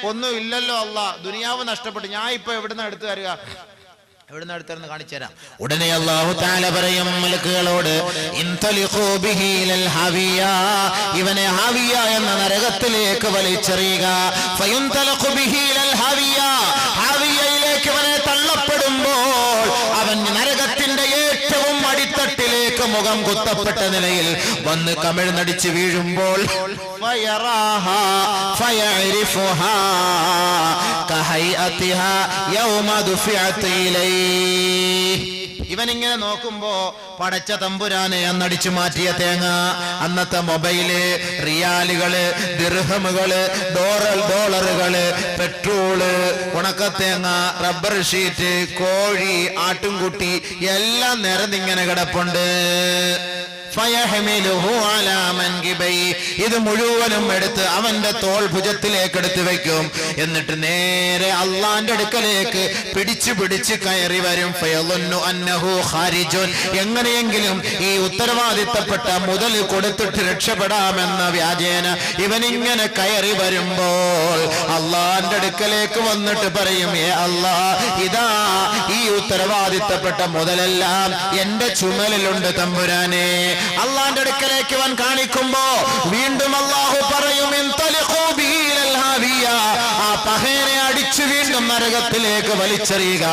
ഒന്നും ഇല്ലല്ലോ അല്ലാഹ്, ദുനിയാവ് നഷ്ടപ്പെട്ടു, ഞാൻ ഇപ്പൊ എവിടുന്ന എടുത്തു തരിക? എവിടുന്ന് എടുത്തെന്ന് കാണിച്ചു തരാം. ഉടനെ അല്ലാഹു തആല പറയും മലക്കുകളോട്, ഇൻതലിഖൂ ബിഹി ഇലൽ ഹാവിയ, ഇവനെ ഹാവിയ എന്ന നരകത്തിലേക്ക് വലിച്ചെറിയുക. ഫയുൻതലഖു ബിഹി ഇലൽ ഹാവിയ, ഹാവിയയിലേക്ക് ഇവനെ തള്ളപ്പെടുമ്പോൾ അവൻ നരകത്തിന്റെ ഏറ്റവും അടിത്തട്ടിലേക്ക് മുഖം കുത്തപ്പെട്ട നിലയിൽ വന്ന് കമിഴ്ന്നടിച്ച് വീഴുമ്പോൾ ഫയറാഹാ ഫയഅരിഫുഹാ കഹൈഅതിഹാ യൗമ ദുഫിഅത ഇലൈഹി. ഇവൻ ഇങ്ങനെ നോക്കുമ്പോ പടച്ച തമ്പുരാനെ അന്നടിച്ചു മാറ്റിയ തേങ്ങ, അന്നത്തെ മൊബൈല്, റിയാലുകള്, ദിർഹമുകള്, ഡോളറുകള്, പെട്രോള്, ഉണക്കത്തേങ്ങ, റബ്ബർ ഷീറ്റ്, കോഴി, ആട്ടുംകുട്ടി എല്ലാം നിരന്നിങ്ങനെ കിടപ്പുണ്ട്. ഫയഹ്മിലുഹു അലാ മൻകിബൈ, ഇത് മുഴുവനും എടുത്ത് അവന്റെ തോൾ ഭുജത്തിലേക്ക് എടുത്ത് വെക്കും. എന്നിട്ട് നേരെ അള്ളാന്റെ അടുക്കലേക്ക് പിടിച്ച് കയറി വരും. ഫയളുന്നു അന്നഹു ഖാരിജുൻ, എങ്ങനെയെങ്കിലും ഈ ഉത്തരവാദിത്തപ്പെട്ട മുതൽ കൊടുത്തിട്ട് രക്ഷപ്പെടാമെന്ന വ്യാജേന ഇവനിങ്ങനെ കയറി വരുമ്പോൾ അള്ളാന്റെ അടുക്കലേക്ക് വന്നിട്ട് പറയും, ഏ അല്ലാ, ഇതാ ഈ ഉത്തരവാദിത്തപ്പെട്ട മുതലെല്ലാം എന്റെ ചുമലിലുണ്ട് തമ്പുരാനെ. അള്ളാന്റെ അടുക്കലേക്ക് അവൻ കാണിക്കുമ്പോ വീണ്ടും അള്ളാഹു പറയും, ആ പഹേനെ അടിച്ചു വീണ്ടും നരകത്തിലേക്ക് വലിച്ചെറിയുക.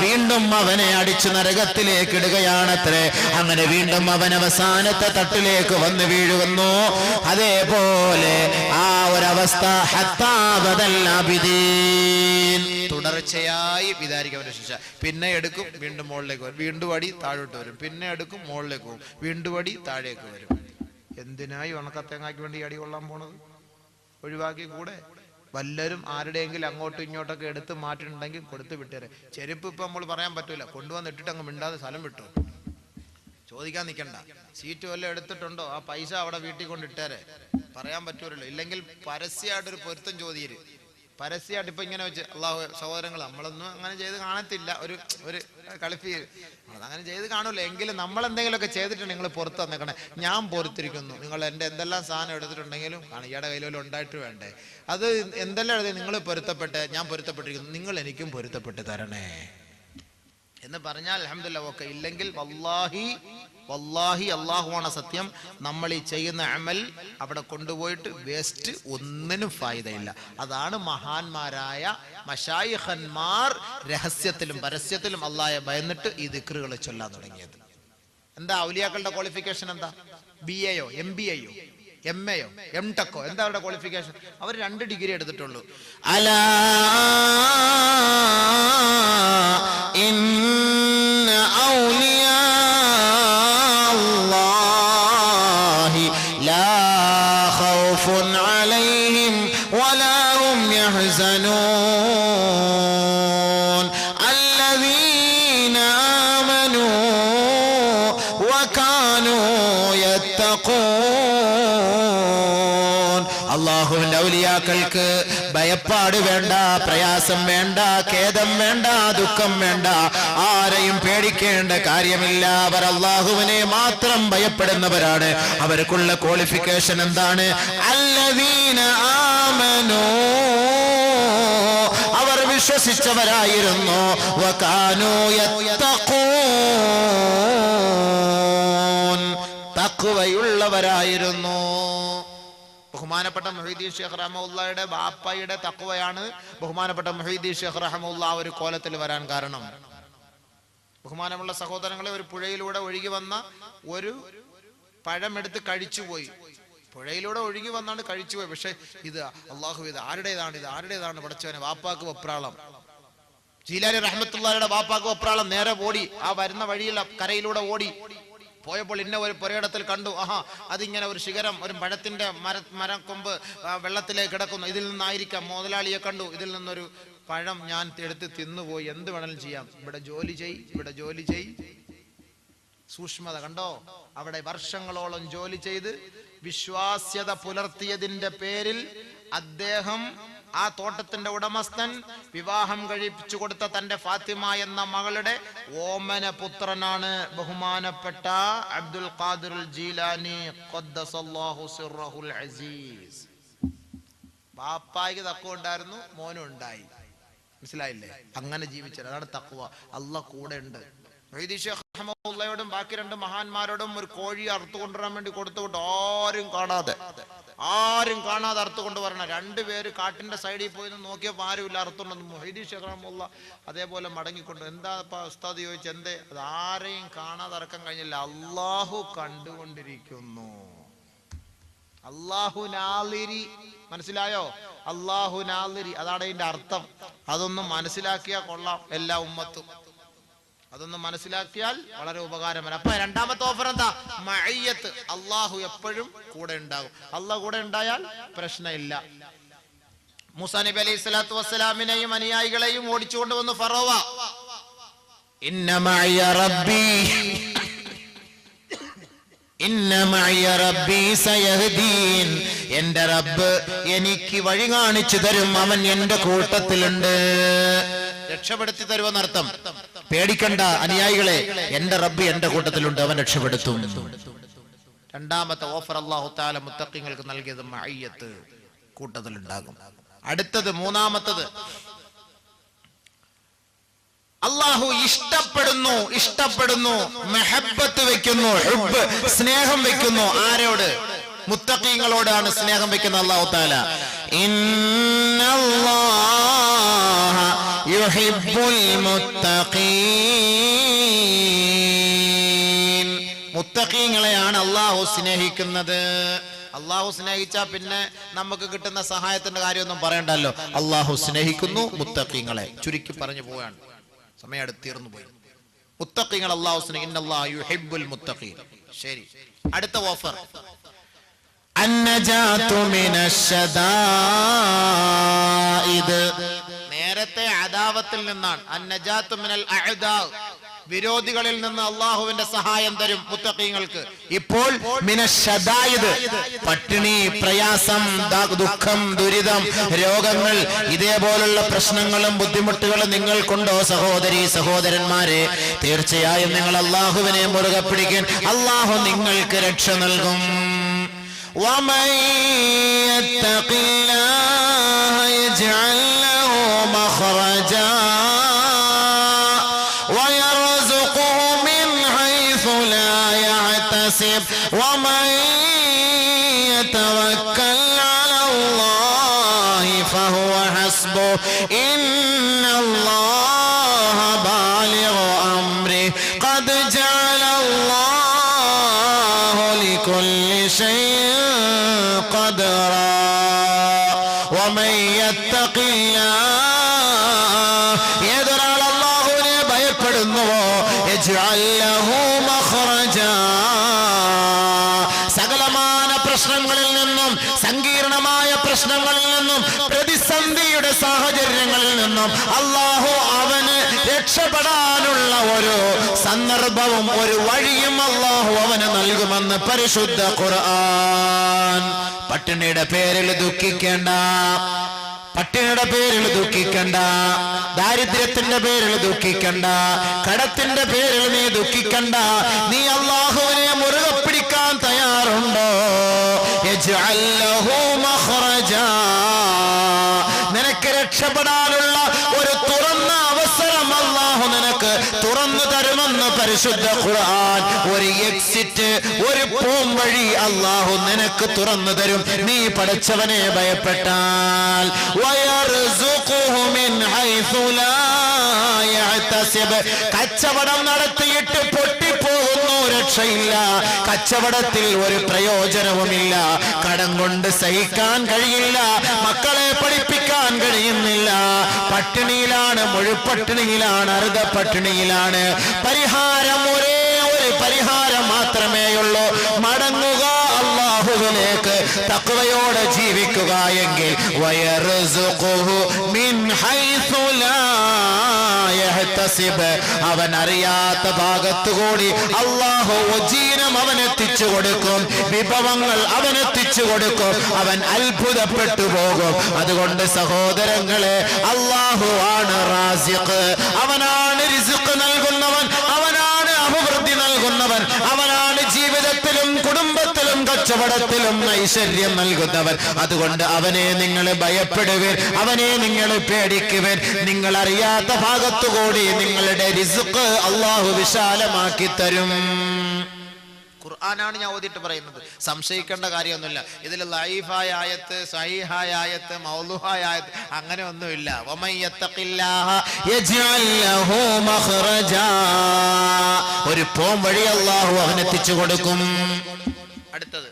വീണ്ടും അവനെ അടിച്ചു നരകത്തിലേക്ക് ഇടുകയാണത്രേ. അങ്ങനെ വീണ്ടും അവൻ അവസാനത്തെ തട്ടിലേക്ക് വന്ന് വീഴുന്നു. അതേപോലെ ആ ഒരവസ്ഥ തുടർച്ചയായി വിചാരിക്കവന്റെ ശിക്ഷ. പിന്നെ എടുക്കും, വീണ്ടും മുകളിലേക്ക് വരും, വീണ്ടും അടി താഴോട്ട് വരും, പിന്നെ എടുക്കും, മുകളിലേക്ക് പോകും, വീണ്ടും അടി താഴേക്ക് വരും. എന്തിനായി ഉണക്കത്തേങ്ങാക്ക് വേണ്ടി അടി കൊള്ളാൻ പോണത്? ഒഴിവാക്കി കൂടെ. വല്ലരും ആരുടെയെങ്കിലും അങ്ങോട്ടും ഇങ്ങോട്ടൊക്കെ എടുത്ത് മാറ്റിട്ടുണ്ടെങ്കിൽ കൊടുത്ത് വിട്ടേരെ. ചെരുപ്പ് ഇപ്പൊ നമ്മൾ പറയാൻ പറ്റൂല, കൊണ്ടുവന്ന് ഇട്ടിട്ട് അങ്ങ് മിണ്ടാതെ സ്ഥലം വിട്ടു, ചോദിക്കാൻ നിൽക്കണ്ട. സീറ്റ് വല്ലതും എടുത്തിട്ടുണ്ടോ, ആ പൈസ അവിടെ വീട്ടിൽ കൊണ്ടിട്ടേരെ, പറയാൻ പറ്റൂലല്ലോ. ഇല്ലെങ്കിൽ പരസ്യമായിട്ടൊരു പൊരുത്തം ചോദ്യര്, പരസ്യമായിട്ട് ഇപ്പൊ ഇങ്ങനെ വെച്ച് അള്ളാഹു സഹോദരങ്ങൾ, നമ്മളൊന്നും അങ്ങനെ ചെയ്ത് കാണത്തില്ല, ഒരു കളിപ്പി അതങ്ങനെ ചെയ്ത് കാണൂല. എങ്കിലും നമ്മൾ എന്തെങ്കിലുമൊക്കെ ചെയ്തിട്ടുണ്ട് നിങ്ങൾ പുറത്ത് തന്നേക്കണേ, ഞാൻ പൊറത്തിരിക്കുന്നു, നിങ്ങൾ എൻ്റെ എന്തെല്ലാം സാധനം എടുത്തിട്ടുണ്ടെങ്കിലും ഇയാളുടെ കയ്യിലും ഉണ്ടായിട്ട് വേണ്ടേ, അത് എന്തെല്ലാം എഴുതി നിങ്ങൾ പൊരുത്തപ്പെട്ട്, ഞാൻ പൊരുത്തപ്പെട്ടിരിക്കുന്നു, നിങ്ങൾ എനിക്കും പൊരുത്തപ്പെട്ട് തരണേ എന്ന് പറഞ്ഞാൽ അൽഹംദുലില്ലാ ഓക്കെ. ഇല്ലെങ്കിൽ വല്ലാഹി അല്ലാഹുവാണ് സത്യം, നമ്മൾ ഈ ചെയ്യുന്ന അമൽ അവിടെ കൊണ്ടുപോയിട്ട് വേസ്റ്റ്, ഒന്നിനും ഫായിദയില്ല. അതാണ് മഹാന്മാരായ മശായിഖന്മാർ രഹസ്യത്തിലും പരസ്യത്തിലും അല്ലാഹയെ ഭയന്നിട്ട് ഈ ദിക്റുകൾ ചൊല്ലാൻ തുടങ്ങിയത്. എന്താ ഔലിയാക്കളുടെ ക്വാളിഫിക്കേഷൻ? എന്താ? BA യോ MBA യോ MA യോ MTech ഓ? എന്താ അവരുടെ ക്വാളിഫിക്കേഷൻ? അവർ 2 ഡിഗ്രി എടുത്തിട്ടുള്ളൂ. അലാ ഇന്ന ഔലിയാ അല്ലാഹി ലാ ഖൗഫുൻ അലൈഹിം വലാ ഹും യഹ്സനൂൻ അല്ലദീന ആമനൂ വകാനൂ യത്തഖൂൻ. അല്ലാഹുവിന്റെ ഔലിയാക്കൾക്ക് ഭയപ്പാട് വേണ്ട, പ്രയാസം വേണ്ട, ഖേദം വേണ്ട, ദുഃഖം വേണ്ട, ആരെയും പേടിക്കേണ്ട കാര്യമില്ല. അവർ അല്ലാഹുവിനെ മാത്രം ഭയപ്പെടുന്നവരാണ്. അവർക്കുള്ള ക്വാളിഫിക്കേഷൻ എന്താണ്? അല്ലദീന ആമനൂ, അവർ വിശ്വസിച്ചവരായിരുന്നു, വകാനൂ യത്തഖൂൻ, തഖ്വയുള്ളവരായിരുന്നു. ബഹുമാനപ്പെട്ട മുഹീദ്ദീൻ ശൈഖ് റഹ്മത്തുള്ളാഹിയുടെ ബാപ്പയുടെ തഖ്വയാണ് ബഹുമാനപ്പെട്ട മുഹീദ്ദീൻ ശൈഖ് റഹ്മത്തുള്ളാഹി ഒരു കോലത്തിൽ വരാൻ കാരണം. ബഹുമാനമുള്ള സഹോദരങ്ങളെ, ഒരു പുഴയിലൂടെ ഒഴുകി വന്ന ഒരു പഴമെടുത്ത് കഴിച്ചുപോയി. പുഴയിലൂടെ ഒഴുകി വന്നാണ് കഴിച്ചുപോയി. പക്ഷെ ഇത് അള്ളാഹു, ഇത് ആരുടേതാണ് പടച്ചവനെ? വാപ്പാക്ക് വെപ്രാളം. ജീലാനി റഹ്മത്തുള്ളാഹിയുടെ വാപ്പാക്ക് വെപ്രാളം. നേരെ ഓടി, ആ വരുന്ന വഴിയിൽ കരയിലൂടെ ഓടി പോയപ്പോൾ ഇന്ന ഒരു പുരയിടത്തിൽ കണ്ടു, അതിങ്ങനെ ഒരു ശിഖരം, ഒരു പഴത്തിന്റെ മരക്കൊമ്പ് വെള്ളത്തിലേക്ക് കിടക്കുന്നു, ഇതിൽ നിന്നായിരിക്കാം. മുതലാളിയെ കണ്ടു, ഇതിൽ നിന്നൊരു പഴം ഞാൻ എടുത്ത് തിന്നുപോയി, എന്ത് വേണമെങ്കിലും ചെയ്യാം, ഇവിടെ ജോലി ചെയ്. സൂക്ഷ്മത കണ്ടോ? അവിടെ വർഷങ്ങളോളം ജോലി ചെയ്ത് വിശ്വാസ്യത പുലർത്തിയതിന്റെ പേരിൽ അദ്ദേഹം, ആ തോട്ടത്തിന്റെ ഉടമസ്ഥൻ, വിവാഹം കഴിപ്പിച്ചു കൊടുത്ത തന്റെ ഫാത്തിമ എന്ന മകളുടെ ഓമന പുത്രനാണ് ബഹുമാനപ്പെട്ട അബ്ദുൽ ഖാദിർ ജീലാനി ഖദ്ദസല്ലാഹു സിർറഹുൽ അസീസ്. ബാപ്പായ്ക്ക് തഖ്വ ഉണ്ടായിരുന്നു, മോനും ഉണ്ടായി. മനസ്സിലായില്ലേ? അങ്ങനെ ജീവിച്ചത്, അതാണ് തഖ്വ. അല്ലാഹ് കൂടെ ഉണ്ട്. മുഹീദ്ദീൻ ശൈഖ് റഹ്മത്തുള്ളാഹിയോടും ബാക്കി 2 മഹാന്മാരോടും ഒരു കോഴി അറുത്തു കൊണ്ടുവരാൻ വേണ്ടി കൊടുത്തുവിട്ട് ആരും കാണാതെ അറുത്തു കൊണ്ടുവരണം. 2 പേര് കാട്ടിന്റെ സൈഡിൽ പോയി നോക്കിയപ്പോൾ ആരുമില്ല, അറുത്തുണ്ടെന്ന്. മുഹീദ്ദീൻ ശൈഖ് റഹ്മത്തുള്ളാഹി അതേപോലെ മടങ്ങിക്കൊണ്ടു. എന്താ ഉസ്താദ് ചോദിച്ചു, എന്തേ? അത് ആരെയും കാണാതെ അറക്കാൻ കഴിഞ്ഞില്ല, അള്ളാഹു കണ്ടുകൊണ്ടിരിക്കുന്നു. അള്ളാഹു നാളിരി, മനസ്സിലായോ? അള്ളാഹു നാളിരി, അതാണ് അതിന്റെ അർത്ഥം. അതൊന്നും മനസ്സിലാക്കിയാൽ കൊള്ളാം എല്ലാ ഉമ്മത്തും. അതൊന്നും മനസ്സിലാക്കിയാൽ വളരെ ഉപകാരമാണ്. അപ്പൊ 2ാമത്തെ ഓഫർ എന്താ? മഅയ്യത്ത്. അള്ളാഹു എപ്പോഴും കൂടെ ഉണ്ടാകും. അള്ളാഹു കൂടെ ഉണ്ടായാൽ പ്രശ്നമില്ല. മൂസാ നബി അലൈഹി സ്വലാത്തു വസ്സലാമിനെയും അനുയായികളെയും ഓടിച്ചുകൊണ്ട് വന്നു ഫറോവ. ഇന്ന മഅയ റബ്ബി സയഹ്ദീൻ, എന്റെ റബ്ബ് എനിക്ക് വഴി കാണിച്ചു തരും, അവൻ എന്റെ കൂട്ടത്തിലുണ്ട്. രക്ഷപ്പെടുത്തി തരുമെന്നർത്ഥം. പേടിക്കണ്ട അനുയായികളെ, എന്റെ റബ്ബ് എന്റെ കൂട്ടത്തിലുണ്ട്, അവൻ രക്ഷപ്പെടുത്തും. രണ്ടാമത്തെ ഓഫർ അല്ലാഹു തആല മുത്തഖീങ്ങൾക്ക് നൽകിയത് മഅയ്യത്ത്, കൂട്ടത്തിലുണ്ടാകും. അടുത്തത് മൂന്നാമത്തത്, അല്ലാഹു ഇഷ്ടപ്പെടുന്നു, മെഹബ്ബത്ത് വെക്കുന്നു, ഹുബ്ബ് സ്നേഹം വെക്കുന്നു. ആരോട്? മുത്തഖീങ്ങളോടാണ് സ്നേഹം വെക്കുന്ന അല്ലാഹു തആല. ഇന്നല്ലാഹ യുഹിബ്ബുൽ മുത്തഖീൻ, മുത്തഖീങ്ങളെയാണ് അല്ലാഹു സ്നേഹിക്കുന്നത്. അല്ലാഹു സ്നേഹിച്ചാ പിന്നെ നമുക്ക് കിട്ടുന്ന സഹായത്തിന്റെ കാര്യമൊന്നും പറയണ്ടല്ലോ. അല്ലാഹു സ്നേഹിക്കുന്നു മുത്തഖീങ്ങളെ. ചുരുക്കി പറഞ്ഞു പോവാണ്, സമയം അടുത്തീർന്നു പോയി. മുത്തഖീങ്ങൾ അല്ലാഹു സ്നേഹിക്കുന്നു. ഇന്നല്ലാഹ യുഹിബ്ബുൽ മുത്തഖീൻ. ശരി, അടുത്ത ഓഫർ അന്നജാതു മിനശ്ശദാഇദ്. നേരത്തെ അദാവത്തിൽ നിന്നാണ്. അന്നജാതു മിനൽ അഅദാ, വിരോധികളിൽ നിന്ന് അള്ളാഹുവിന്റെ സഹായം തരും മുത്തഖീങ്ങൾക്ക്. ഇപ്പോൾ മിനശ്ശദായിദ്, പട്ടിണി, പ്രയാസം, ദുഃഖം, ദുരിതം, രോഗങ്ങൾ, ഇതേപോലുള്ള പ്രശ്നങ്ങളും ബുദ്ധിമുട്ടുകളും നിങ്ങൾക്കുണ്ടോ സഹോദരി സഹോദരന്മാരെ? തീർച്ചയായും നിങ്ങൾ അള്ളാഹുവിനെ മുറുകെ പിടിക്കാൻ, അള്ളാഹു നിങ്ങൾക്ക് രക്ഷ നൽകും. ومن يتق الله يجعل له مخرجا ويرزقه من حيث لا يحتسب ومن يتوكل على الله فهو حسبه إن الله بالغ أمره قد جعل الله لكل شيء قدرا ومن يتق الله يدرى الله ഭയപ്പെടുന്നുവോ يجعل له مخرجا, സകലമായ പ്രശ്നങ്ങളിൽ നിന്നും, സങ്കീർണമായ പ്രശ്നങ്ങളിൽ നിന്നും, പ്രതിസന്ധിയുടെ സാഹചര്യങ്ങളിൽ നിന്നും അല്ലാഹു അവന് രക്ഷപ്പെടാനുള്ള ഒരു സന്ദർഭവും ഒരു വഴിയും അല്ലാഹു അവന് നൽകുമെന്ന് പരിശുദ്ധ ഖുർആൻ. പട്ടിണിയുടെ പേരിൽ ദുഃഖിക്കേണ്ട, പട്ടിണിയുടെ പേരിൽ ദുഃഖിക്കണ്ട, ദാരിദ്ര്യത്തിന്റെ പേരിൽ ദുഃഖിക്കണ്ട, കടത്തിന്റെ പേരിൽ നീ ദുഃഖിക്കണ്ട. നീ അല്ലാഹുവിനെ മുറുകെ പിടിക്കാൻ തയ്യാറുണ്ടോ? യജ്അൽ ലഹു മഖ്റജാ, നിനക്ക് രക്ഷപ്പെടാനുള്ള ഒരു തുറന്ന അവസരം അല്ലാഹു നിനക്ക് തുറന്നു തരുമെന്ന് പരിശുദ്ധ ഖുർആൻ. ഒരു എക്സിറ്റ്, ഒരു പോംവഴി അല്ലാഹു നിനക്ക് തുറന്നു തരും നീ പടച്ചവനെ ഭയപ്പെട്ടാൽ. വയർസുഖുഹു മിൻ ഹൈസു ലാ യഹ്തസിബ്, കച്ചവടം നടത്തിയിട്ട് പൊട്ടിപ്പോകുന്നു, രക്ഷയില്ല. കച്ചവടത്തിൽ ഒരു പ്രയോജനവുമില്ല. കടം കൊണ്ട് സഹിക്കാൻ കഴിയില്ല, മക്കളെ പഠിപ്പിക്കാൻ കഴിയുന്നില്ല, പട്ടിണിയിലാണ്, മുഴുപട്ടിണിയിലാണ്, അർദ്ധ പട്ടിണിയിലാണ്. പരിഹാരം ഒരേ ഒരു പരിഹാരം മാത്രമേയുള്ളൂ, മടങ്ങുക അല്ലാഹുവിലേക്ക്, തഖ്വയോടെ ജീവിക്കുക എങ്കിൽ. വയർസുഖുഹു മിൻ ഹൈസു ലാ യഹ്തസിബ്, അവൻ അറിയാത്ത ഭാഗത്തുകൂടി അല്ലാഹു ഉജീനം അവനെത്തിച്ചു കൊടുക്കും, വിഭവങ്ങൾ അവനെത്തിച്ചു കൊടുക്കും, അവൻ അത്ഭുതപ്പെട്ടു പോകും. അതുകൊണ്ട് സഹോദരങ്ങളെ, അല്ലാഹു ആണ് റാസിഖ്, അവനാണ് റിസ്ഖ് നൽകുന്നവൻ, അവനാണ് അഭിവൃദ്ധി നൽകുന്നവൻ, അവനാണ് ജീവിതത്തിലും കുടുംബത്തിലും കച്ചവടത്തിലും ഐശ്വര്യം നൽകുന്നവൻ. അതുകൊണ്ട് അവനെ നിങ്ങൾ ഭയപ്പെടുവൻ, അവനെ നിങ്ങൾ പേടിക്കുവൻ. നിങ്ങൾ അറിയാത്ത ഭാഗത്തുകൂടി നിങ്ങളുടെ റിസ്ഖ് അല്ലാഹു വിശാലമാക്കി തരും. ഖുർആനാണ് ഞാൻ ഓതിയിട്ട് പറയുന്നത്, സംശയിക്കേണ്ട കാര്യമൊന്നുമില്ല. ഇതിൽ ലൈഫായ ആയത്ത്, സഹീഹായ ആയത്ത്, മൗലൂഹായ ആയത്ത് അങ്ങനെ ഒന്നുമില്ല. വമൻ യത്തഖില്ലാഹ യജ്അൽ ലഹു മഖ്റജാ, ഒരു പോം വഴി അല്ലാഹു അവനെത്തിച്ചു കൊടുക്കും. അടുത്തത്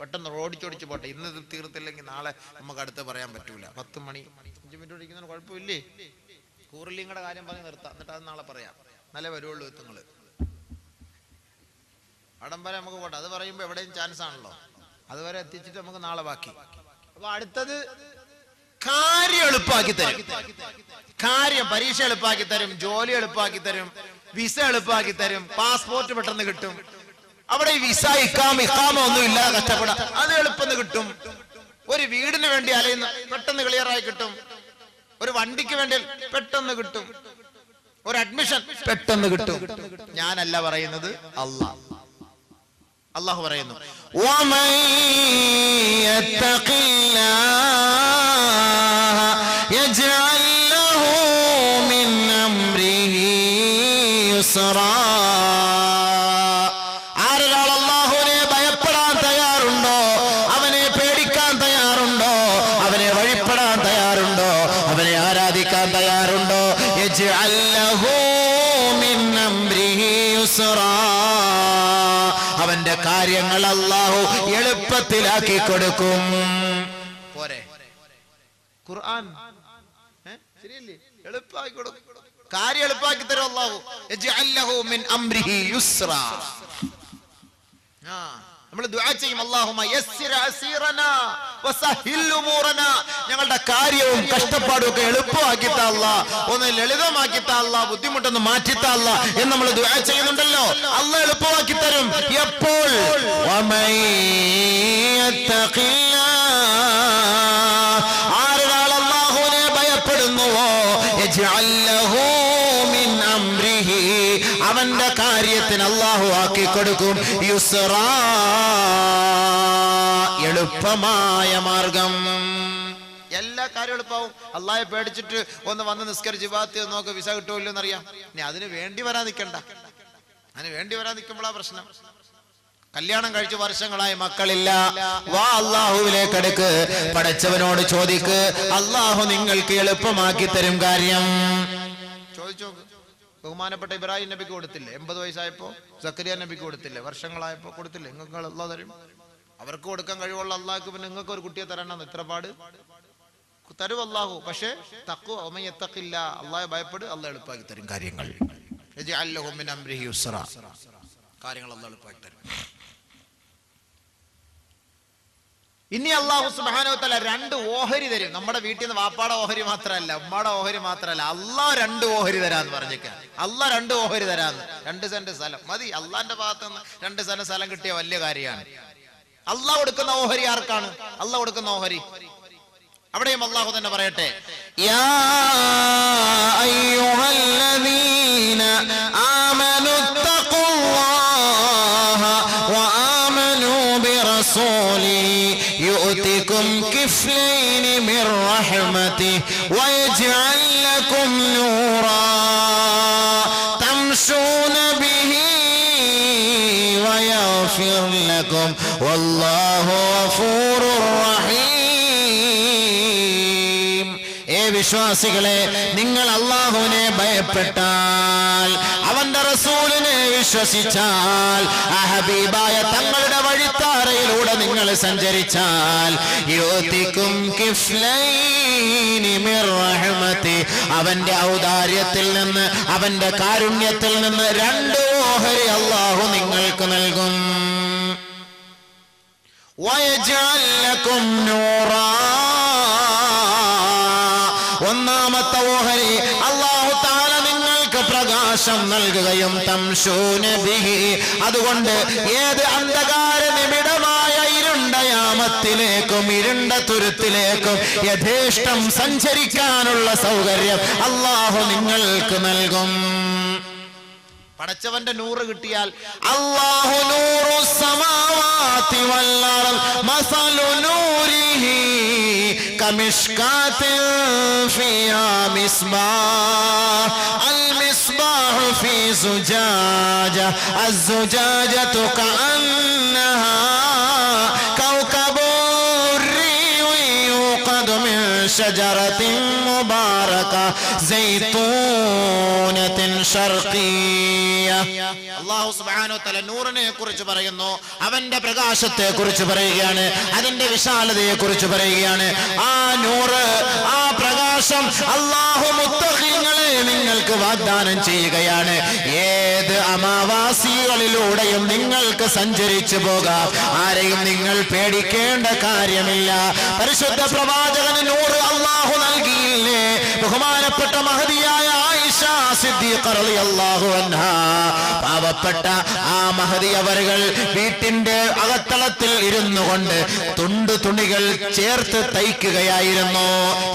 പെട്ടെന്ന് ഓടിച്ചോടിച്ച് പോട്ടെ, ഇന്ന് തീർത്തില്ലെങ്കിൽ നാളെ നമുക്ക് അടുത്ത് പറയാൻ പറ്റൂല. 10 മണി 5 മിനിറ്റ് ഓടിക്കുന്നതിന് കുഴപ്പമില്ലേ? കൂറിലിങ്ങളുടെ കാര്യം പറഞ്ഞ് നിർത്താം, എന്നിട്ട് അത് നാളെ പറയാം. നല്ല വരുവുള്ളൂ നിങ്ങള്. അവിടം വരെ നമുക്ക് പോട്ടെ, അത് പറയുമ്പോൾ എവിടെയും ചാൻസ് ആണല്ലോ. അതുവരെ എത്തിച്ചിട്ട് നമുക്ക് നാളെ ബാക്കി. അപ്പൊ അടുത്തത് കാര്യം എളുപ്പമാക്കി തരും, കാര്യം പരീക്ഷ എളുപ്പമാക്കി തരും, ജോലി എളുപ്പമാക്കി തരും, വിസ എളുപ്പമാക്കി തരും, പാസ്പോർട്ട് പെട്ടെന്ന് കിട്ടും. അവിടെ ഈ വിസ ഇഖാമ ഒന്നും ഇല്ലാതെ കഷ്ടപ്പെടാം, അത് എളുപ്പം കിട്ടും. ഒരു വീടിന് വേണ്ടി അലയുന്ന പെട്ടെന്ന് ക്ലിയറായി കിട്ടും. ഒരു വണ്ടിക്ക് വേണ്ടി പെട്ടെന്ന് കിട്ടും. ഒരു അഡ്മിഷൻ പെട്ടെന്ന് കിട്ടും. ഞാനല്ല പറയുന്നത്, അല്ലാഹു പറയുന്നു, വമൻ യത്തഖില്ലാഹ യജ്അൽ ലഹു മിൻ അംരിഹി യുസ്റാ. ആരൊരാൾ അല്ലാഹുവിനെ ഭയപ്പെടാൻ തയ്യാറുണ്ടോ, അവനെ പേടിക്കാൻ തയ്യാറുണ്ടോ, അവനെ വഴിപ്പെടാൻ തയ്യാറുണ്ടോ, അവനെ ആരാധിക്കാൻ തയ്യാറുണ്ടോ, യജ്അൽ ലഹു മിൻ അംരിഹി യുസ്റാ, അവന്റെ കാര്യങ്ങൾ അല്ലാഹു എളുപ്പത്തിലാക്കി കൊടുക്കും. പോരെ ഖുർആൻ ശരിയല്ലേ? എളുപ്പമാക്കി കൊടുക്കും, കാര്യം എളുപ്പമാക്കി തരും അല്ലാഹു. യജ്അൽ ലഹു മിൻ അംരിഹി യുസ്റാ. നമ്മൾ ദുആ ചെയ്യും, അല്ലാഹുമ്മ യസ്സിർ അസീറനാ വസഹിൽ ഉമൂറനാ, ഞങ്ങളുടെ കാര്യവും കഷ്ടപ്പാടും ഒക്കെ എളുപ്പമാക്കി താ അല്ലാഹ്, ഒന്ന് ലളിതമാക്കി താ അല്ലാഹ്, ബുദ്ധിമുട്ടൊന്ന് മാറ്റി താ അല്ലാഹ് എന്ന് നമ്മൾ ദുആ ചെയ്യുന്നുണ്ടല്ലോ. അല്ലാഹ് എളുപ്പമാക്കി തരും. എപ്പോൾ? വമൻ യത്തഖില്ലാഹ, ആരൊരാൾ അല്ലാഹുവിനെ ഭയപ്പെടുന്നുവോ, യജ്അൽ ലഹു മിൻ അംരിഹി, അവന്റെ കാര്യത്തിന് അല്ലാഹു ആക്കി കൊടുക്കും യുസ്റാ, എളുപ്പമായ മാർഗം. എല്ലാ കാര്യം എളുപ്പമാവും. അള്ളാഹെ പേടിച്ചിട്ട് ഒന്ന് വന്ന് നിസ്കരിച്ച് ഇബാദത്ത് നോക്ക്, വിസ കിട്ടുമല്ലോ എന്നറിയാം. ഇനി അതിന് വേണ്ടി വരാൻ നിൽക്കണ്ട. അതിന് വേണ്ടി വരാൻ നിൽക്കുമ്പോഴാ പ്രശ്നം. കല്യാണം കഴിച്ച് വർഷങ്ങളായി മക്കളില്ല, വാ അല്ലാഹുവിലേക്ക് അടുക്ക്, പടച്ചവനോട് ചോദിക്ക്, അല്ലാഹു നിങ്ങൾക്ക് എളുപ്പമാക്കി തരും കാര്യം. ചോദിച്ചോ. ബഹുമാനപ്പെട്ട ഇബ്രാഹിം നബിക്ക് കൊടുത്തില്ലേ? 80 വയസ്സായപ്പോ സക്കരിയ നബിക്ക് കൊടുത്തില്ലേ? വർഷങ്ങളായപ്പോ കൊടുത്തില്ലേ? നിങ്ങൾക്ക് അല്ലാഹ് തരും. അവർക്ക് കൊടുക്കാൻ കഴിവുള്ള അള്ളാഹ്ക്ക് പിന്നെ നിങ്ങൾക്ക് ഒരു കുട്ടിയെ തരണം, ഇത്ര പാട് തരും അല്ലാഹു. പക്ഷേ തഖ്വ, വമൻ യത്തഖില്ലാ, അല്ലാഹെ ഭയപ്പെട്, അല്ലാഹ് എളുപ്പമാക്കി തരും കാര്യങ്ങൾ. യജ്അൽ ലഹു മിൻ അംരിഹി യുസ്റാ, കാര്യങ്ങൾ അല്ലാഹ് എളുപ്പമാക്കി തരും. ഇനി അല്ലാഹു സുബ്ഹാനഹു വ തആല 2 ഓഹരി തരും. നമ്മുടെ വീട്ടിൽ നിന്ന് വാപ്പാടെ ഓഹരി മാത്രമല്ല, ഉമ്മയുടെ ഓഹരി മാത്രമല്ല, അല്ലാഹ് 2 ഓഹരി തരാന്ന് പറഞ്ഞേക്കാം. അല്ലാഹ് 2 ഓഹരി തരാന്ന്. 2 സെന്റ് സ്ഥലം മതി. അള്ളാന്റെ ഭാഗത്ത് നിന്ന് 2 സെന്റ് സ്ഥലം കിട്ടിയ വലിയ കാര്യമാണ്. അല്ലാഹ് കൊടുക്കുന്ന ഓഹരി ആർക്കാണ്? അല്ലാഹ് കൊടുക്കുന്ന ഓഹരി അവിടെയും അല്ലാഹു തന്നെ പറയട്ടെ, യാ അയ്യുഹല്ലദീന ആമനുത്തഖുല്ലാഹ വആമനൂ ബിറസൂലി യുഅ്തികും കിഫ്ലൈനി മിർ റഹ്മതിഹി വയജ്അൽ ലക്കും നൂറാ തംശൂന ബിഹി വയഗ്ഫിർ ലക്കും വല്ലാഹു ഗഫൂറുർ റഹീം. വിശ്വാസികളെ, നിങ്ങൾ അല്ലാഹുവിനെ ഭയപ്പെട്ടാൽ, അവന്റെ റസൂലിനെ വിശ്വസിച്ചാൽ, ആ ഹബീബായ തങ്ങളുടെ വഴിത്താരയിലൂടെ നിങ്ങൾ സഞ്ചരിച്ചാൽ, യുഅ്തികും കിഫ്ലൈനി മിർ റഹ്മതി, അവന്റെ ഔദാര്യത്തിൽ നിന്ന്, അവന്റെ കാരുണ്യത്തിൽ നിന്ന് 2 ഓഹരി അല്ലാഹു നിങ്ങൾക്ക് നൽകും. വയജ്അൽ ലക്കും നൂറാ, ഒന്നാമത്തെ ഓഹരി അല്ലാഹു തആല നിങ്ങൾക്ക് പ്രകാശം നൽകുകയും തംശൂന ബിഹി, അതുകൊണ്ട് ഏത് അന്ധകാര നിമിടമായ ഇരുണ്ട യാമത്തിലേക്കും ഇരുണ്ട തുരുത്തിലേക്കും യഥേഷ്ടം സഞ്ചരിക്കാനുള്ള സൗകര്യം അല്ലാഹു നിങ്ങൾക്ക് നൽകും. പടച്ചവന്റെ നൂറ് കിട്ടിയാൽ, അല്ലാഹു നൂറു സമാവാതി വൽ അർദ് മസലു നൂരിഹി കമിഷ്കാത്തിൻ ഫിഹാ മിസ്ബാഹ് അൽ മിസ്ബാഹു ഫീ സുജാജ അസ്സുജാജതു കഅന്നഹാ കൗകബുർ യൂഖദു മിൻ ഷജറത്തിൻ മുബാറക സൈതൂനത്തിൻ ശർഖിയ്യ. അല്ലാഹു സുബ്ഹാനഹു വ തആല നൂറിനെ കുറിച്ച് പറയുന്നു, അവന്റെ പ്രകാശത്തെ കുറിച്ച് പറയുകയാണ്, അതിന്റെ വിശാലതയെ കുറിച്ച് പറയുകയാണ്. ആ നൂറ്, ആ പ്രകാശം അല്ലാഹു മുത്തഖീങ്ങളെ നിങ്ങൾക്ക് വാഗ്ദാനം ചെയ്യുകയാണ്. ഏത് ഗ്രാമവാസികളിലൂടെയും നിങ്ങൾക്ക് സഞ്ചരിച്ചു പോകാം. ആരെയും നിങ്ങൾ പേടിക്കേണ്ട കാര്യമില്ല. പരിശുദ്ധ പ്രവാചകന് നൂറ് അല്ലാഹു നൽകിയില്ലേ? ബഹുമാനപ്പെട്ട മഹദിയായ ആയിഷ സിദ്ദീഖ റളിയല്ലാഹു അൻഹാ, പാവപ്പെട്ട ആ മഹദി അവர்கள் വീട്ടിന്റെ അകത്തളത്തിൽ ഇരുന്നു കൊണ്ട് തുണികൾ ചേർത്ത് തയ്ക്കുകയായിരുന്നു.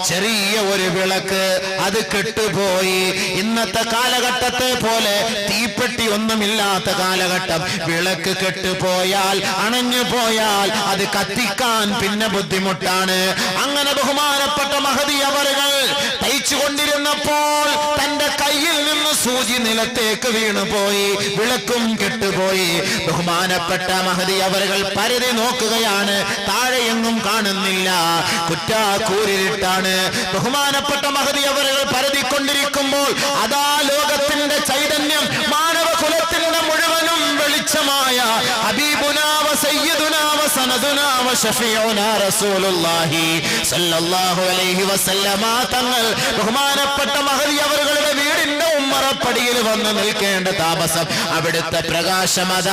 ചെറിയ ഒരു വിളക്ക്, അത് കെട്ടുപോയി. ഇന്നത്തെ കാലഘട്ടത്തെ പോലെ തീപ്പെട്ടി ഒന്നുമില്ലാത്ത കാലഘട്ടം. വിളക്ക് കെട്ടുപോയാൽ, അണഞ്ഞു പോയാൽ അത് കത്തിക്കാൻ പിന്നെ ബുദ്ധിമുട്ടാണ്. അങ്ങനെ ബഹുമാനപ്പെട്ട മഹദി അവர்கள் തയ്ച്ചു കൊണ്ടിരുന്നപ്പോൾ തന്റെ കയ്യിൽ നിന്ന് സൂചി നിലത്തേക്ക് വീണുപോയി, വിളക്കും കെട്ടുപോയി. ബഹുമാനപ്പെട്ട മഹദി അവர்கள் പരിധി നോക്കുകയാണ്, താഴെയൊന്നും കാണുന്നില്ല, കുറ്റാക്കൂരിട്ടാണ്. ബഹുമാനപ്പെട്ട മഹദി അവர்கள் പരതിക്കൊണ്ടിരിക്കുമ്പോൾ അതാ ലോകത്തിന്റെ ചൈതന്യം, മാനവകുലത്തിന്റെ മുഴുവനും വെളിച്ചമായ ഹബീബുനാ വ സയ്യിദുനാ വ സനദുനാ വ ശഫീഉനാ റസൂലുള്ളാഹി സ്വല്ലല്ലാഹു അലൈഹി വസല്ലമ തങ്ങൾ ബഹുമാനപ്പെട്ട മഹദി അവരുടെ വീടിന്റെ ഉമ്മറപ്പടിയിൽ വന്ന് നിൽക്കേണ്ട താമസം, അവിടുത്തെ പ്രകാശമത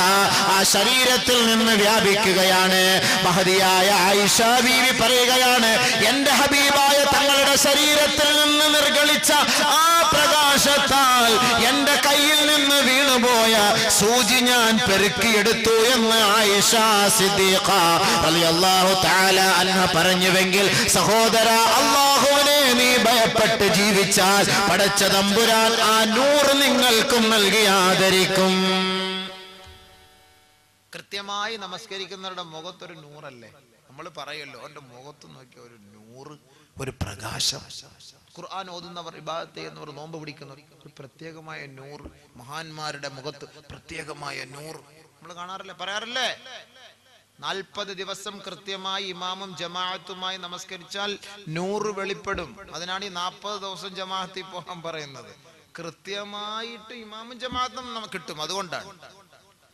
ആ ശരീരത്തിൽ നിന്ന് വ്യാപിക്കുകയാണ്. മഹദിയായ ആയിഷ ബീവി പറയുകയാണ്, എന്റെ ഹബീബായ തങ്ങളുടെ ശരീരത്തിൽ നിന്ന് നിർഗളിച്ച ആ പ്രകാശത്താൽ എന്റെ കയ്യിൽ നിന്ന് വീണുപോയ സൂചി ഞാൻ പെറുക്കിയെടുത്തു എന്ന് ആയിഷ സിദ്ദീഖ റളിയല്ലാഹു തആല അൻഹ പറഞ്ഞുവെങ്കിൽ, സഹോദര, അല്ലാഹുവിനെ നീ ഭയപ്പെട്ട് ജീവിച്ചാൽ പടച്ച തമ്പുരാൻ ആ നൂറ് നിങ്ങൾക്കും നൽകി ആദരിക്കും. കൃത്യമായി നമസ്കരിക്കുന്നവരുടെ മുഖത്തൊരു നൂറല്ലേ? നമ്മൾ പറയല്ലോ, അവന്റെ മുഖത്ത് നോക്കിയ ഒരു നൂറ്, ഒരു പ്രകാശം. ഖുർആൻ ഓതുന്നവർ, ഇബാദത്ത് ചെയ്യുന്നവർ, നോമ്പ് പിടിക്കുന്നവർ, ഒരു പ്രത്യേകമായ നൂറ്. മഹാന്മാരുടെ മുഖത്ത് പ്രത്യേകമായ നൂറ് നമ്മൾ കാണാറില്ലേ, പറയാറില്ലേ? 40 ദിവസം കൃത്യമായി ഇമാമും ജമാഅത്തുമായി നമസ്കരിച്ചാൽ 100 വെളിപ്പെടും. അതിനാണ് ഈ 40 ദിവസം ജമാഅത്തിൽ പോകാൻ പറയുന്നത്. കൃത്യമായിട്ട് ഇമാമും ജമാഅത്തും നമുക്ക് കിട്ടും. അതുകൊണ്ടാണ്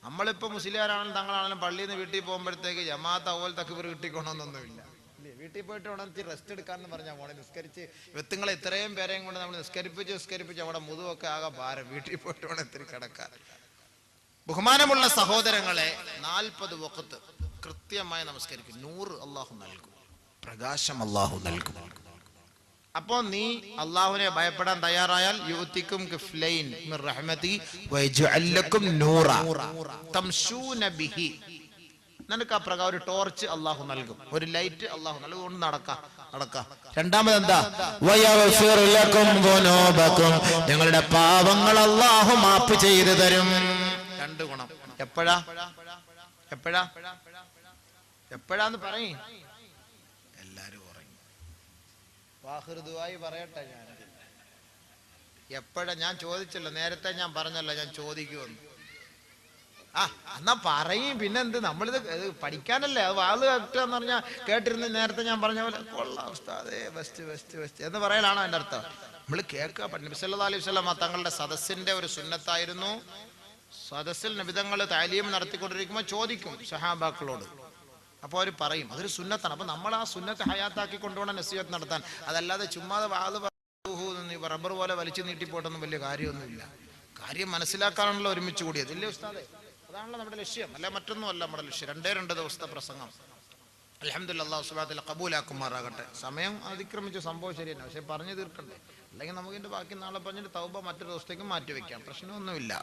നമ്മളിപ്പോ മുസ്ലിയാരാണെങ്കിലും തങ്ങളാണെങ്കിലും പള്ളിയിൽ നിന്ന് വീട്ടിൽ പോകുമ്പോഴത്തേക്ക് ജമാഅത്ത് അവൽ തക്ബീർ കിട്ടിക്കൊണ്ടൊന്നുമില്ല. വീട്ടിൽ പോയിട്ട് വേണം റെസ്റ്റ് എടുക്കാന്ന് പറഞ്ഞാൽ പോണെ. നിസ്കരിച്ച് വെത്തുങ്ങളെ ഇത്രയും പേരെയും കൊണ്ട് നമ്മൾ നിസ്കരിപ്പിച്ച് അവിടെ മുതുവൊക്കെ ആകെ ഭാരം. വീട്ടിൽ പോയിട്ട് വേണം ഇത്തിരി കിടക്കാൻ. ബഹുമാനമുള്ള സഹോദരങ്ങളെ, 40 വഖത്ത് കൃത്യമായി നമസ്കരിക്കും. 100 അള്ളാഹു നൽകും, പ്രകാശം അള്ളാഹു നൽകും. അപ്പോ നീ അള്ളാഹുവിനെ ഭയപ്പെടാൻ തയ്യാറായാൽ യുഅ്തികും കിഫ്ലൈൻ മിർ റഹ്മതി വയജ്അൽ ലക്കും നൂറ തംശൂന ബിഹി, നിനക്ക് ആ പ്രകാരം ഒരു ടോർച്ച് അള്ളാഹു നൽകും, ഒരു ലൈറ്റ് അള്ളാഹു നൽകും. കൊണ്ട് നടക്കാം. രണ്ടാമത് എന്താ? വയഗ്ഫിർ ലക്കും ദുനൂബക്കും, നിങ്ങളുടെ പാപങ്ങൾ അള്ളാഹു മാപ്പ് ചെയ്തു തരും. 2 ഗുണം. എപ്പോഴാന്ന് പറയും? എല്ലാരും ഉറങ്ങി. വാഹിർ ദുആയി പറയട്ടെ. ഞാൻ ചോദിച്ചല്ലോ നേരത്തെ, ഞാൻ പറഞ്ഞല്ലോ ഞാൻ ചോദിക്കുമെന്ന്. എന്നാ പറയും. പിന്നെന്ത്, നമ്മളിത് പഠിക്കാനല്ലേ, അത് വാള് കേട്ടെന്ന് പറഞ്ഞാൽ കേട്ടിരുന്ന നേരത്തെ ഞാൻ പറഞ്ഞ പോലെ കൊള്ളാം ഉസ്താദേ, ബെസ്റ്റ് എന്ന് പറയലാണോ എൻ്റെ അർത്ഥം? നമ്മൾ കേൾക്കുക. നബി സല്ലല്ലാഹു അലൈഹി വസല്ലം തങ്ങളുടെ സദസ്സിന്റെ ഒരു സുന്നത്തായിരുന്നു, സദസ്സിൽ നബിതങ്ങൾ താലീം നടത്തിക്കൊണ്ടിരിക്കുമ്പോൾ ചോദിക്കും സഹാബാക്കളോട്. അപ്പോൾ അവർ പറയും, അതൊരു സുന്നത്താണ്. അപ്പൊ നമ്മൾ ആ സുന്നത്ത് ഹയാത്താക്കി കൊണ്ടുപോകണം നസീഹത്ത് നടത്താൻ. അതല്ലാതെ ചുമ്മാതെ വാള് റബ്ബർ പോലെ വലിച്ചു നീട്ടിപ്പോട്ടൊന്നും വലിയ കാര്യമൊന്നുമില്ല. കാര്യം മനസ്സിലാക്കാനാണല്ലോ ഒരുമിച്ച് കൂടിയത്, ഇല്ലേ ഉസ്താദേ? അതാണല്ലോ നമ്മുടെ ലക്ഷ്യം, അല്ല മറ്റൊന്നും അല്ല നമ്മുടെ ലക്ഷ്യം. 2 ദിവസത്തെ പ്രസംഗം അൽഹംദുലില്ലാഹ്, അല്ലാഹു സുബ്ഹാനഹു വ തആല ഖബൂലാക്കുമാറാകട്ടെ. സമയം അതിക്രമിച്ച സംഭവം ശരിയല്ല, പക്ഷെ പറഞ്ഞു തീർക്കണ്ടേ? അല്ലെങ്കിൽ നമുക്ക് ഇതിന്റെ ബാക്കി നാളെ പറഞ്ഞിട്ട് തൗബ മറ്റൊരു ദിവസത്തേക്ക് മാറ്റി വെക്കാം. പ്രശ്നമൊന്നുമില്ല,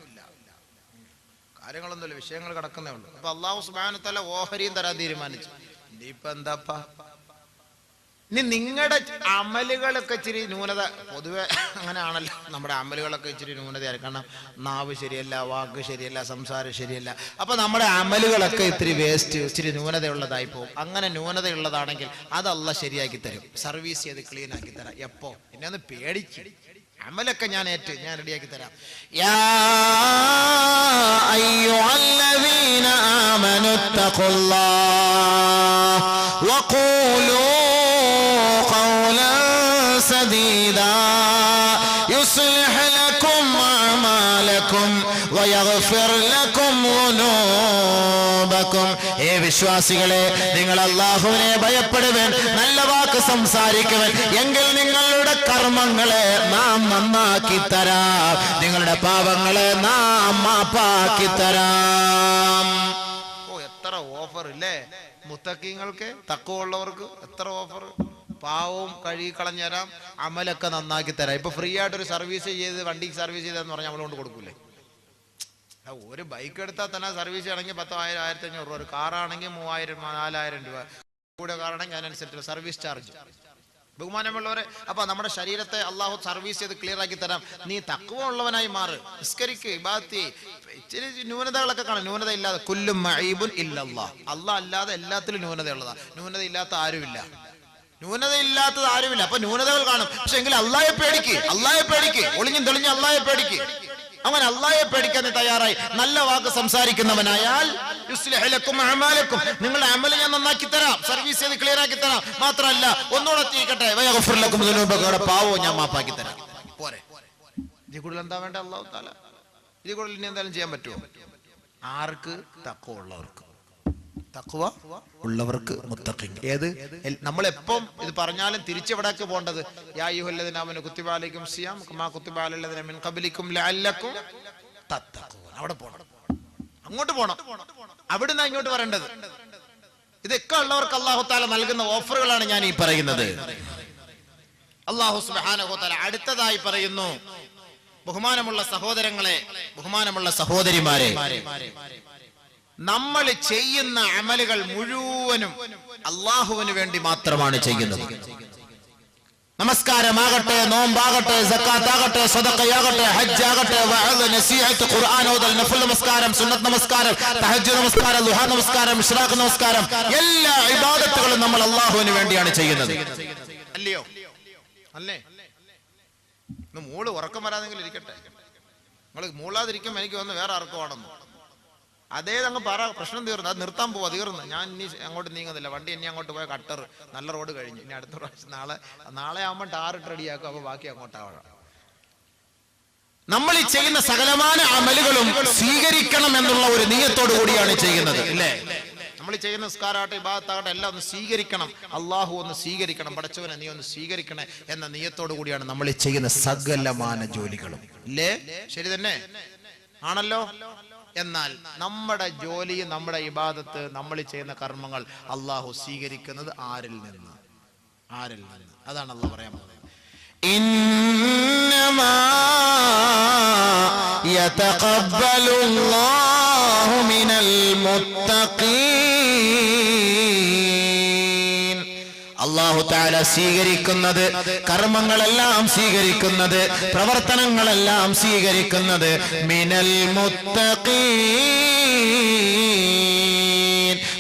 കാര്യങ്ങളൊന്നുമില്ല, വിഷയങ്ങൾ കിടക്കുന്നേ ഉള്ളൂ. അപ്പൊ അല്ലാഹു സുബ്ഹാനഹു വ തആല ഓഹരിയും തരാൻ തീരുമാനിച്ചു. ഇനിയിപ്പോ എന്താപ്പാ? ഇനി നിങ്ങളുടെ അമലുകളൊക്കെ ഇച്ചിരി ന്യൂനത, പൊതുവെ അങ്ങനെയാണല്ലോ, നമ്മുടെ അമലുകളൊക്കെ ഇച്ചിരി ന്യൂനതയാണ്. കാരണം നാവ് ശരിയല്ല, വാക്ക് ശരിയല്ല, സംസാരം ശരിയല്ല. അപ്പൊ നമ്മുടെ അമലുകളൊക്കെ ഇത്തിരി വേസ്റ്റ്, ഇച്ചിരി ന്യൂനതയുള്ളതായി പോകും. അങ്ങനെ ന്യൂനതയുള്ളതാണെങ്കിൽ അത് അല്ലാഹ് ശരിയാക്കി തരും, സർവീസ് ചെയ്ത് ക്ലീൻ ആക്കി തരാം. എപ്പോ? എന്നെ ഒന്ന് പേടിച്ച് അമലൊക്കെ ഞാൻ റെഡിയാക്കി തരാം. യാ അയ്യുഹല്ലദീന ആമനുത്തഖുല്ലാഹ വഖൂലൂ ഖൗലൻ സദീദാ യുസ്ലിഹ് ലക്കും അഅമാലക്കും വയഗ്ഫിർ ലക്കും ദുനൂബക്കും. ഏ വിശ്വാസികളെ, നിങ്ങൾ അല്ലാഹുവിനെ ഭയപ്പെടുവൻ, നല്ല വാക്ക് സംസാരിക്കുവൻ, എങ്കിൽ നിങ്ങളുടെ കർമ്മങ്ങളെ നാം നന്നാക്കി തരാം, നിങ്ങളുടെ പാപങ്ങളെ നാം ഞാൻ മാപ്പാക്കി തരാം. ഓ എത്ര ഓഫർ ഇല്ലേ മുത്തക്കീങ്ങൾക്ക്, തഖ്വയുള്ളവർക്ക് എത്ര ഓഫർ. പാവവും കഴുകി കളഞ്ഞു തരാം, അമലൊക്കെ നന്നാക്കി തരാം. ഇപ്പൊ ഫ്രീ ആയിട്ട് ഒരു സർവീസ് ചെയ്ത് വണ്ടിക്ക് സർവീസ് ചെയ്തെന്ന് പറഞ്ഞാൽ നമ്മൾ കൊണ്ട് കൊടുക്കൂലേ? ഒരു ബൈക്ക് എടുത്താൽ തന്നെ സർവീസ് ആണെങ്കിൽ 10,000 1500 രൂപ, ഒരു കാറാണെങ്കിൽ 3000 4000 രൂപ, കൂടെ കാറാണെങ്കിൽ അതിനനുസരിച്ചുള്ള സർവീസ് ചാർജ്. ബഹുമാനമുള്ളവരെ, അപ്പൊ നമ്മുടെ ശരീരത്തെ അള്ളാഹു സർവീസ് ചെയ്ത് ക്ലിയർ ആക്കി തരാം. നീ തഖ്വ ഉള്ളവനായി മാറ്, നിസ്കരിക്ക്, ഇബാദത്ത് ചെയ്യ്. ഇച്ചിരി ന്യൂനതകളൊക്കെ കാണും, ന്യൂനത ഇല്ലാതെ കുല്ലും മഈബുൻ ഇല്ലല്ലാഹ്, അള്ളാഹ് അല്ലാതെ എല്ലാത്തിലും ന്യൂനതയുള്ളതാ. ന്യൂനത ഇല്ലാത്ത ആരുമില്ല, ന്യൂനതയില്ലാത്തത് ആരുമില്ല. അപ്പൊ ന്യൂനതകൾ കാണും, പക്ഷെ എങ്കിൽ അള്ളാഹയെ പേടിക്ക്, അള്ളാഹയെ പേടിക്ക്, ഒളിഞ്ഞും തെളിഞ്ഞും അള്ളാഹയെ പേടിക്ക്. അവൻ അള്ളാഹയെ പേടിക്കാൻ തയ്യാറായി നല്ല വാക്ക് സംസാരിക്കുന്നവനായാൽ യുസ്ലിഹു ലക്കും അഅമാലക്കും, നിങ്ങളുടെ അമൽ ഞാൻ നന്നാക്കി തരാം, സർവീസ് ചെയ്ത് ക്ലിയർ ആക്കി തരാം. മാത്രമല്ല ഒന്നുകൂടെ തീക്കട്ടെ, വയഗ്ഫിർ ലക്കും ദുനൂബക്കും, പാവവും ഞാൻ മാപ്പാക്കി തരാം. പോരെ, ഇതിൽ കൂടുതൽ എന്താ വേണ്ട? അല്ലാഹു തആല ഇതിൽ കൂടുതൽ ഇനി എന്തായാലും ചെയ്യാൻ പറ്റുമോ? ആർക്ക്? തഖ്വ ഉള്ളവർക്ക്, തഖ്വ ഉള്ളവർക്ക്, മുത്തഖീൻ. ഏത് നമ്മളെപ്പം ഇത് പറഞ്ഞാലും തിരിച്ചെവിടേക്ക് പോകേണ്ടത്? യാ അയ്യുഹല്ലദീന ആമനൂ കുത്തിബ അലൈക്കും സിയാം കമാ കുത്തിബ അലല്ലദീന മിൻ ഖബ്ലിക്കും ലഅല്ലക്കും തത്തഖൂൻ. അവിടെ പോകണം, അങ്ങോട്ട് പോകണം, അവിടുന്ന് ഇങ്ങോട്ട് വരേണ്ടത്. ഇതൊക്കെ ഉള്ളവർക്ക് അല്ലാഹു തആല നൽകുന്ന ഓഫറുകളാണ് ഞാൻ ഈ പറയുന്നത്. അല്ലാഹു സുബ്ഹാനഹു വ തആല അടുത്തതായി പറയുന്നു, ബഹുമാനമുള്ള സഹോദരങ്ങളെ, ബഹുമാനമുള്ള സഹോദരിമാരെ, നമ്മൾ ചെയ്യുന്ന അമലുകൾ മുഴുവനും അള്ളാഹുവിന് വേണ്ടി മാത്രമാണ് ചെയ്യുന്നത്. നമസ്കാരമാകട്ടെ, നോമ്പാകട്ടെ, സക്കാത്താകട്ടെ, സദഖയാകട്ടെ, ഹജ്ജാകട്ടെ, വഅദ്, നസീഹത്ത്, ഖുർആൻ ഓതൽ, നഫൽ നമസ്കാരം, സുന്നത്ത് നമസ്കാരം, തഹജ്ജുദ് നമസ്കാരം, ദുഹാ നമസ്കാരം, ഇശ്റാഖ് നമസ്കാരം, എല്ലാ ഇബാദത്തുകളും നമ്മൾ അള്ളാഹുവിന് വേണ്ടിയാണ് ചെയ്യുന്നത്. അല്ലയോ? അല്ലേ? ഇന്ന് മൂള് ഉറക്കം വരാതെങ്കിലും ഇരിക്കട്ടെ. നിങ്ങൾ മൂളാതിരിക്കുമ്പോൾ എനിക്ക് വന്ന് വേറെ ആർക്കുവാണെന്നോ? അതേ അങ്ങ് പറ, പ്രശ്നം തീർന്നു, അത് നിർത്താൻ പോവാ, തീർന്നു. ഞാൻ ഇനി അങ്ങോട്ട് നീങ്ങുന്നില്ല, വണ്ടി ഇനി അങ്ങോട്ട് പോയ കട്ടർ നല്ല റോഡ് കഴിഞ്ഞു, ഇനി അടുത്ത പ്രാവശ്യം നാളെ ആകുമ്പോൾ ടാറിട്ട് റെഡിയാക്കും, അപ്പൊ ബാക്കി അങ്ങോട്ടാവാം. നമ്മൾ ഈ ചെയ്യുന്ന സകലമായ അമലുകളും സ്വീകരിക്കണം എന്നുള്ള ഒരു നിയത്തോടു കൂടിയാണ് ചെയ്യുന്നത്, ഇല്ലേ? നമ്മൾ ചെയ്യുന്ന നിസ്കാരമാകട്ടെ, ഇബാദത്താകട്ടെ, എല്ലാം ഒന്ന് സ്വീകരിക്കണം, അള്ളാഹു ഒന്ന് സ്വീകരിക്കണം, പടച്ചവനെ നീ ഒന്ന് സ്വീകരിക്കണേ എന്ന നിയത്തോടു കൂടിയാണ് നമ്മൾ ഈ ചെയ്യുന്ന സകലമായ ജോലികളും, ഇല്ലേ? ശരി തന്നെ ആണല്ലോ. എന്നാൽ നമ്മുടെ ജോലി, നമ്മുടെ ഇബാദത്ത്, നമ്മൾ ചെയ്യുന്ന കർമ്മങ്ങൾ അള്ളാഹു സ്വീകരിക്കുന്നത് ആരിൽ നിന്ന്? ആരിൽ നിന്ന്? അതാണ് അള്ളാഹു പറയാൻ പോകുന്നത്. ഇന്നമാ യതഖബ്ബലുല്ലാഹു മിനൽ മുത്തഖീൻ. അല്ലാഹു തആല സ്വീകരിക്കുന്നത്, കർമ്മങ്ങളെല്ലാം സ്വീകരിക്കുന്നത്, പ്രവർത്തനങ്ങളെല്ലാം സ്വീകരിക്കുന്നത് മിനൽ മുത്തഖീൻ,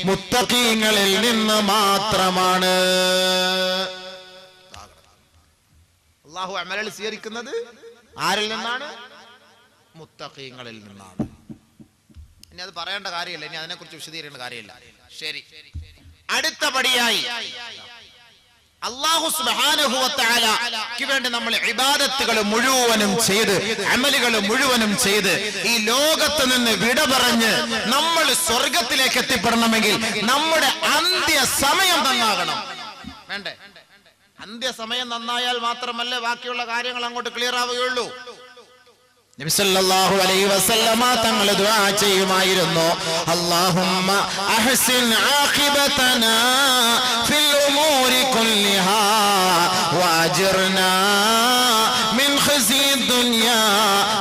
മുത്തഖീങ്ങളിൽ നിന്ന് മാത്രമാണ്. അല്ലാഹു അമലുകൾ സ്വീകരിക്കുന്നത് ആരിൽ നിന്നാണ്? മുത്തഖീങ്ങളിൽ നിന്നാണ്. ഇനി അത് പറയേണ്ട കാര്യമില്ല, ഇനി അതിനെക്കുറിച്ച് വിശദീകരിക്കേണ്ട കാര്യമില്ല. ശരി, അടുത്ത പടിയായി അല്ലാഹു സുബ്ഹാനഹു വ തആലയ്ക്ക് വേണ്ടി നമ്മൾ ഇബാദത്തുകൾ മുഴുവനും ചെയ്ത്, അമലുകൾ മുഴുവനും ചെയ്ത് ഈ ലോകത്ത് നിന്ന് വിട പറഞ്ഞ് നമ്മൾ സ്വർഗത്തിലേക്ക് എത്തിപ്പെടണമെങ്കിൽ നമ്മുടെ അന്ത്യസമയം നന്നാകണം. വേണ്ടേ? അന്ത്യസമയം നന്നായാൽ മാത്രമല്ലേ ബാക്കിയുള്ള കാര്യങ്ങൾ അങ്ങോട്ട് ക്ലിയർ ആവുകയുള്ളൂ. നബി സല്ലല്ലാഹു അലൈഹി വസല്ലമ തങ്ങൾ ദുആ ചെയ്യുമായിരുന്നു, അല്ലാഹുമ്മ അഹ്സിൻ ആഖിബതനാ ഫിൽ ഉമൂരി കുല്ലിഹാ വഅജിർനാ മിൻ ഖിസി ദുനിയാ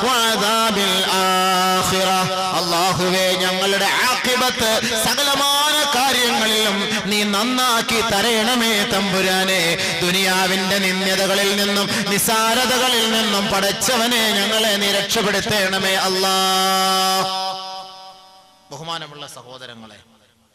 വഅദാബിൽ ആഖിറ. അല്ലാഹുവേ, ഞങ്ങളുടെ ആഖിബത്ത്, സകലമായ കാര്യങ്ങളിലും നീ നന്നാക്കി തരയണമേ തമ്പുരാനെ. ദുനിയാവിന്റെ നിന്ദ്യതകളിൽ നിന്നും നിസാരതകളിൽ നിന്നും പടച്ചവനെ ഞങ്ങളെ നീ രക്ഷപ്പെടുത്തണമേ അല്ലാഹ്. ബഹുമാനമുള്ള സഹോദരങ്ങളെ,